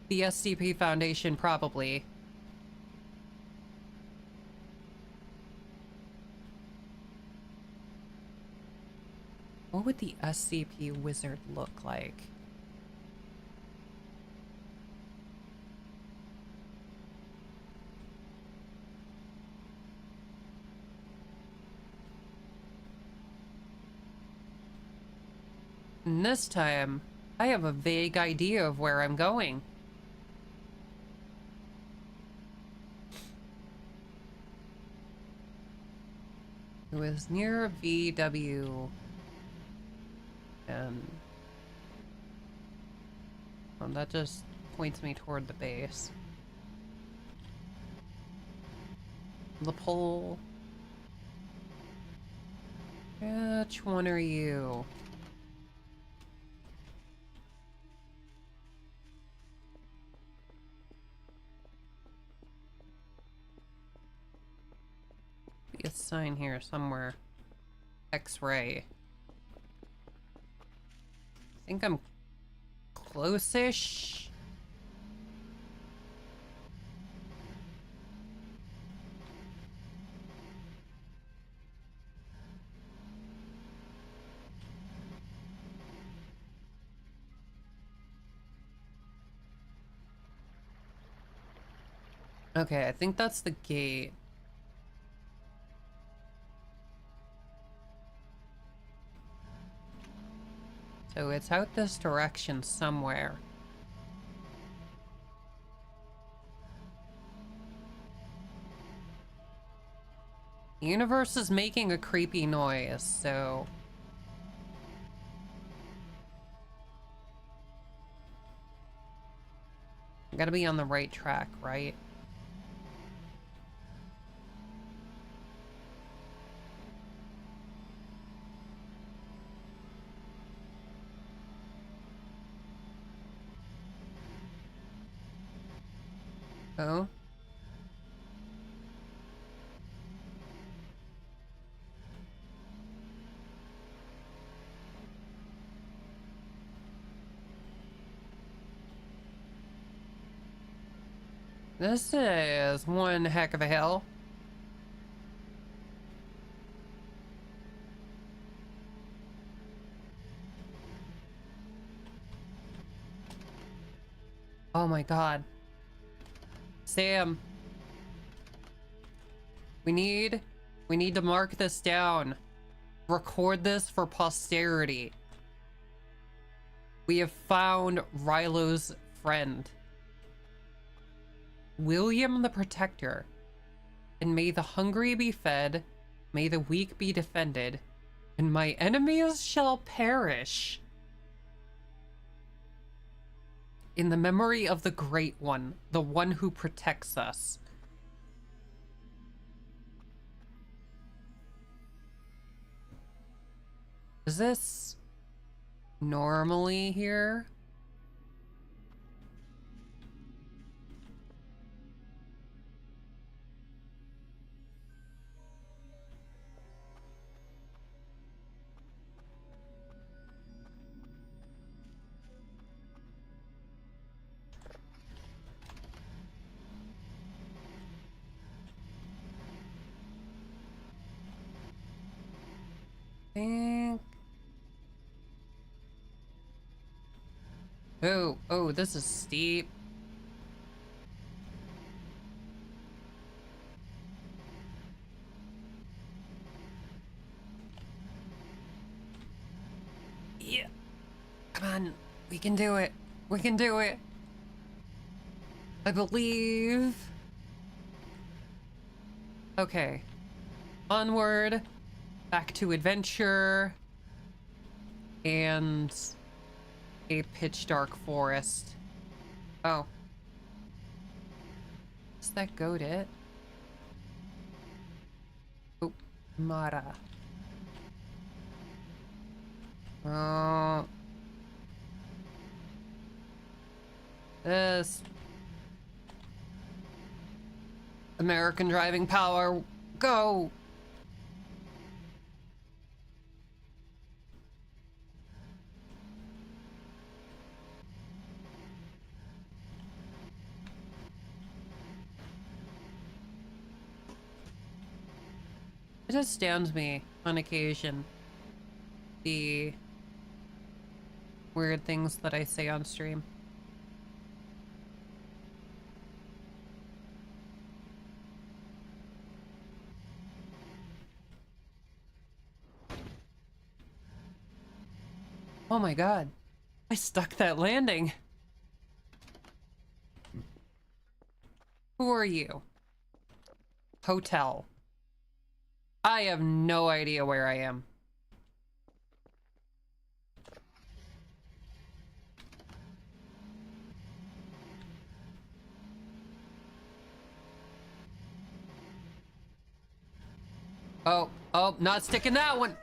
S1: the SCP Foundation, probably. What would the SCP wizard look like? And this time, I have a vague idea of where I'm going. It was near VW. And that just points me toward the base. The pole. Which one are you? Be a sign here somewhere. X-ray. I think I'm close-ish. Okay, I think that's the gate. So it's out this direction somewhere. The universe is making a creepy noise, so... I gotta be on the right track, right? Oh? This is one heck of a hill. Oh my god. Sam. We need to mark this down. Record this for posterity. We have found Rilo's friend. William the Protector. And may the hungry be fed, may the weak be defended, and my enemies shall perish. In the memory of the Great One, the one who protects us. Is this normally here? Think. Oh, this is steep. Yeah. Come on. We can do it. We can do it. I believe. Okay. Onward. Back to adventure. And a pitch dark forest. Oh. Is that goat it? Oh, Mara. Oh. this. American driving power, go! It astounds me on occasion, the weird things that I say on stream. Oh my god. I stuck that landing. Who are you? Hotel. I have no idea where I am. Oh, not sticking that one.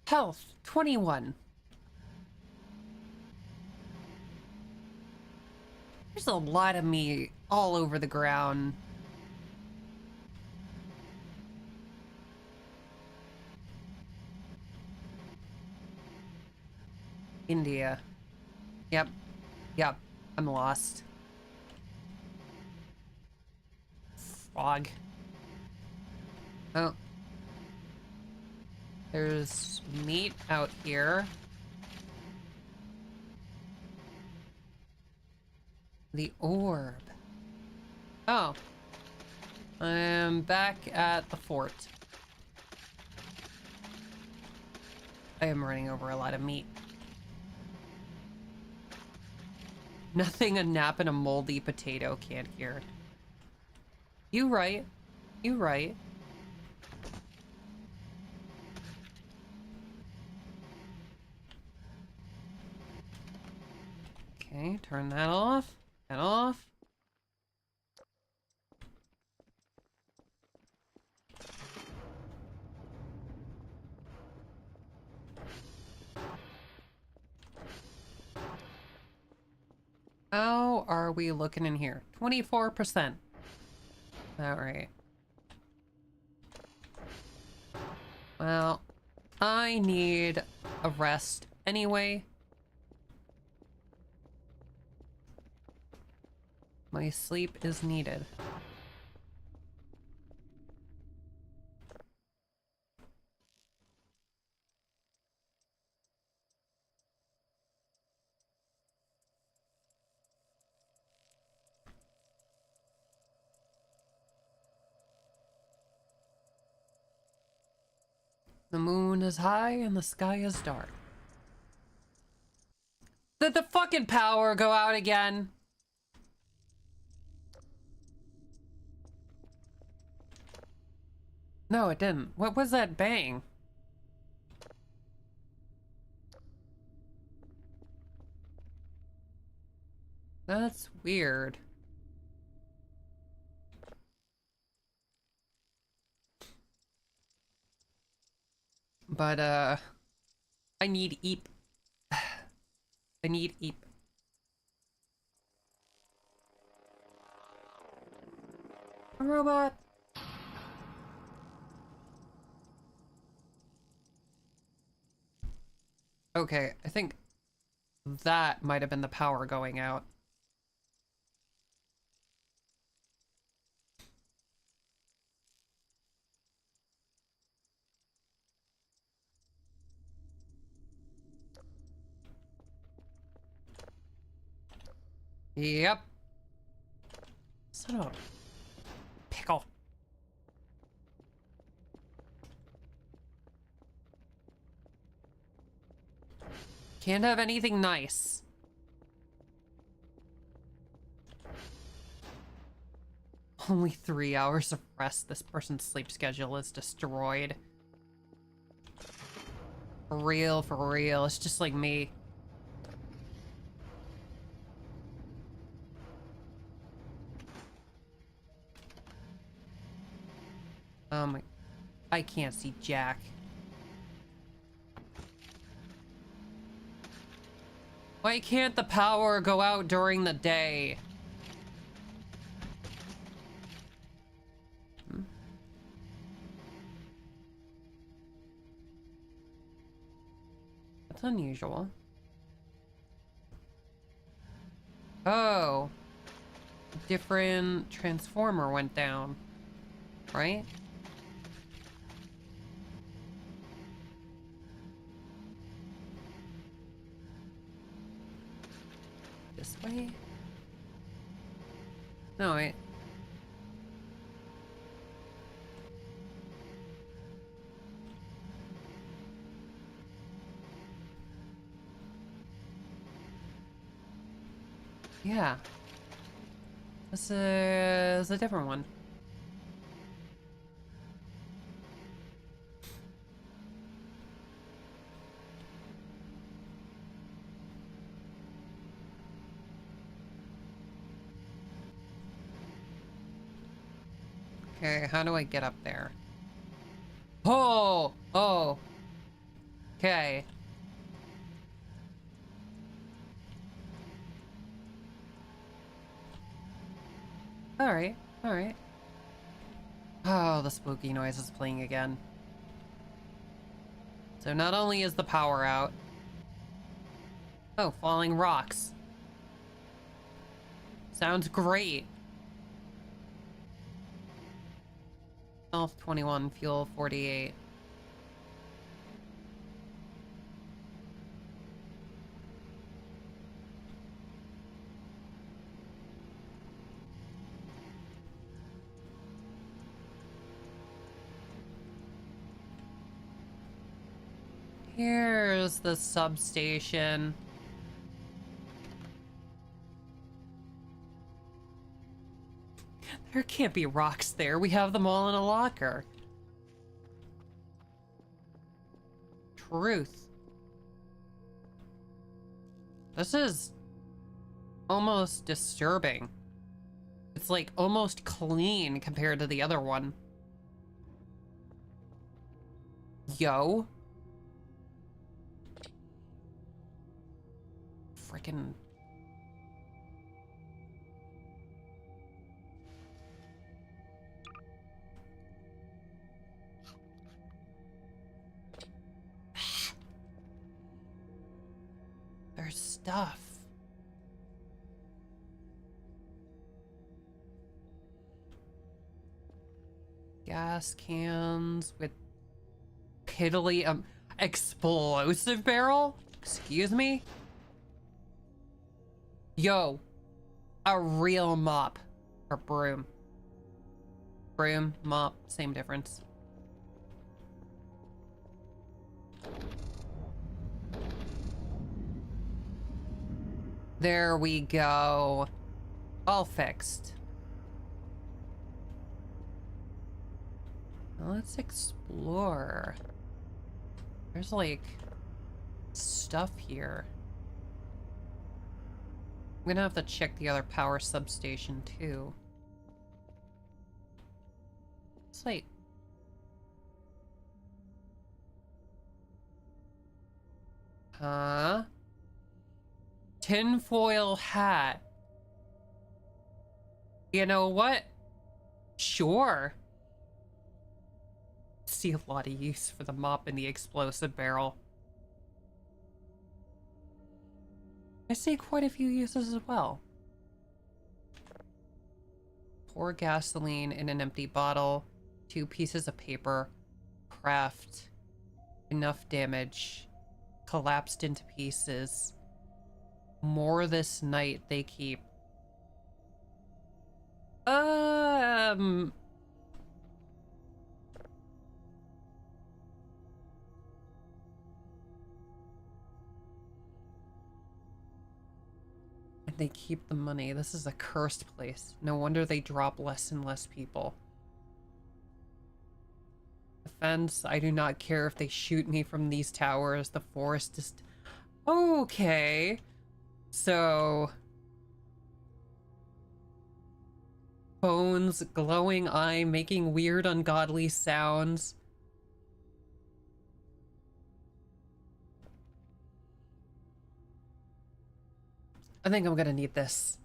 S1: Health, 21. There's a lot of me all over the ground. India. Yep. I'm lost. Frog. Oh. There's meat out here. The orb. Oh. I'm back at the fort. I am running over a lot of meat. Nothing a nap and a moldy potato can't cure. You right. You right. Okay, turn that off. That off. How are we looking in here? 24%. Alright. Well, I need a rest anyway. My sleep is needed. The moon is high and the sky is dark. Did the fucking power go out again? No, it didn't. What was that bang? That's weird. But, I need Eep. I need Eep. A robot. Okay, I think that might have been the power going out. Yep. Son of a pickle. Can't have anything nice. Only 3 hours of rest. This person's sleep schedule is destroyed. For real, for real. It's just like me. I can't see Jack. Why can't the power go out during the day? That's unusual. Oh. Different transformer went down. Right? This way? No, wait. Yeah. This is a different one. Okay, how do I get up there? Oh! Oh! Okay. Alright, alright. Oh, the spooky noise is playing again. So not only is the power out... Oh, falling rocks. Sounds great. Health 21, fuel 48. Here's the substation. There can't be rocks there. We have them all in a locker. Truth. This is almost disturbing. It's like almost clean compared to the other one. Yo. Frickin'. There's stuff. Gas cans with piddly explosive barrel? Excuse me? Yo, a real mop or broom. Broom, mop, same difference. There we go. All fixed. Now let's explore. There's like stuff here. I'm gonna have to check the other power substation too. It's like... Huh? Tinfoil hat. You know what? Sure. See a lot of use for the mop and the explosive barrel. I see quite a few uses as well. Pour gasoline in an empty bottle. 2 pieces of paper. Craft. Enough damage. Collapsed into pieces. More this night they keep. And they keep the money. This is a cursed place. No wonder they drop less and less people. The defense. I do not care if they shoot me from these towers. The forest is... Okay. So... Bones, glowing eye, making weird ungodly sounds. I think I'm gonna need this.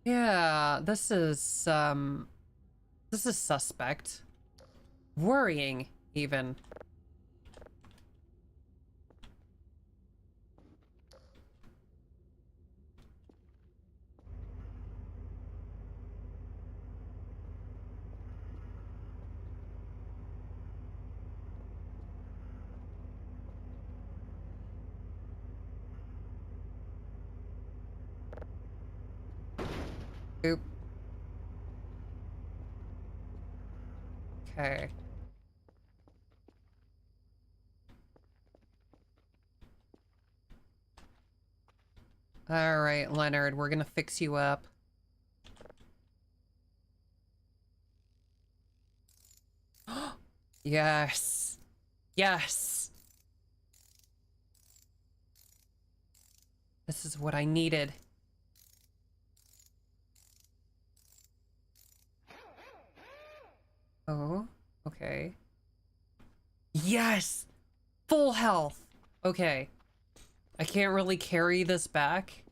S1: Yeah, this is suspect. Worrying, even. Oop. Okay. Alright, Leonard, we're gonna fix you up. Yes. Yes. This is what I needed. Oh, okay. Yes! Full health! Okay. I can't really carry this back.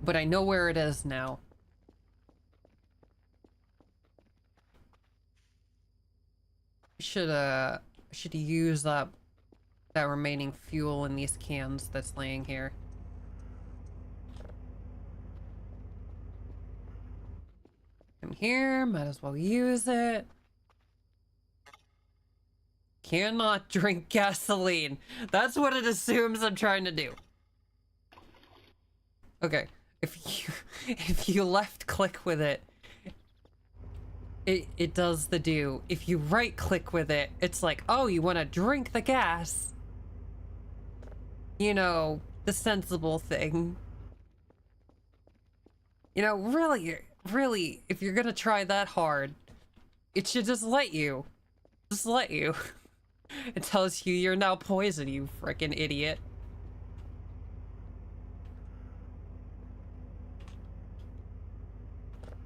S1: But I know where it is now. Should use up that remaining fuel in these cans that's laying here. Come here, might as well use it. Cannot drink gasoline. That's what it assumes I'm trying to do. Okay, if you left click with it, it does the do. If you right click with it, it's like, oh, you want to drink the gas. You know, the sensible thing. You know, really, if you're gonna try that hard, it should just let you. Just let you. It tells you you're now poisoned, you frickin' idiot.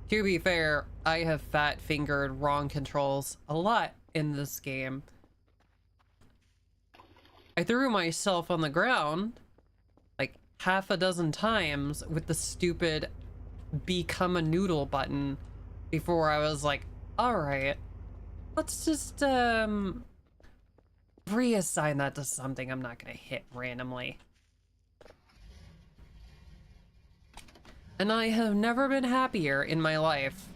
S1: To be fair, I have fat-fingered wrong controls a lot in this game. I threw myself on the ground like half a dozen times with the stupid become a noodle button before I was like, alright, let's just reassign that to something I'm not gonna hit randomly. And I have never been happier in my life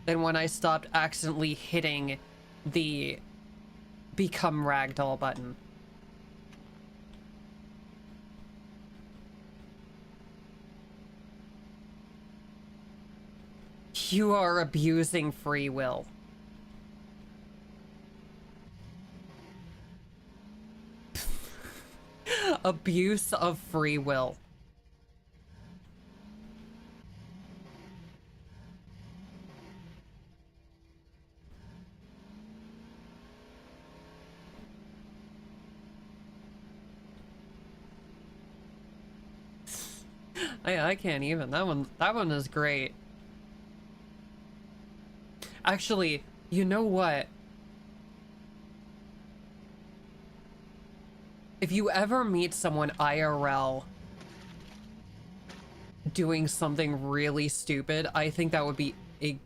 S1: than when I stopped accidentally hitting the become ragdoll button. You are abusing free will. Abuse of free will. I can't even. That one is great. Actually, you know what? If you ever meet someone IRL doing something really stupid, I think that would be a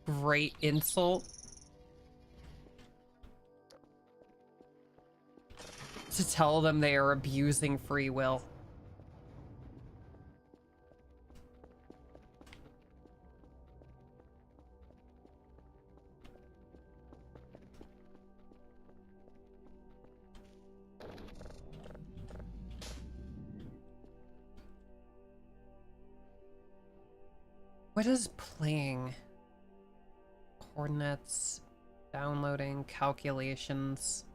S1: great insult to tell them they are abusing free will. What is playing? Coordinates, downloading, calculations.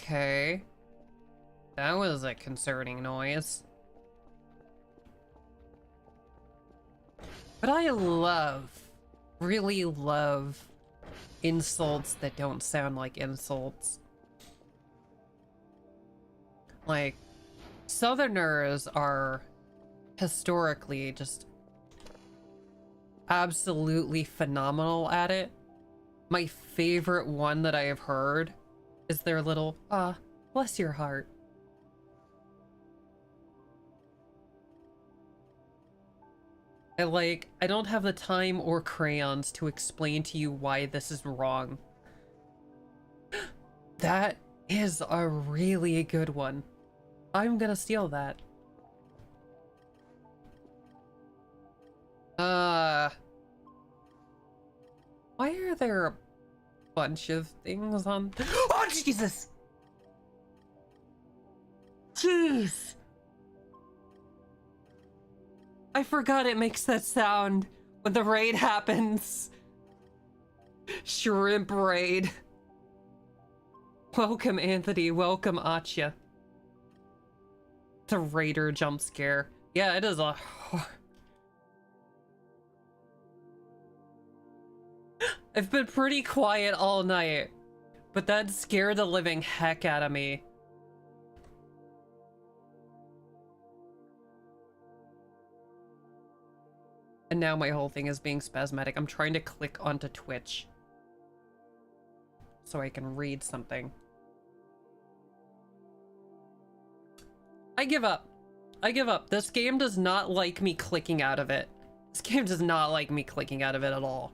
S1: Okay. That was a concerning noise. But I really love insults that don't sound like insults. Like, Southerners are historically just absolutely phenomenal at it. My favorite one that I have heard is their little, bless your heart. I don't have the time or crayons to explain to you why this is wrong. That is a really good one. I'm gonna steal that. Why are there a bunch of things on? Oh, Jesus! Jeez! I forgot it makes that sound when the raid happens. Shrimp raid. Welcome, Anthony. Welcome, Atya. The raider jump scare. Yeah, it is a... I've been pretty quiet all night, but that scared the living heck out of me. And now my whole thing is being spasmodic. I'm trying to click onto Twitch so I can read something. I give up. I give up. This game does not like me clicking out of it. This game does not like me clicking out of it at all.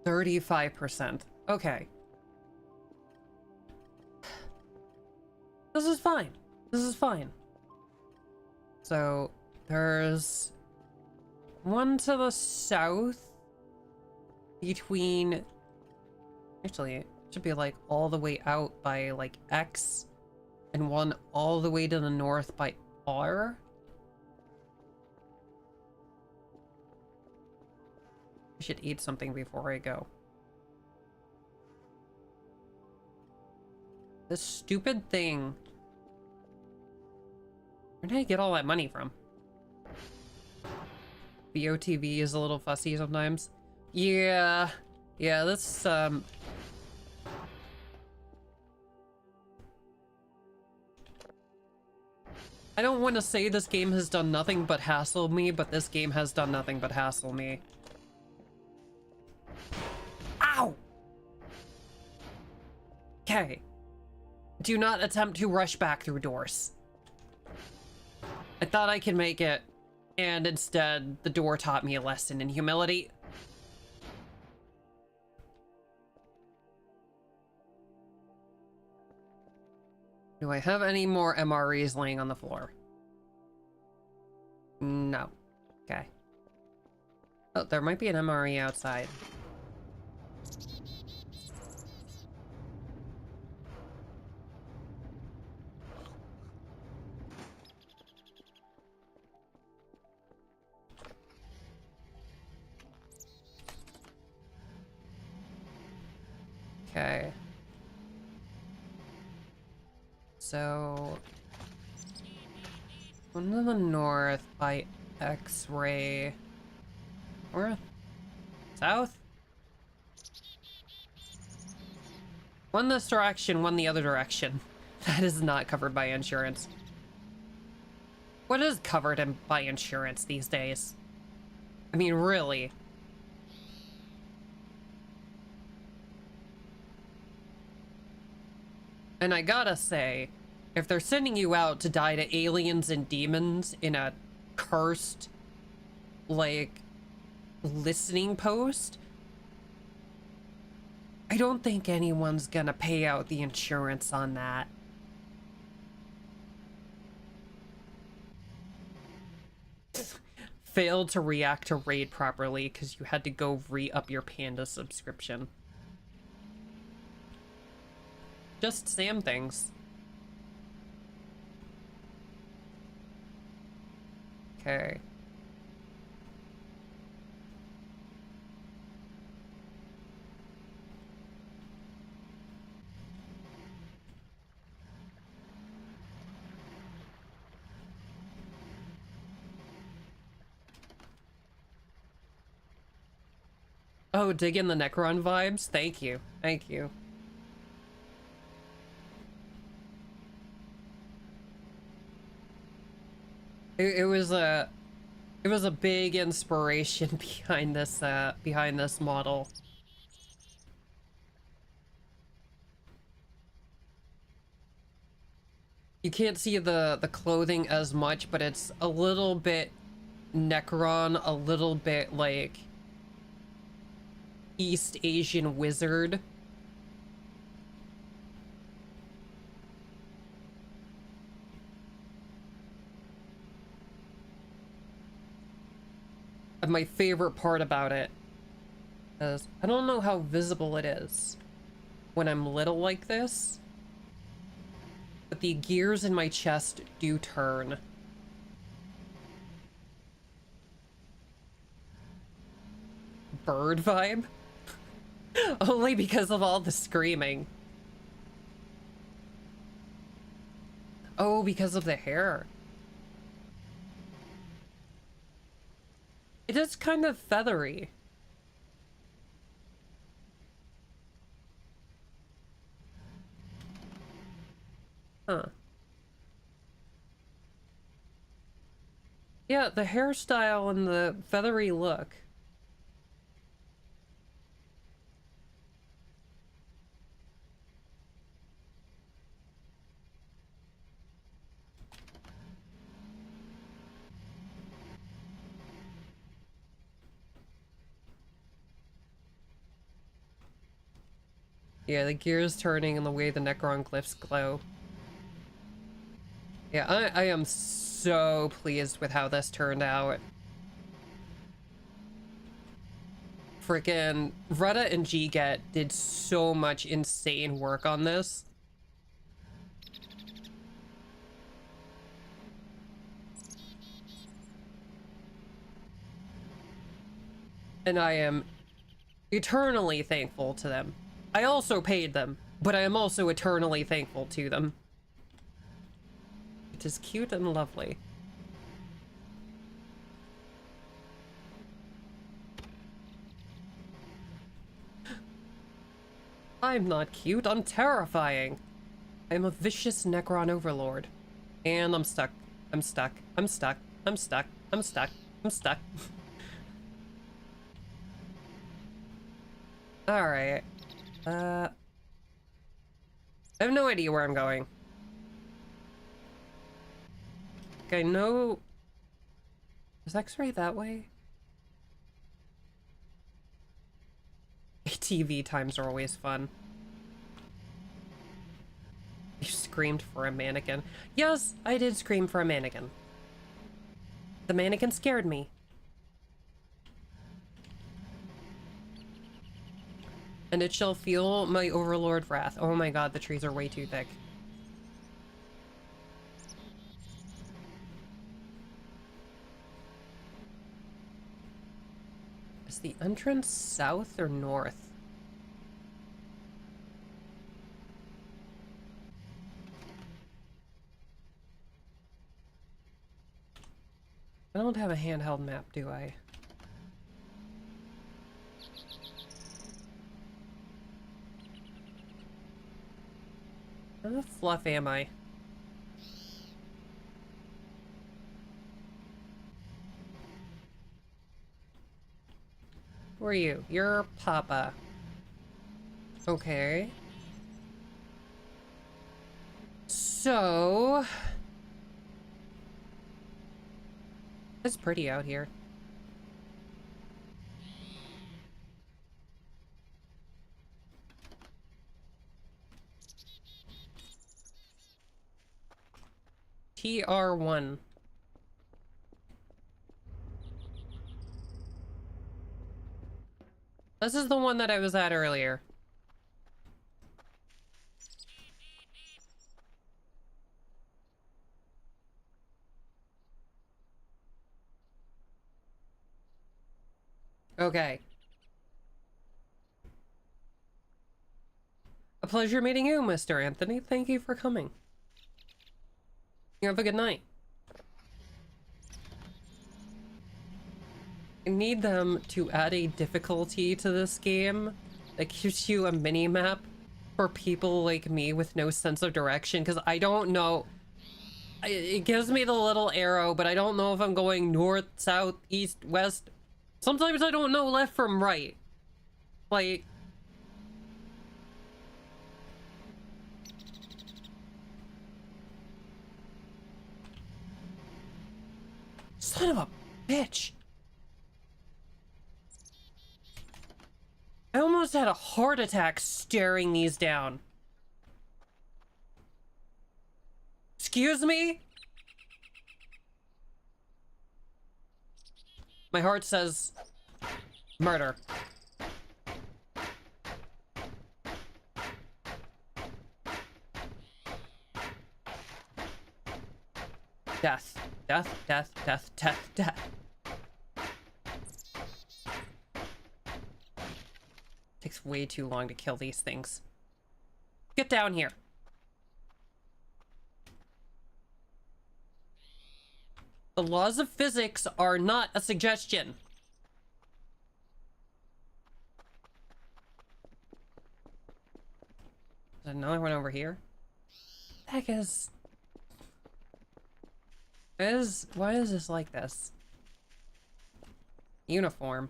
S1: 35%. Okay. This is fine. This is fine. So, there's one to the south between... Actually, it should be like all the way out by like X, and one all the way to the north by R. I should eat something before I go. This stupid thing. Where did I get all that money from? VOTV is a little fussy sometimes. Yeah. Yeah, that's, I don't want to say this game has done nothing but hassle me, but this game has done nothing but hassle me. Ow! Okay. Do not attempt to rush back through doors. I thought I could make it, and instead, the door taught me a lesson in humility. Do I have any more MREs laying on the floor? No. Okay. Oh, there might be an MRE outside. Okay. So... one to the north by X-ray. North? South? One this direction, one the other direction. That is not covered by insurance. What is covered by insurance these days? I mean, really. And I gotta say, if they're sending you out to die to aliens and demons in a cursed, like, listening post, I don't think anyone's gonna pay out the insurance on that. Failed to react to raid properly because you had to go re-up your Panda subscription. Just Sam things. Okay. Oh, dig in the Necron vibes? Thank you. Thank you. It was a big inspiration behind this model. You can't see the clothing as much, but it's a little bit Necron, a little bit like East Asian wizard. And my favorite part about it is I don't know how visible it is when I'm little like this, but the gears in my chest do turn. Bird vibe? Only because of all the screaming. Oh, because of the hair. It is kind of feathery. Huh. Yeah, the hairstyle and the feathery look. Yeah, the gears turning and the way the Necron glyphs glow. Yeah, I am so pleased with how this turned out. Frickin' Retta and G-Get did so much insane work on this. And I am eternally thankful to them. I also paid them, but I am also eternally thankful to them. It is cute and lovely. I'm not cute, I'm terrifying. I'm a vicious Necron overlord. And I'm stuck. I'm stuck. I'm stuck. I'm stuck. I'm stuck. I'm stuck. Alright. I have no idea where I'm going. Okay, no... Is X-ray that way? TV times are always fun. You screamed for a mannequin. Yes, I did scream for a mannequin. The mannequin scared me. And it shall feel my overlord wrath. Oh my god, the trees are way too thick. Is the entrance south or north? I don't have a handheld map, do I? How the fluff am I? Who are you? You're Papa. Okay. So... It's pretty out here. TR1. This is the one that I was at earlier. Okay. A pleasure meeting you, Mr. Anthony. Thank you for coming. You have a good night. I need them to add a difficulty to this game that gives you a mini-map for people like me with no sense of direction, because I don't know. It gives me the little arrow, but I don't know if I'm going north, south, east, west. Sometimes I don't know left from right. Like... Son of a bitch! I almost had a heart attack staring these down. Excuse me? My heart says murder. Death. Death, death, death, death, death. Takes way too long to kill these things. Get down here. The laws of physics are not a suggestion. There's another one over here. The heck is... Why is this like this? Uniform.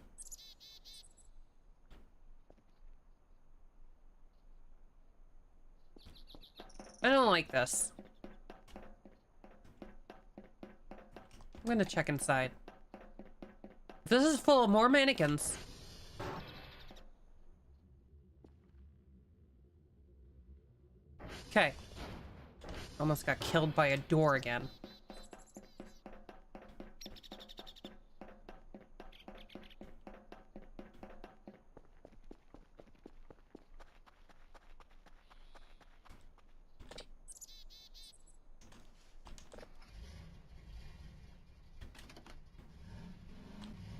S1: I don't like this. I'm gonna check inside. This is full of more mannequins. Okay. Almost got killed by a door again.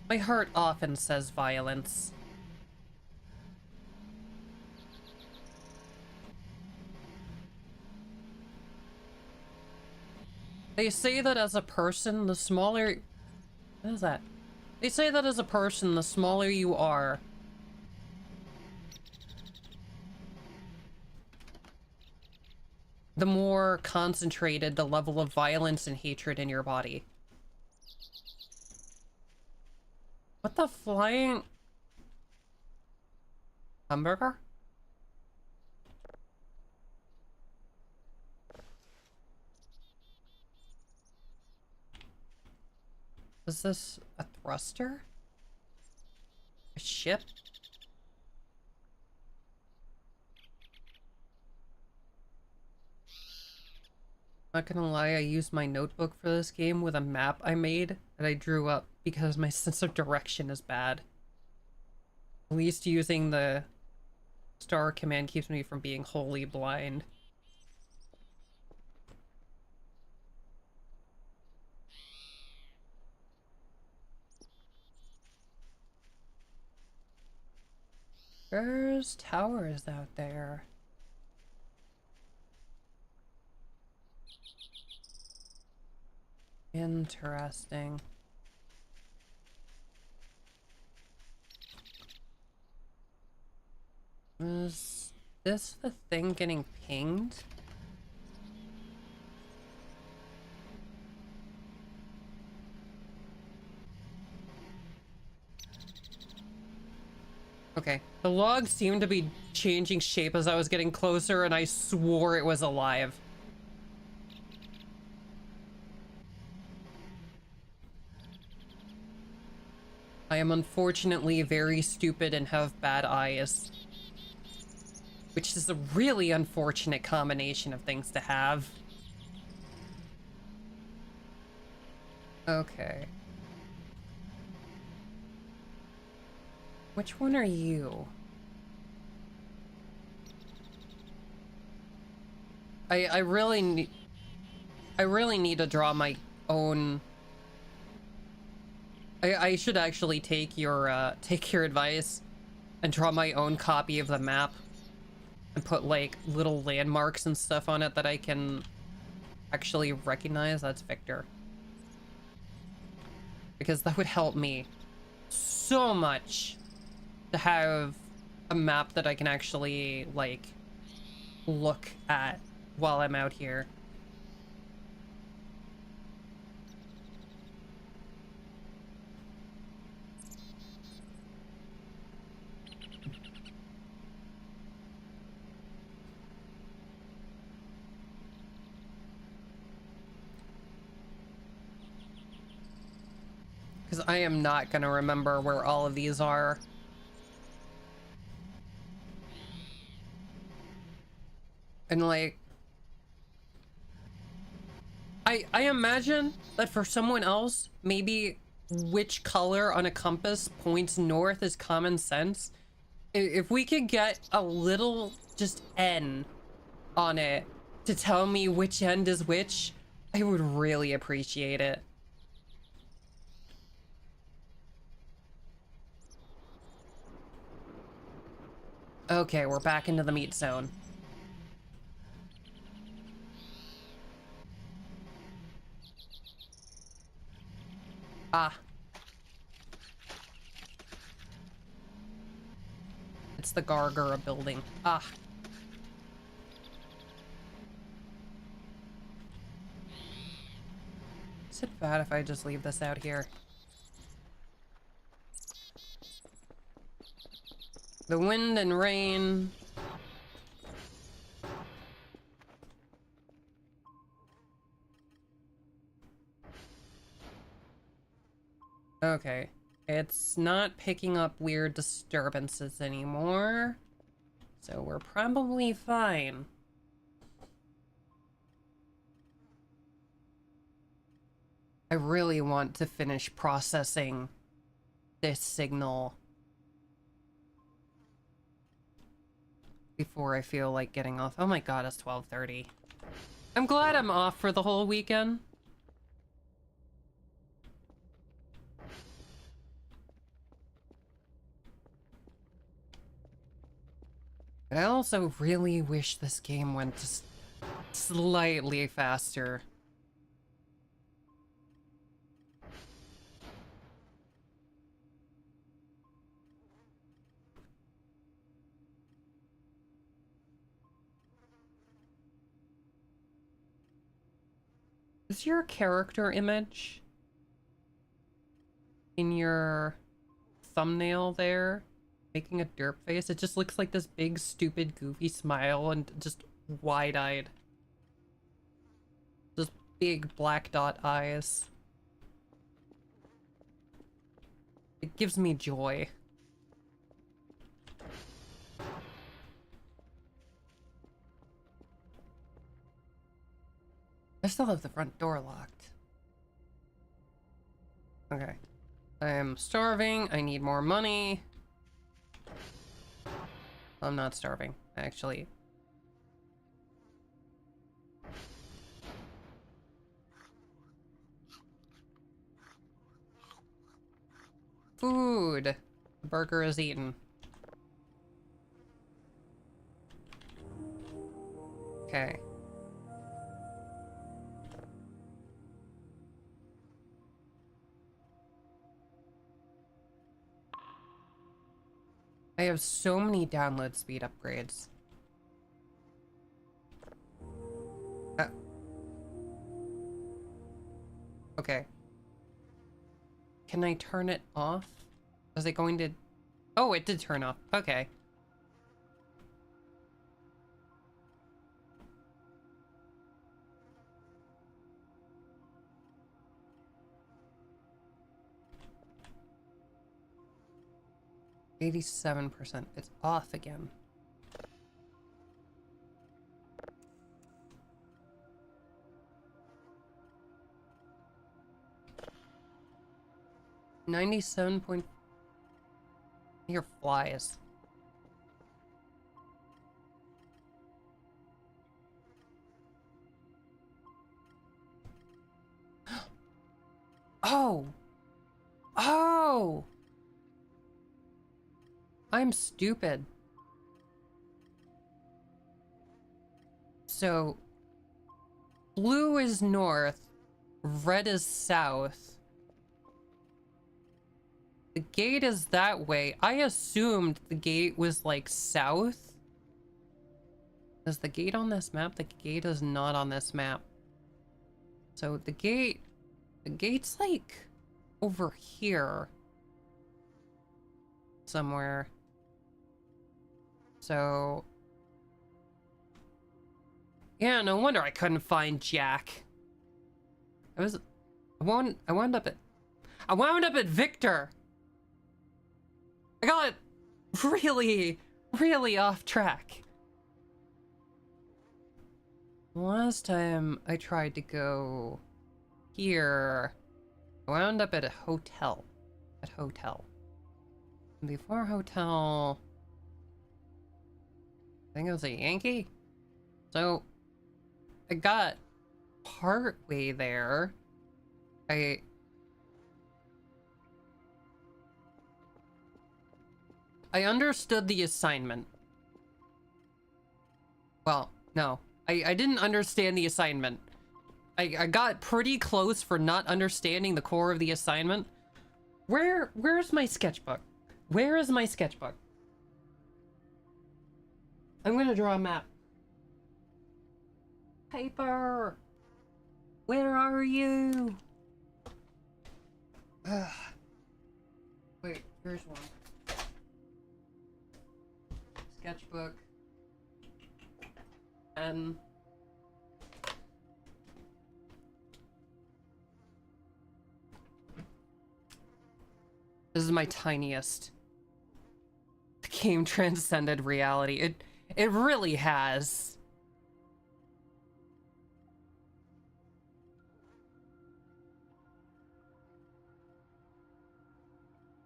S1: My heart often says violence. They say that as a person, the smaller... What is that? They say that as a person, the smaller you are, the more concentrated the level of violence and hatred in your body. What the flying... Hamburger? Is this a thruster? A ship? Not gonna lie, I used my notebook for this game with a map I made that I drew up because my sense of direction is bad. At least using the star command keeps me from being wholly blind. There's towers out there. Interesting. Is this the thing getting pinged? Okay. The log seemed to be changing shape as I was getting closer, and I swore it was alive. I am unfortunately very stupid and have bad eyes. Which is a really unfortunate combination of things to have. Okay. Which one are you? I really need to draw my own... I should actually take your advice and draw my own copy of the map and put like little landmarks and stuff on it that I can actually recognize. That's Victor. Because that would help me so much to have a map that I can actually like look at while I'm out here. Because I am not gonna remember where all of these are. And like, I imagine that for someone else, maybe which color on a compass points north is common sense. If we could get a little just N on it to tell me which end is which, I would really appreciate it. Okay, we're back into the meat zone. Ah. It's the Gargura building. Ah. Is it bad if I just leave this out here? The wind and rain. Okay. It's not picking up weird disturbances anymore. So we're probably fine. I really want to finish processing this signal before I feel like getting off. Oh my god, it's 12:30. I'm glad I'm off for the whole weekend. But I also really wish this game went just slightly faster. Is your character image in your thumbnail there making a derp face? It just looks like this big, stupid, goofy smile and just wide-eyed. Just big black dot eyes. It gives me joy. I still have the front door locked. Okay. I am starving. I need more money. I'm not starving, actually. Food. The burger is eaten. Okay. I have so many download speed upgrades. Uh, okay. Can I turn it off? Was it going to... Oh, it did turn off. Okay. %87%. It's off again. .97. Here flies. Oh! Oh! no! I'm stupid. So, blue is north, red is south. The gate is that way. I assumed the gate was like south. Is the gate on this map? The gate is not on this map. So the gate's like over here somewhere. So yeah, no wonder I couldn't find Jack. I wound up at Victor. I got really, really off track. Last time I tried to go here, I wound up at a hotel. Before hotel, I think it was a Yankee. So I got part way there. I understood the assignment. Well, no. I didn't understand the assignment. I got pretty close for not understanding the core of the assignment. Where's my sketchbook? Where is my sketchbook? I'm gonna draw a map. Paper! Where are you? Ugh. Wait, here's one. Sketchbook. And this is my tiniest. The game transcended reality. It really has.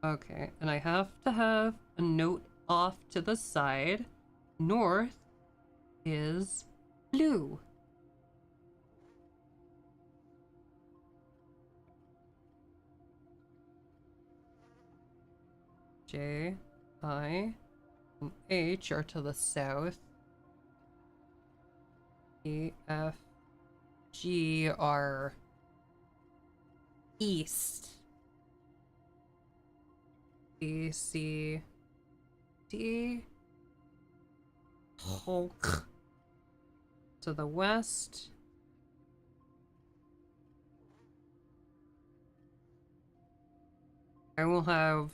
S1: Okay, and I have to have a note off to the side. North is blue. J, I, and H are to the south. E, F, G are east. B, C, D, Hulk to the west. I will have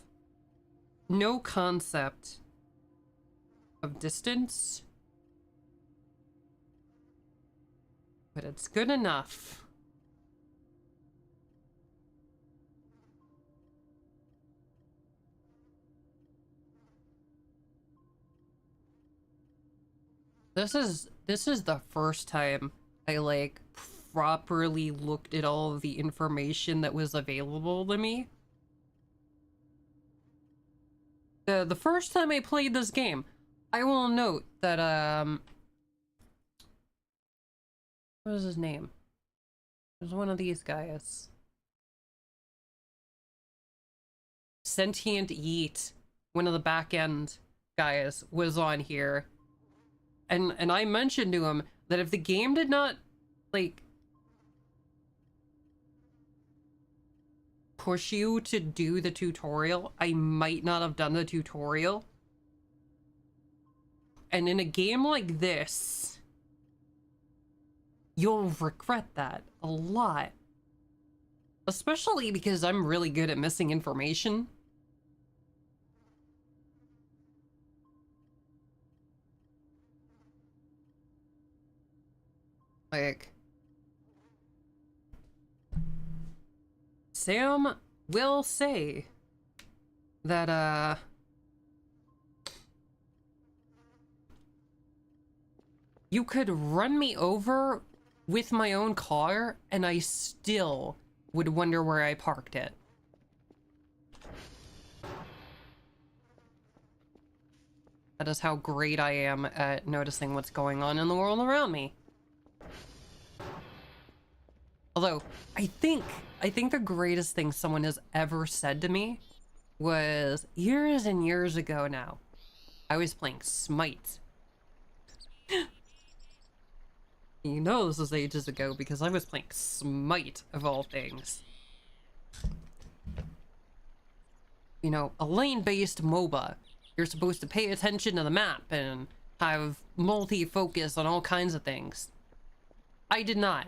S1: no concept of distance, but it's good enough. This is the first time I like properly looked at all of the information that was available to me. The first time I played this game, I will note that what was his name? It was one of these guys. Sentient Yeet, one of the back end guys, was on here. And I mentioned to him that if the game did not, like, push you to do the tutorial, I might not have done the tutorial. And in a game like this, you'll regret that a lot. Especially because I'm really good at missing information. Like, Sam will say that, you could run me over with my own car and I still would wonder where I parked it. That is how great I am at noticing what's going on in the world around me. Although, I think the greatest thing someone has ever said to me was years and years ago now. I was playing Smite. You know this was ages ago because I was playing Smite, of all things. You know, a lane-based MOBA. You're supposed to pay attention to the map and have multi-focus on all kinds of things. I did not.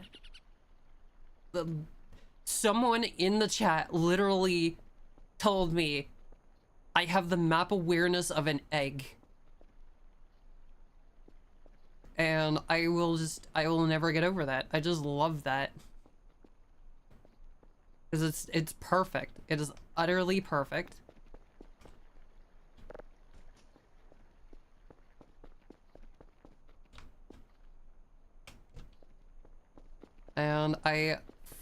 S1: Someone in the chat literally told me I have the map awareness of an egg. And I will never get over that. I just love that. Because it's perfect. It is utterly perfect. And I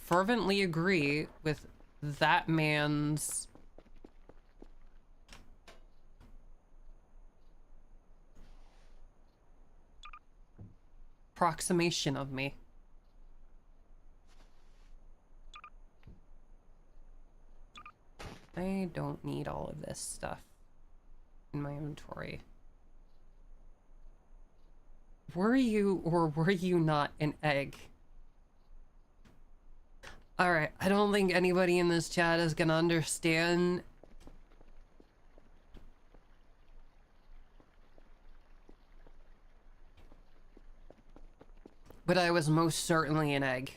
S1: fervently agree with that man's approximation of me. I don't need all of this stuff in my inventory. Were you or were you not an egg? Alright, I don't think anybody in this chat is gonna understand. But I was most certainly an egg.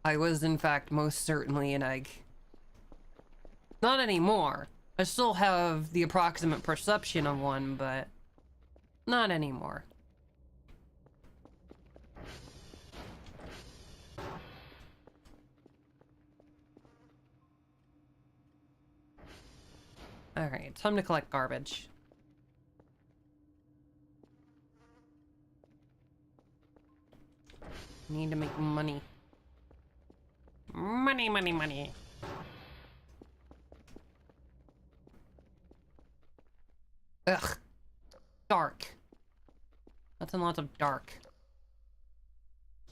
S1: I was, in fact, most certainly an egg. Not anymore. I still have the approximate perception of one, but not anymore. Alright, time to collect garbage. Need to make money. Money, money, money. Ugh. Dark. Lots and lots of dark.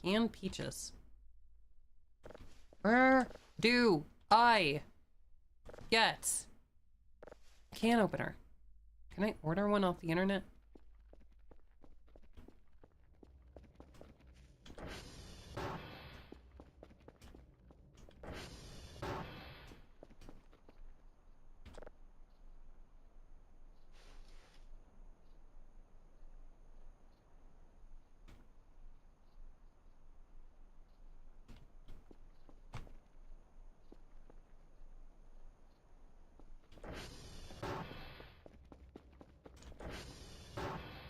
S1: Canned peaches. Where do I get can opener? Can I order one off the internet?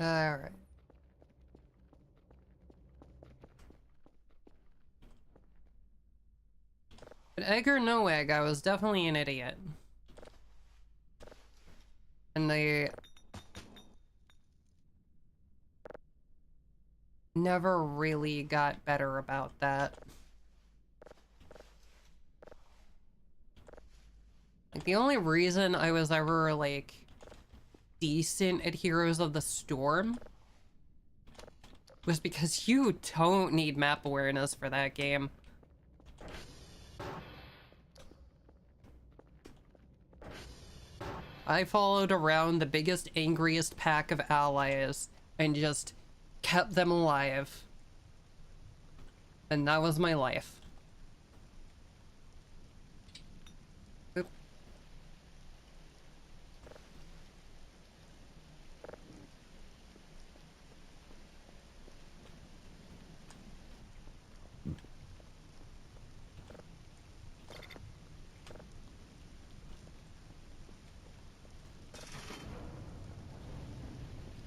S1: Alright. But egg or no egg, I was definitely an idiot. And they never really got better about that. Like, the only reason I was ever, like, decent at Heroes of the Storm was because you don't need map awareness for that game. I followed around the biggest, angriest pack of allies and just kept them alive. And that was my life. Oop.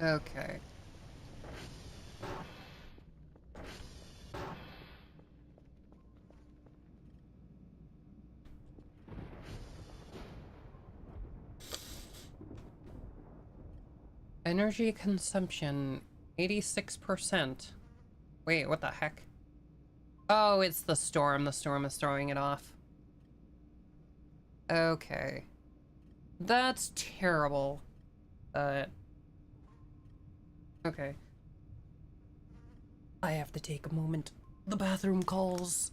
S1: Okay. Energy consumption, 86%. Wait, what the heck? Oh, it's the storm. The storm is throwing it off. Okay. That's terrible. Okay. I have to take a moment. The bathroom calls.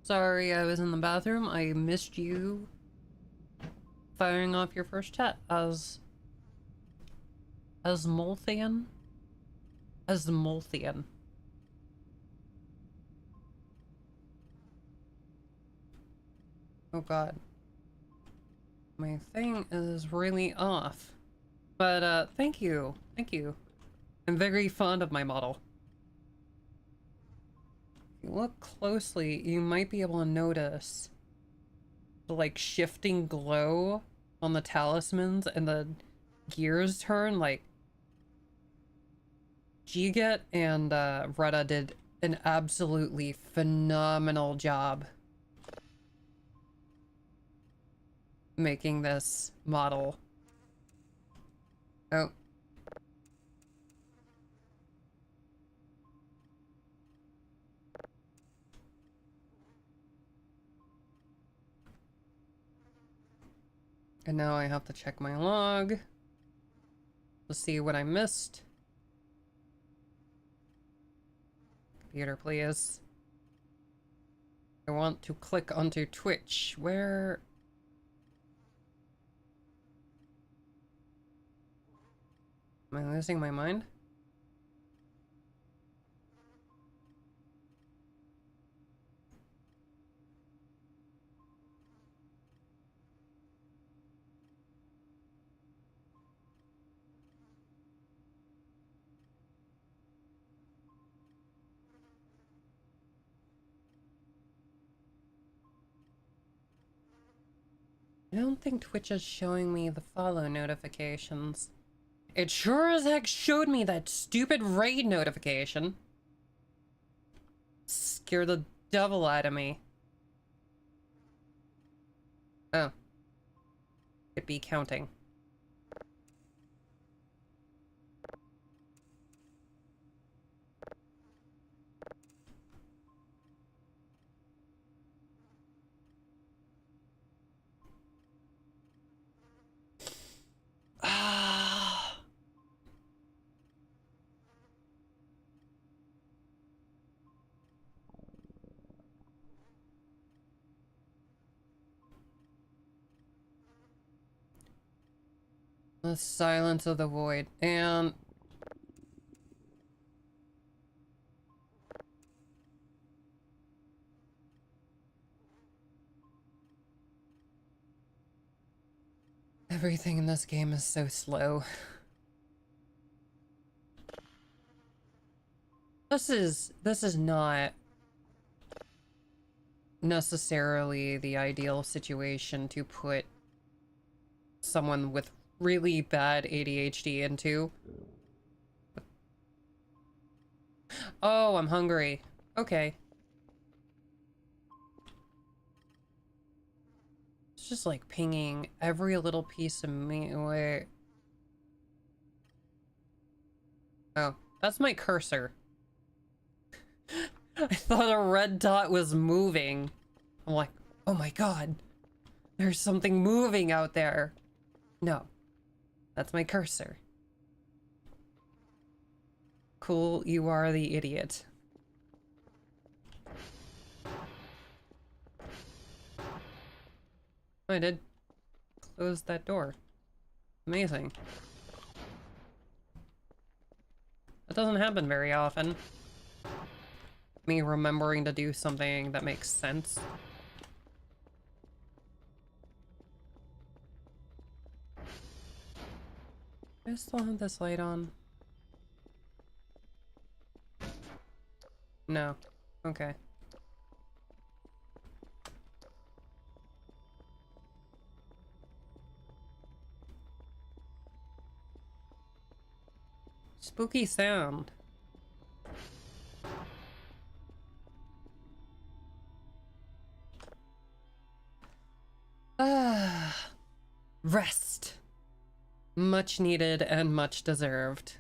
S1: Sorry, I was in the bathroom. I missed you firing off your first chat as Molthian. As Molthian. Oh god. My thing is really off. But thank you. Thank you. I'm very fond of my model. If you look closely, you might be able to notice the like shifting glow on the talismans and the gears turn. Like Giget and Retta did an absolutely phenomenal job making this model. Oh. And now I have to check my log to see what I missed. Computer, please. I want to click onto Twitch. Where... Am I losing my mind? I don't think Twitch is showing me the follow notifications. It sure as heck showed me that stupid raid notification. Scared the devil out of me. Oh. Could be counting. Ah. The silence of the void. And... everything in this game is so slow. This is not necessarily the ideal situation to put someone with really bad ADHD into. Oh, I'm hungry. Okay. It's just like pinging every little piece of meat away. Oh, that's my cursor. I thought a red dot was moving. I'm like, oh my god. There's something moving out there. No. That's my cursor. Cool, you are the idiot. I did close that door. Amazing. That doesn't happen very often. Me remembering to do something that makes sense. Do I still have this light on? No. Okay. Spooky sound. Ah, rest. Much needed and much deserved.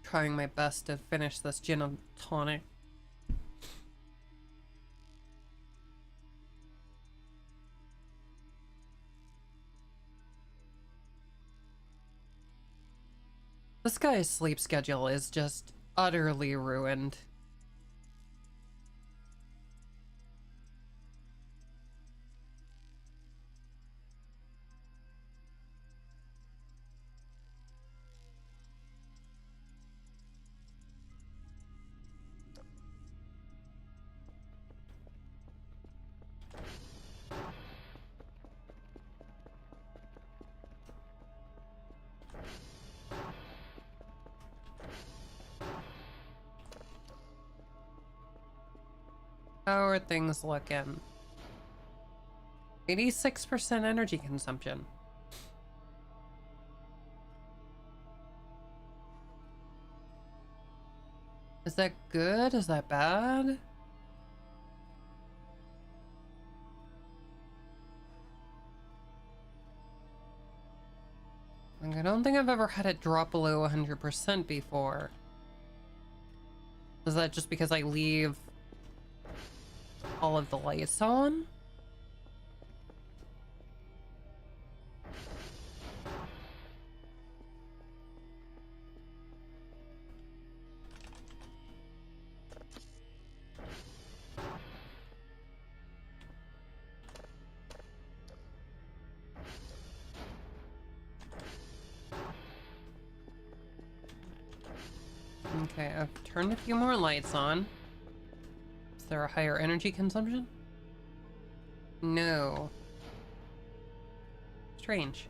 S1: Trying my best to finish this gin and tonic. This guy's sleep schedule is just utterly ruined. How are things looking? 86% energy consumption. Is that good? Is that bad? Like, I don't think I've ever had it drop below 100% before. Is that just because I leave all of the lights on? Okay, I've turned a few more lights on. Is there a higher energy consumption? No. Strange.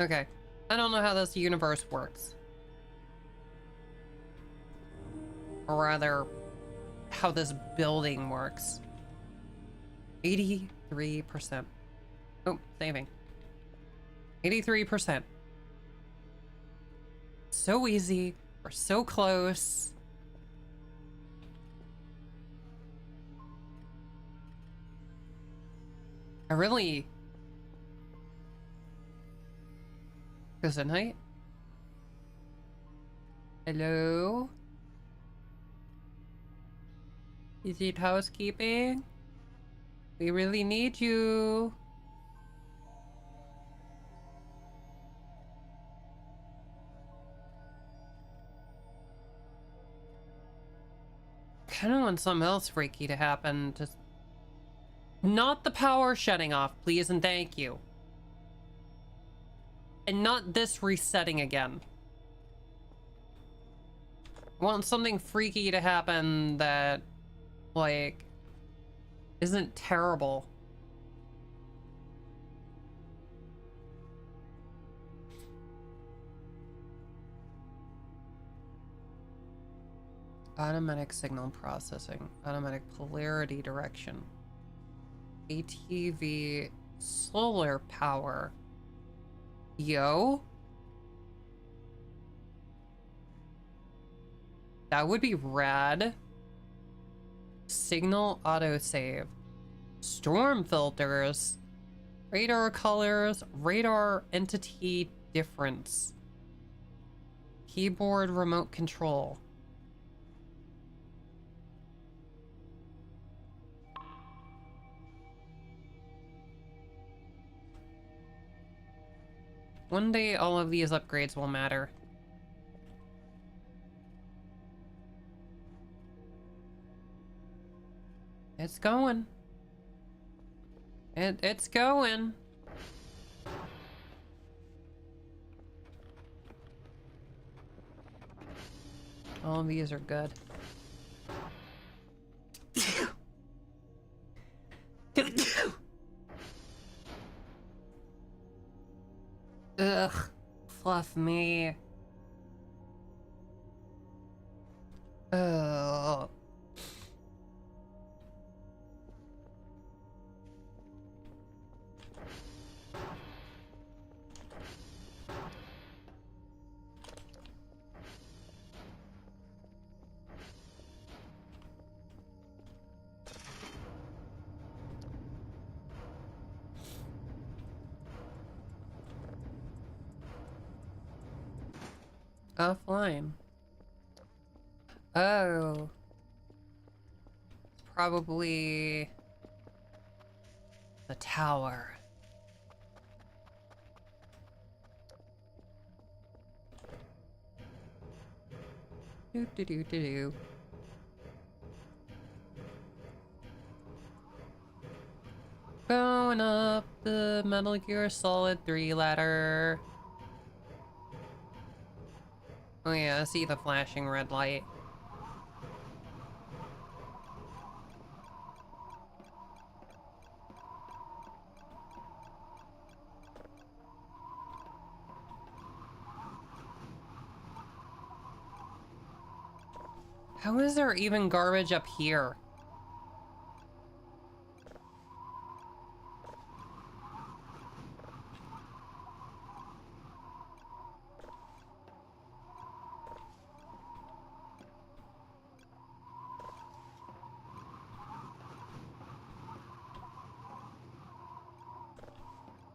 S1: Okay. I don't know how this universe works. Or rather, how this building works. 83%. Oh, saving. 83%. So easy. We're so close. I really... Is it night? Hello? Is it housekeeping? We really need you. Kind of want something else freaky to happen. Just not the power shutting off, please and thank you. And not this resetting again. I want something freaky to happen that, like, isn't terrible. Automatic signal processing. Automatic polarity direction. ATV solar power. Yo? That would be rad. Signal autosave. Storm filters. Radar colors. Radar entity difference. Keyboard remote control. One day all of these upgrades will matter. It's going. It's going. All of these are good. Ugh. Fluff me. Oh. Offline. Oh. Probably the tower. Do do do do do. Going up the Metal Gear Solid 3 ladder. Oh yeah, I see the flashing red light. How is there even garbage up here?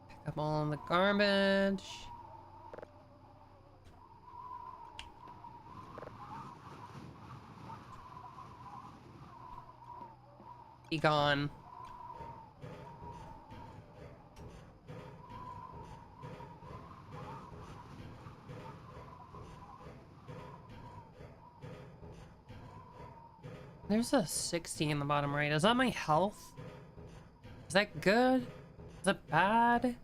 S1: Pick up all the garbage. Be gone. There's a 60 in the bottom right. Is that my health? Is that good? Is that bad?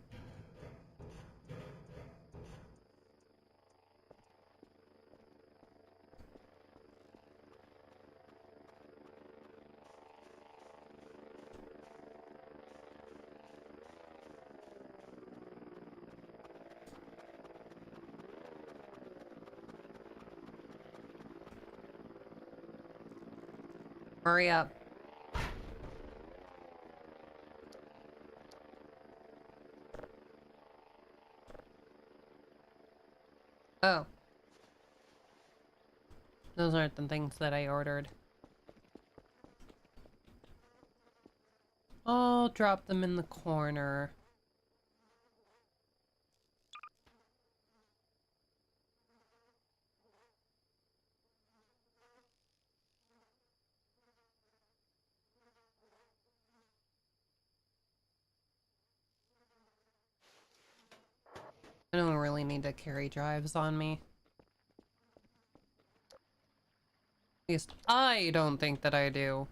S1: Hurry up. Oh. Those aren't the things that I ordered. I'll drop them in the corner. I don't really need to carry drives on me. At least I don't think that I do.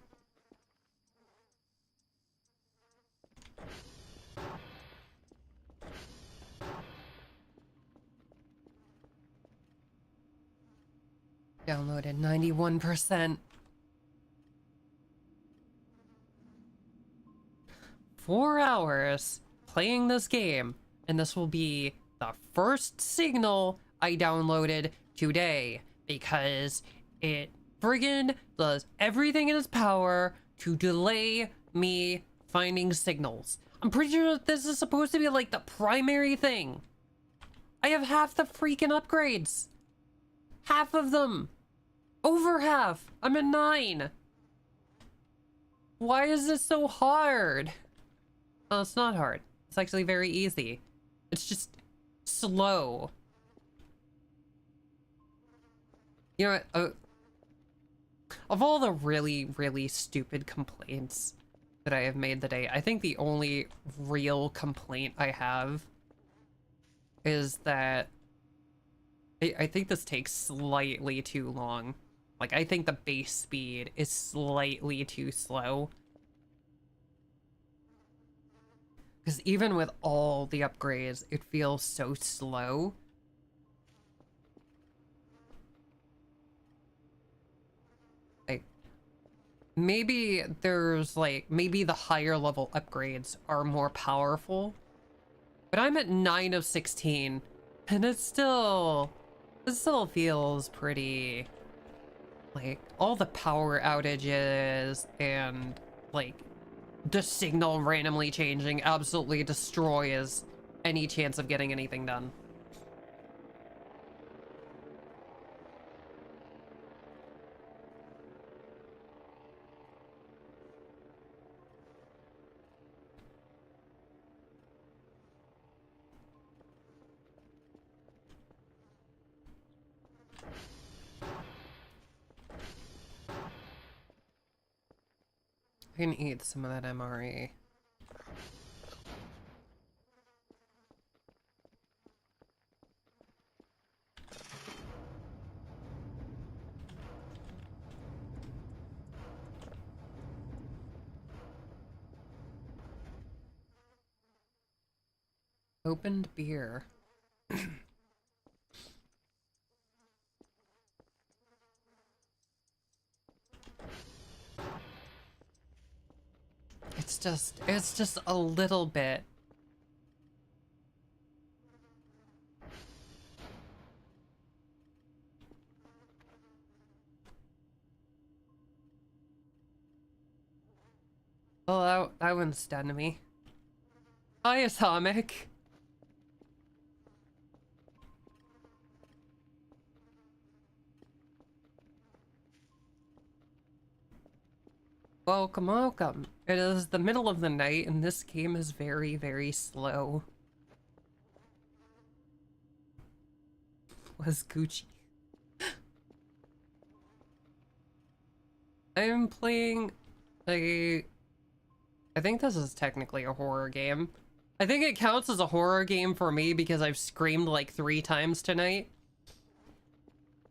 S1: Downloaded 91%. 4 hours playing this game, and this will be the first signal I downloaded today because it friggin' does everything in its power to delay me finding signals. I'm pretty sure that this is supposed to be like the primary thing. I have half the freaking upgrades. Half of them. Over half. I'm at 9. Why is this so hard? Well, it's not hard. It's actually very easy. It's just slow. You know what? Of all the really, really stupid complaints that I have made today, I think the only real complaint I have is that I think this takes slightly too long. Like, I think the base speed is slightly too slow. Because even with all the upgrades, it feels so slow. Like, maybe there's like, maybe the higher level upgrades are more powerful. But I'm at 9 of 16, and it still feels pretty, like, all the power outages and, like, the signal randomly changing absolutely destroys any chance of getting anything done. I can eat some of that MRE. Opened beer. It's just a little bit. Well, that one's done to me. Hi, Atomic. Welcome, welcome. It is the middle of the night, and this game is very, very slow. Was Gucci. I'm playing a... I think this is technically a horror game. I think it counts as a horror game for me because I've screamed like 3 times tonight.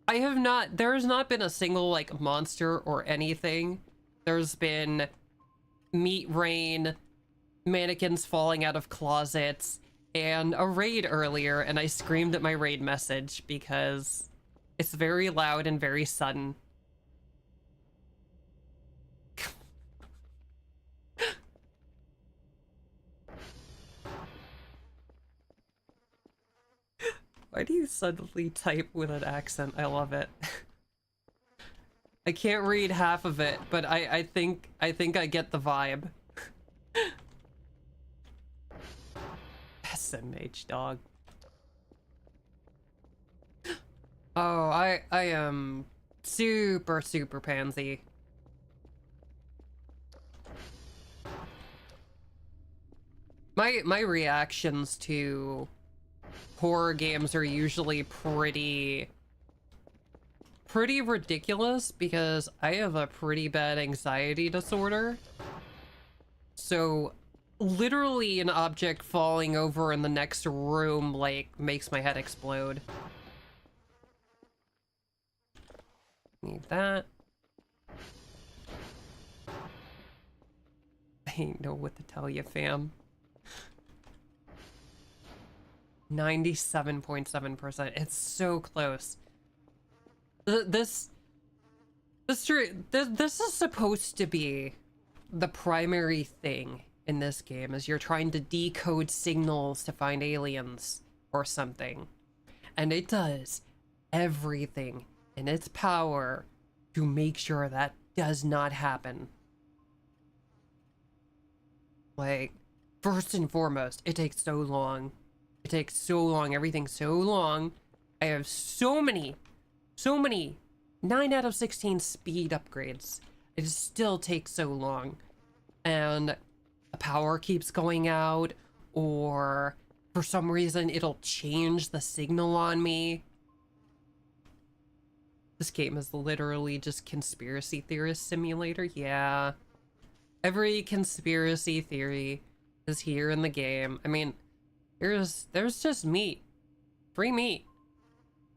S1: There's not been a single like monster or anything. There's been meat rain, mannequins falling out of closets, and a raid earlier, and I screamed at my raid message because it's very loud and very sudden. Why do you suddenly type with an accent? I love it. I can't read half of it, but I think I get the vibe. SMH dog. Oh, I am super pansy. My reactions to horror games are usually pretty ridiculous because I have a pretty bad anxiety disorder. So literally an object falling over in the next room like makes my head explode. Need that. I ain't know what to tell you, fam. 97.7%. It's so close. This is supposed to be the primary thing in this game, is you're trying to decode signals to find aliens or something. And it does everything in its power to make sure that does not happen. Like, first and foremost, it takes so long. It takes so long, everything's so long. I have so many 9 out of 16 speed upgrades. It still takes so long. And the power keeps going out, or for some reason it'll change the signal on me. This game is literally just conspiracy theorist simulator. Yeah. Every conspiracy theory is here in the game. I mean, there's just meat. Free meat.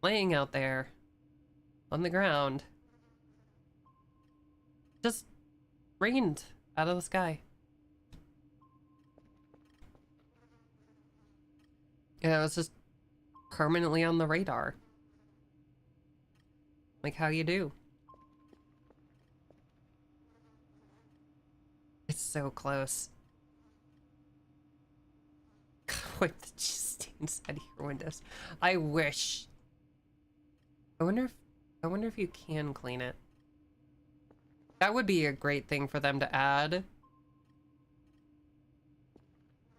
S1: Laying out there. On the ground. Just rained out of the sky. Yeah, it was just permanently on the radar. Like how you do. It's so close. Wipe the cheese stains out of your windows. I wish. I wonder if you can clean it. That would be a great thing for them to add.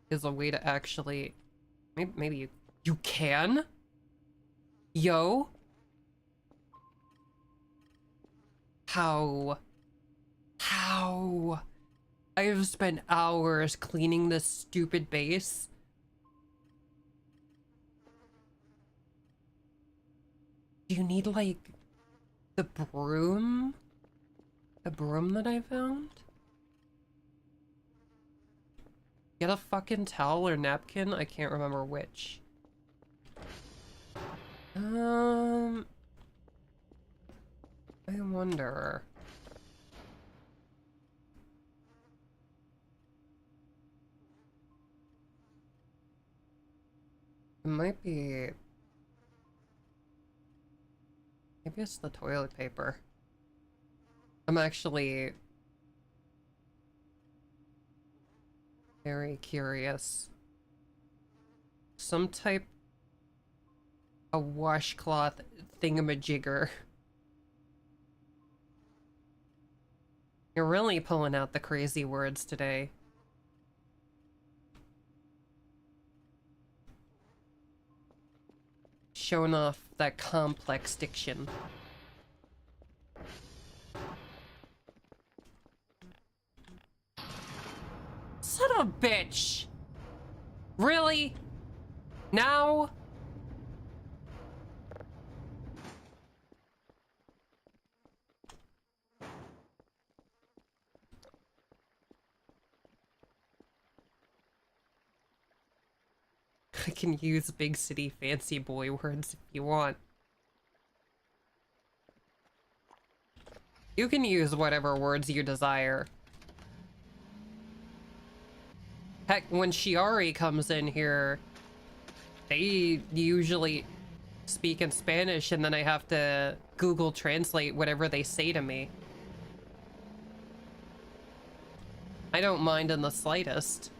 S1: Is a way to actually... Maybe you can? Yo? How? I have spent hours cleaning this stupid base. Do you need, like, the broom? The broom that I found? Get a fucking towel or napkin? I can't remember which. I wonder. It might be... Maybe it's the toilet paper. I'm actually very curious. Some type of washcloth thingamajigger. You're really pulling out the crazy words today. Showing off that complex diction. Son of a bitch! Really? Now? I can use big city fancy boy words if you want. You can use whatever words you desire. Heck, when Shiari comes in here, they usually speak in Spanish and then I have to Google Translate whatever they say to me. I don't mind in the slightest.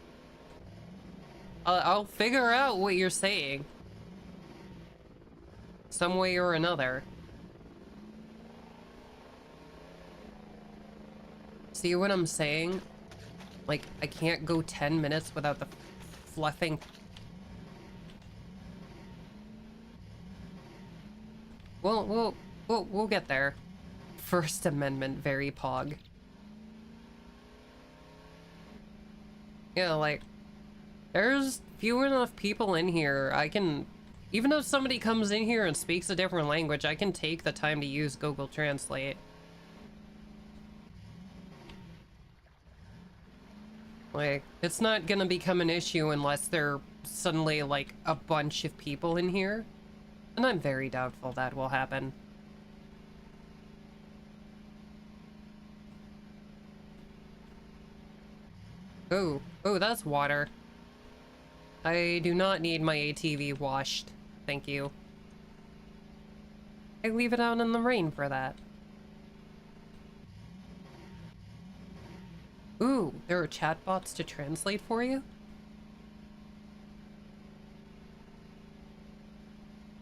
S1: I'll figure out what you're saying. Some way or another. See what I'm saying? Like, I can't go 10 minutes without the fluffing. We'll get there. First Amendment, very pog. Yeah, like, there's few enough people in here. I can, even if somebody comes in here and speaks a different language, I can take the time to use Google Translate. Like, it's not gonna become an issue unless there are suddenly, like, a bunch of people in here. And I'm very doubtful that will happen. Oh, that's water. I do not need my ATV washed. Thank you. I leave it out in the rain for that. Ooh, there are chatbots to translate for you?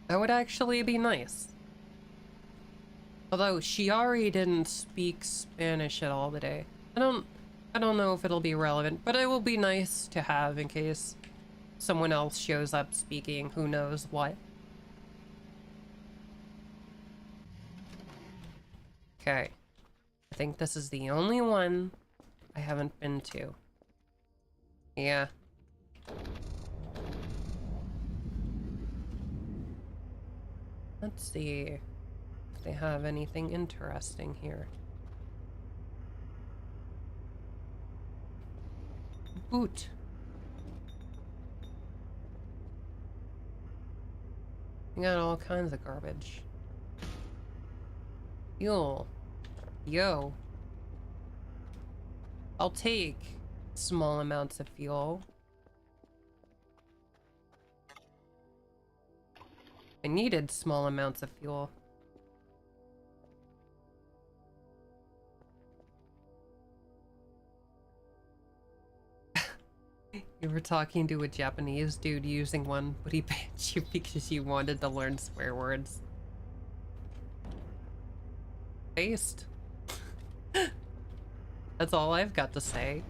S1: That would actually be nice. Although Shiari didn't speak Spanish at all today. I don't know if it'll be relevant, but it will be nice to have in case someone else shows up speaking who knows what. Okay. I think this is the only one I haven't been to. Yeah. Let's see if they have anything interesting here. Boot. You got all kinds of garbage. Fuel. Yo. I'll take small amounts of fuel. I needed small amounts of fuel. You were talking to a Japanese dude using one, but he banned you because you wanted to learn swear words. Based. That's all I've got to say.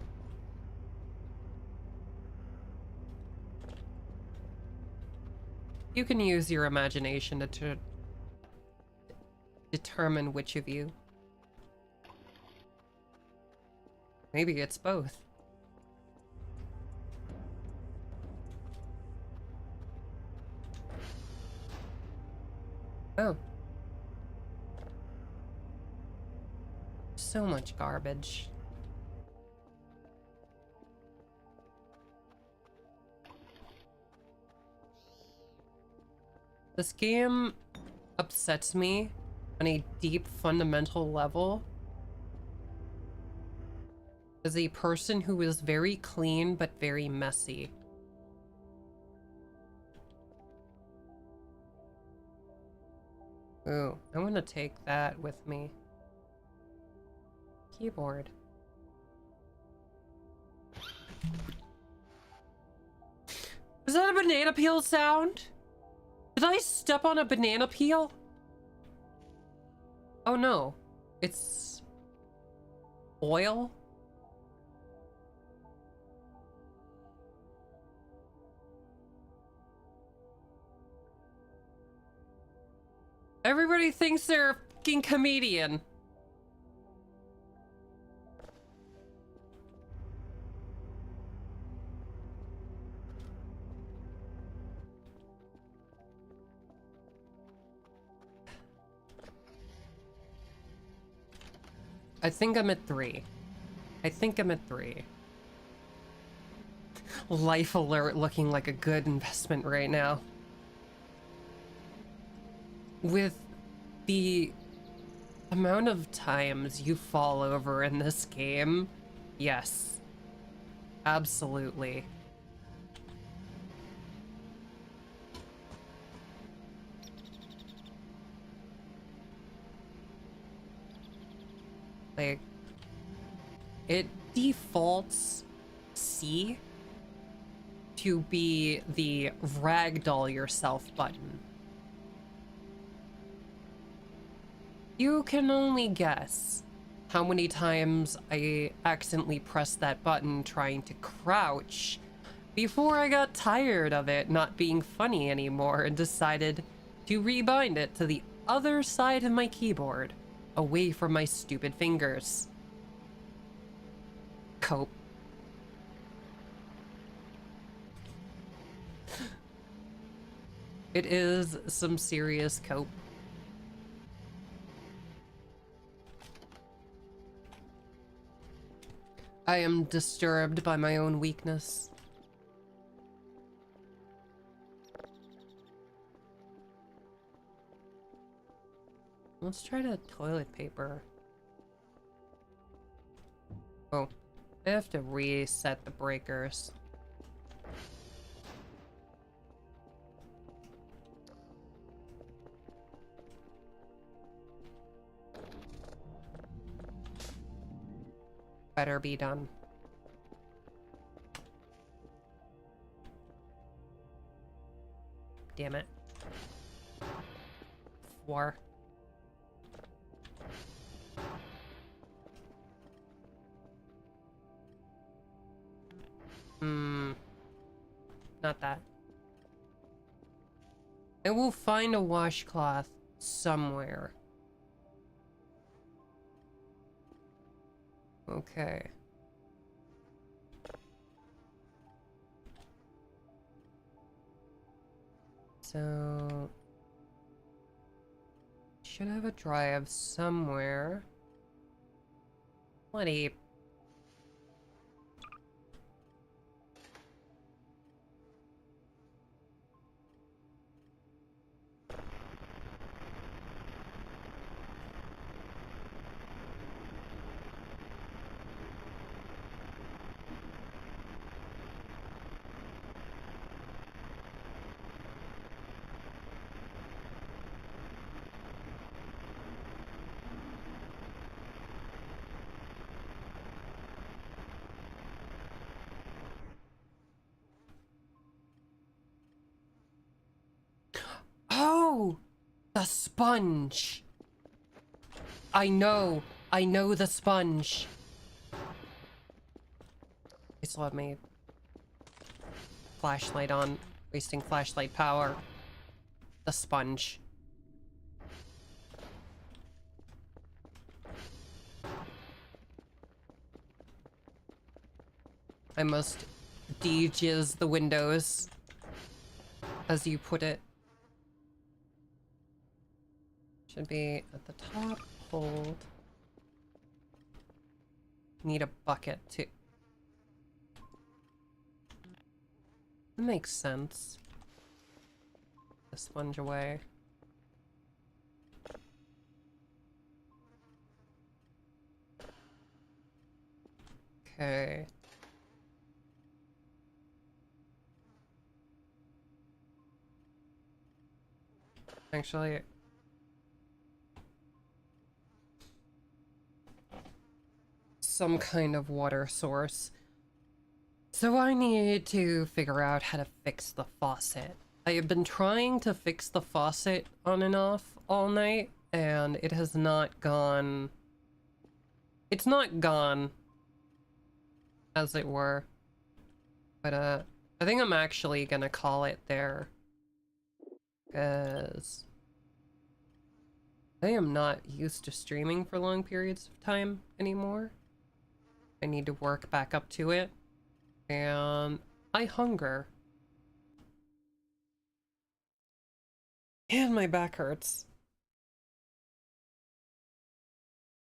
S1: You can use your imagination to determine which of you. Maybe it's both. Oh. So much garbage. This game upsets me on a deep fundamental level. As a person who is very clean but very messy. Ooh, I want to take that with me. Keyboard. Is that a banana peel sound? Did I step on a banana peel? Oh no, it's oil? Everybody thinks they're a fucking comedian. I think I'm at 3. I think I'm at 3. Life Alert looking like a good investment right now. With the amount of times you fall over in this game, yes. Absolutely. Like, it defaults C to be the ragdoll yourself button. You can only guess how many times I accidentally pressed that button trying to crouch before I got tired of it not being funny anymore and decided to rebind it to the other side of my keyboard, away from my stupid fingers. Cope. It is some serious cope. I am disturbed by my own weakness. Let's try to toilet paper. Oh, I have to reset the breakers. Better be done. Damn it. 4. Not that. I will find a washcloth somewhere. Okay. So... should have a drive somewhere. Plenty. Oh! The sponge! I know the sponge. I still have my flashlight on, wasting flashlight power. The sponge. I must de-jizz the windows, as you put it. Should be at the top. Hold. Need a bucket too. That makes sense. The sponge away. Okay. Actually, some kind of water source. So I need to figure out how to fix the faucet. I have been trying to fix the faucet on and off all night, and it has not gone... It's not gone, as it were. But, I think I'm actually gonna call it there. Because I am not used to streaming for long periods of time anymore. I need to work back up to it. And I hunger. And my back hurts.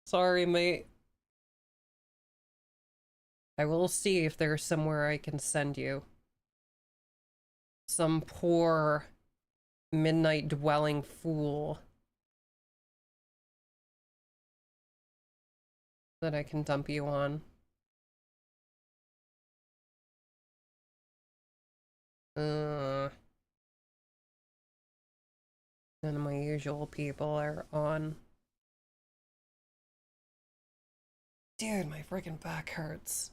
S1: Sorry, mate. I will see if there's somewhere I can send you. Some poor midnight dwelling fool that I can dump you on. None of my usual people are on. Dude, my freaking back hurts.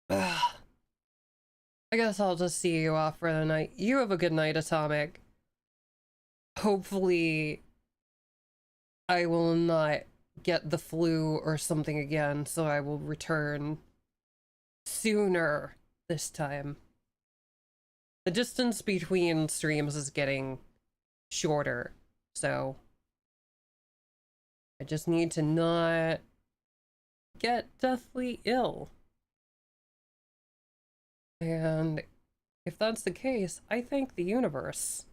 S1: Ugh. I guess I'll just see you off for the night. You have a good night, Atomic. Hopefully, I will not get the flu or something again, so I will return sooner this time. The distance between streams is getting shorter, so I just need to not get deathly ill. And if that's the case, I thank the universe.